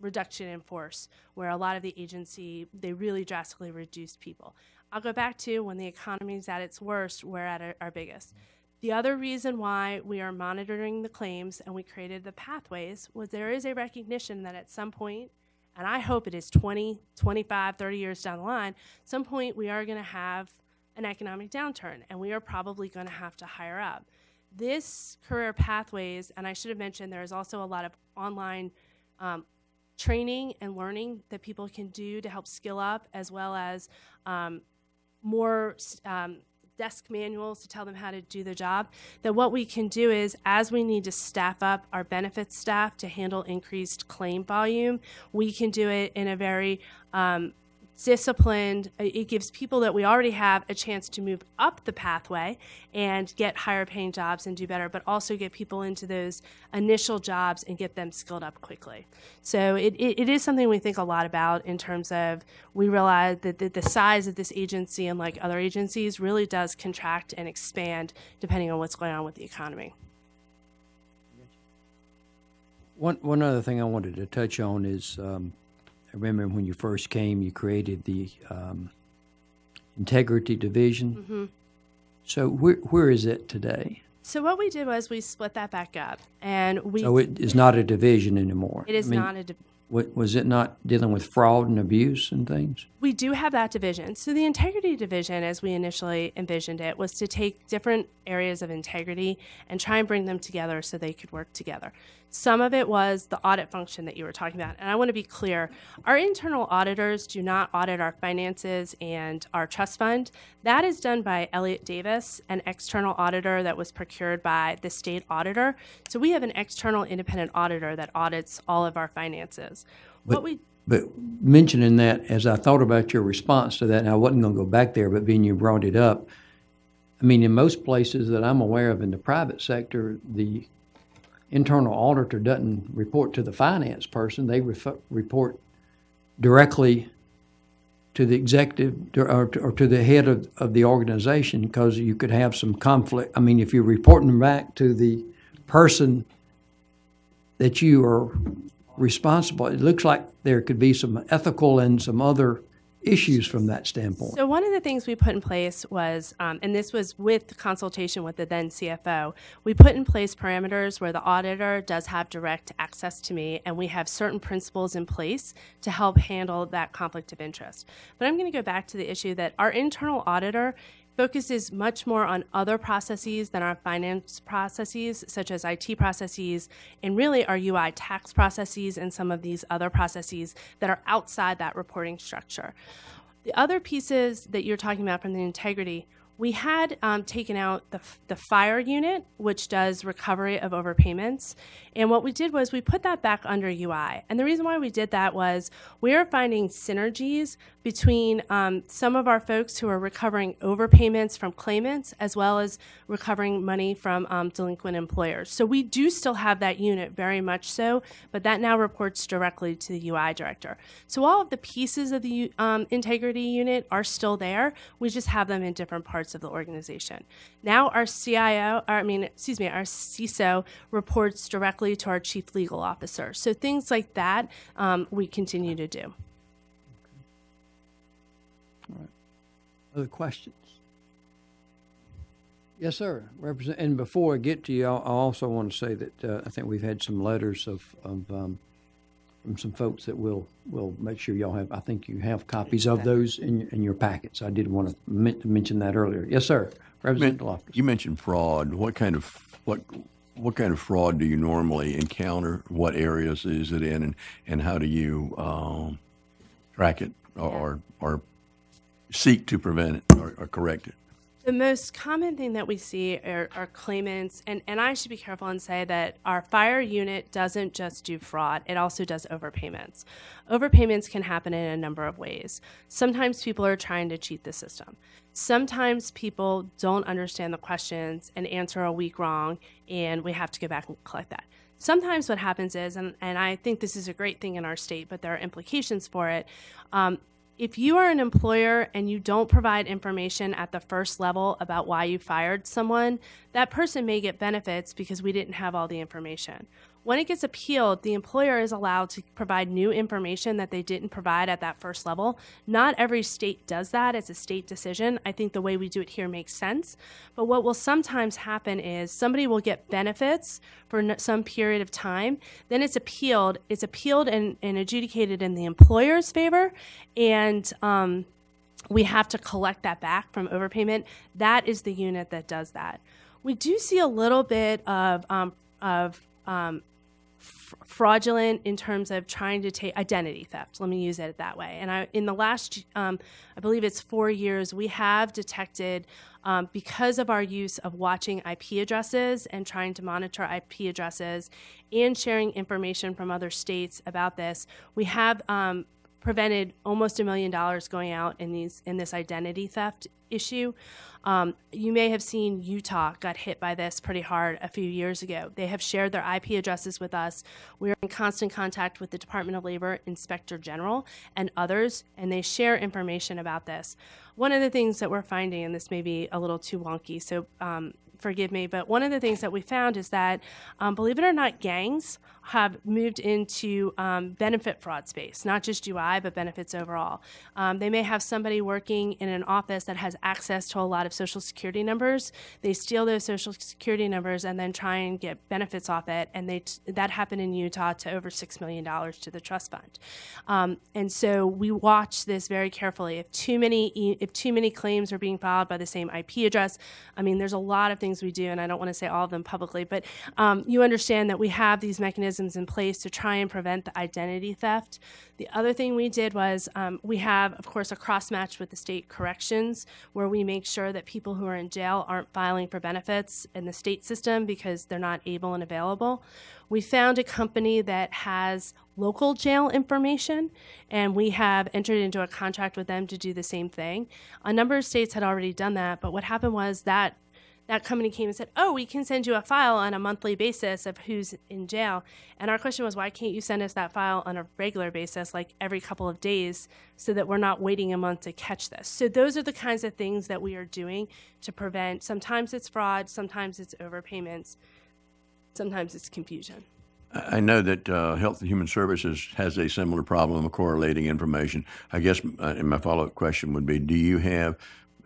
reduction in force where a lot of the agency, they really drastically reduced people. I'll go back to when the economy is at its worst, we're at our biggest. The other reason why we are monitoring the claims and we created the pathways was there is a recognition that at some point and I hope it is 20, 25, 30 years down the line, at some point we are going to have an economic downturn, and we are probably going to have to hire up. This career pathways, and I should have mentioned there is also a lot of online training and learning that people can do to help skill up, as well as more desk manuals to tell them how to do the job. That what we can do is, as we need to staff up our benefits staff to handle increased claim volume, we can do it in a very disciplined. It gives people that we already have a chance to move up the pathway and get higher paying jobs and do better, but also get people into those initial jobs and get them skilled up quickly. So it is something we think a lot about in terms of, we realize that the size of this agency, and like other agencies, really does contract and expand depending on what's going on with the economy. One other thing I wanted to touch on is, I remember when you first came, you created the Integrity Division. Mm-hmm. So where is it today? So what we did was we split that back up, and So it is not a division anymore. it is not a Was it not dealing with fraud and abuse and things? We do have that division. So the integrity division, as we initially envisioned it, was to take different areas of integrity and try and bring them together so they could work together. Some of it was the audit function that you were talking about. And I want to be clear, our internal auditors do not audit our finances and our trust fund. That is done by Elliott Davis, an external auditor that was procured by the state auditor. So we have an external independent auditor that audits all of our finances. But mentioning that, as I thought about your response to that, and I wasn't going to go back there, but being you brought it up, I mean, in most places that I'm aware of in the private sector, the internal auditor doesn't report to the finance person. They report directly to the executive or to the head of the organization, because you could have some conflict. I mean, if you're reporting back to the person that you are responsible, it looks like there could be some ethical and some other issues from that standpoint. So one of the things we put in place was, and this was with consultation with the then CFO, we put in place parameters where the auditor does have direct access to me, and we have certain principles in place to help handle that conflict of interest. But I'm going to go back to the issue that our internal auditor focuses much more on other processes than our finance processes, such as IT processes, and really our UI tax processes and some of these other processes that are outside that reporting structure. The other pieces that you're talking about from the integrity, we had taken out the fire unit, which does recovery of overpayments. And what we did was we put that back under UI. And the reason why we did that was we are finding synergies between some of our folks who are recovering overpayments from claimants, as well as recovering money from delinquent employers. So we do still have that unit, very much so, but that now reports directly to the UI director. So all of the pieces of the integrity unit are still there. We just have them in different parts of the organization. Now our our CISO reports directly to our chief legal officer. So things like that we continue to do. All right. Other questions? Yes, sir. And before I get to you, I also want to say that I think we've had some letters from some folks that we'll make sure y'all have. I think you have copies of those in your packets. I did want to mention that earlier. Yes, sir. Representative Loftus. You mentioned fraud. What kind of fraud do you normally encounter? What areas is it in, and how do you track it or seek to prevent it or correct it? The most common thing that we see are claimants, and I should be careful and say that our fire unit doesn't just do fraud, it also does overpayments. Overpayments can happen in a number of ways. Sometimes people are trying to cheat the system. Sometimes people don't understand the questions and answer a week wrong, and we have to go back and collect that. Sometimes what happens is, and I think this is a great thing in our state, but there are implications for it, if you are an employer and you don't provide information at the first level about why you fired someone, that person may get benefits because we didn't have all the information. When it gets appealed, the employer is allowed to provide new information that they didn't provide at that first level. Not every state does that. It's a state decision. I think the way we do it here makes sense. But what will sometimes happen is somebody will get benefits for some period of time. Then it's appealed. It's appealed and adjudicated in the employer's favor. And we have to collect that back from overpayment. That is the unit that does that. We do see a little bit of fraudulent in terms of trying to take identity theft. Let me use it that way. And in the last, I believe it's 4 years, we have detected, because of our use of watching IP addresses and trying to monitor IP addresses and sharing information from other states about this, we have prevented almost $1 million going out in this identity theft issue. You may have seen Utah got hit by this pretty hard a few years ago. They have shared their IP addresses with us. We are in constant contact with the Department of Labor, Inspector General, and others, and they share information about this. One of the things that we're finding, and this may be a little too wonky, so forgive me, but one of the things that we found is that, believe it or not, gangs have moved into benefit fraud space, not just UI, but benefits overall. They may have somebody working in an office that has access to a lot of Social Security numbers. They steal those Social Security numbers and then try and get benefits off it, and that happened in Utah to over $6 million to the trust fund. And so we watch this very carefully. If too many claims are being filed by the same IP address, I mean, there's a lot of things we do, and I don't want to say all of them publicly, but you understand that we have these mechanisms in place to try and prevent the identity theft. The other thing we did was we have, of course, a cross-match with the state corrections where we make sure that people who are in jail aren't filing for benefits in the state system because they're not able and available. We found a company that has local jail information, and we have entered into a contract with them to do the same thing. A number of states had already done that, but what happened was that company came and said, oh, we can send you a file on a monthly basis of who's in jail. And our question was, why can't you send us that file on a regular basis, like every couple of days, so that we're not waiting a month to catch this? So those are the kinds of things that we are doing to prevent. Sometimes it's fraud, sometimes it's overpayments, sometimes it's confusion. I know that Health and Human Services has a similar problem of correlating information. I guess my follow-up question would be, do you have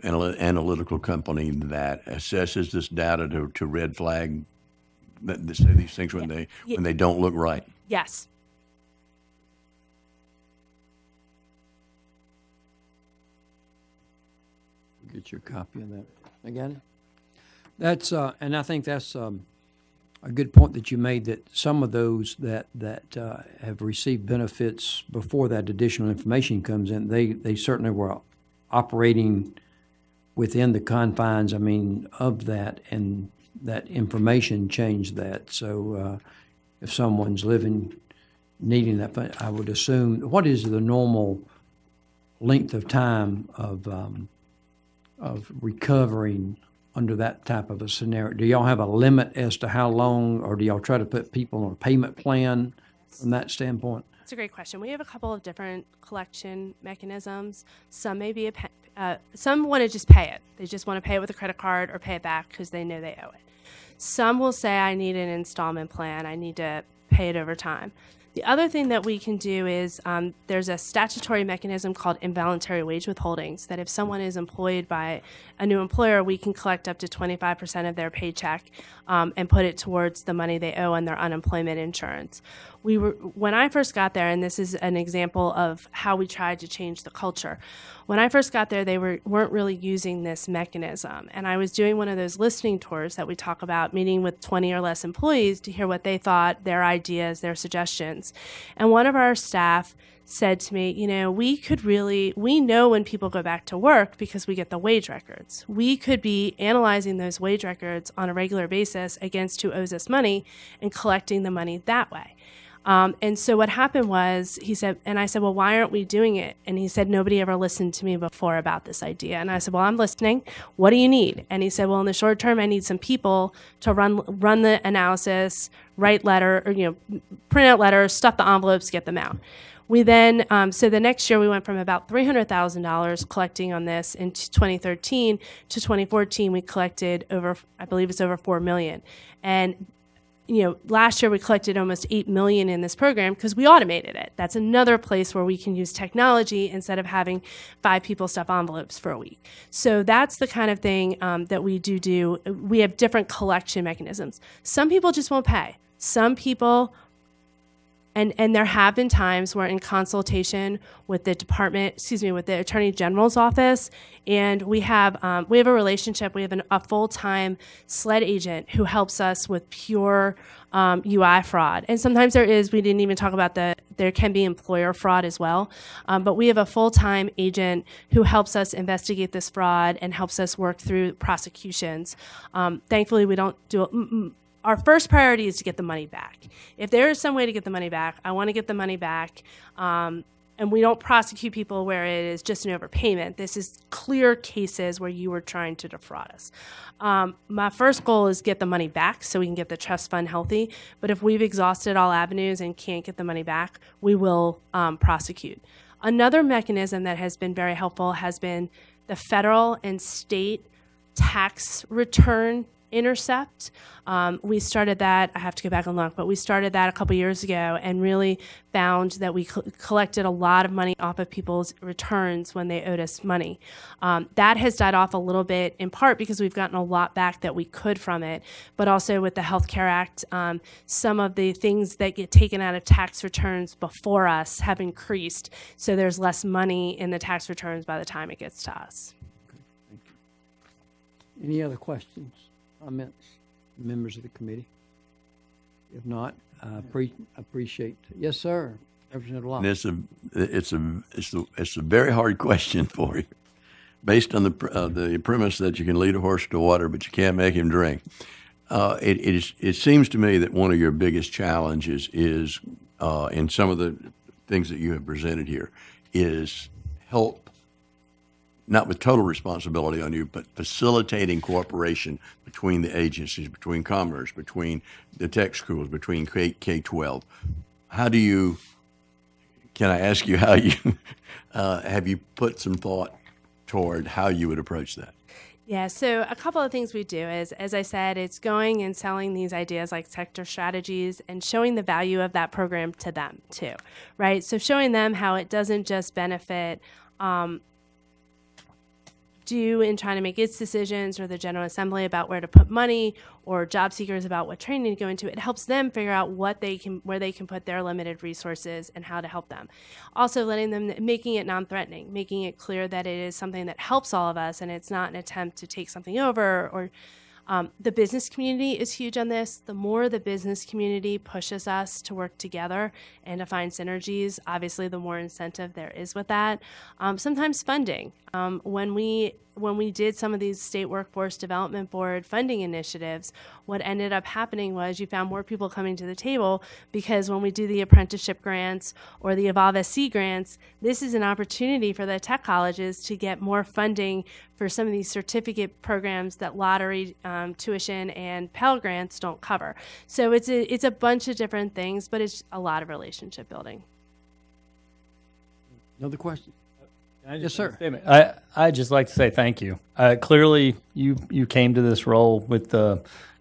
an analytical company that assesses this data to red flag that say these things when they don't look right? Yes. Get your copy of that again. That's and I think that's a good point that you made, that some of those that have received benefits before that additional information comes in, they certainly were operating within the confines, I mean, of that, and that information changed that. So if someone's needing that, I would assume, what is the normal length of time of recovering under that type of a scenario? Do y'all have a limit as to how long, or do y'all try to put people on a payment plan from that standpoint? That's a great question. We have a couple of different collection mechanisms. Some may be some want to just pay it. They just want to pay it with a credit card or pay it back because they know they owe it. Some will say, I need an installment plan. I need to pay it over time. The other thing that we can do is there's a statutory mechanism called involuntary wage withholdings, that if someone is employed by a new employer, we can collect up to 25% of their paycheck and put it towards the money they owe on their unemployment insurance. When I first got there, and this is an example of how we tried to change the culture. When I first got there, they weren't really using this mechanism. And I was doing one of those listening tours that we talk about, meeting with 20 or less employees to hear what they thought, their ideas, their suggestions. And one of our staff said to me, we know when people go back to work because we get the wage records. We could be analyzing those wage records on a regular basis against who owes us money and collecting the money that way. And so what happened was, he said, and I said, well, why aren't we doing it? And he said, nobody ever listened to me before about this idea. And I said, well, I'm listening. What do you need? And he said, well, in the short term, I need some people to run the analysis, write letter, or, print out letters, stuff the envelopes, get them out. We then, so the next year we went from about $300,000 collecting on this in 2013 to 2014, we collected over $4 million. And last year we collected almost 8 million in this program because we automated it. That's another place where we can use technology instead of having 5 people stuff envelopes for a week. So that's the kind of thing that we do. We have different collection mechanisms. Some people just won't pay. Some people, and there have been times where in consultation with the with the Attorney General's office, and we have a relationship. We have a full-time SLED agent who helps us with pure UI fraud. And sometimes we didn't even talk about there can be employer fraud as well. But we have a full-time agent who helps us investigate this fraud and helps us work through prosecutions. Thankfully, we don't do it. Our first priority is to get the money back. If there is some way to get the money back, I want to get the money back. And we don't prosecute people where it is just an overpayment. This is clear cases where you were trying to defraud us. My first goal is get the money back so we can get the trust fund healthy. But if we've exhausted all avenues and can't get the money back, we will prosecute. Another mechanism that has been very helpful has been the federal and state tax return intercept. We started that, I have to go back and look, but we started that a couple years ago and really found that we collected a lot of money off of people's returns when they owed us money. That has died off a little bit, in part because we've gotten a lot back that we could from it, but also with the Health Care Act, some of the things that get taken out of tax returns before us have increased, so there's less money in the tax returns by the time it gets to us. Any other questions, comments, members of the committee? If not, I appreciate. Yes, sir, Representative Locke. And it's a very hard question for you, based on the premise that you can lead a horse to water, but you can't make him drink. It seems to me that one of your biggest challenges is, in some of the things that you have presented here, is help. Not with total responsibility on you, but facilitating cooperation between the agencies, between Commerce, between the tech schools, between K-12. Can I ask you how you, have you put some thought toward how you would approach that? Yeah, so a couple of things we do is, as I said, it's going and selling these ideas like sector strategies and showing the value of that program to them too, right? So showing them how it doesn't just benefit do in trying to make its decisions, or the General Assembly about where to put money, or job seekers about what training to go into. It helps them figure out where they can put their limited resources and how to help them. Also making it non-threatening, making it clear that it is something that helps all of us and it's not an attempt to take something over. Or the business community is huge on this. The more the business community pushes us to work together and to find synergies, obviously the more incentive there is with that. Sometimes funding. When we did some of these state workforce development board funding initiatives, what ended up happening was you found more people coming to the table, because when we do the apprenticeship grants or the Evolve SC grants, this is an opportunity for the tech colleges to get more funding for some of these certificate programs that lottery, tuition, and Pell grants don't cover. So it's a bunch of different things, but it's a lot of relationship building. Another question? Yes, sir. I'd just like to say thank you. Clearly, you came to this role with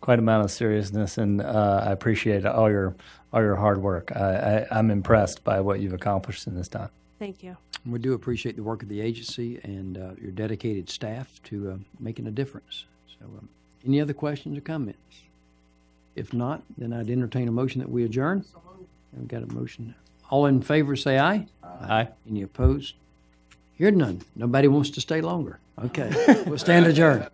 quite amount of seriousness, and I appreciate all your hard work. I'm impressed by what you've accomplished in this time. Thank you. We do appreciate the work of the agency and your dedicated staff to making a difference. So, any other questions or comments? If not, then I'd entertain a motion that we adjourn. And we've got a motion. All in favor, say aye. Aye. Any opposed? Hearing none. Nobody wants to stay longer. Okay. We'll stand adjourned.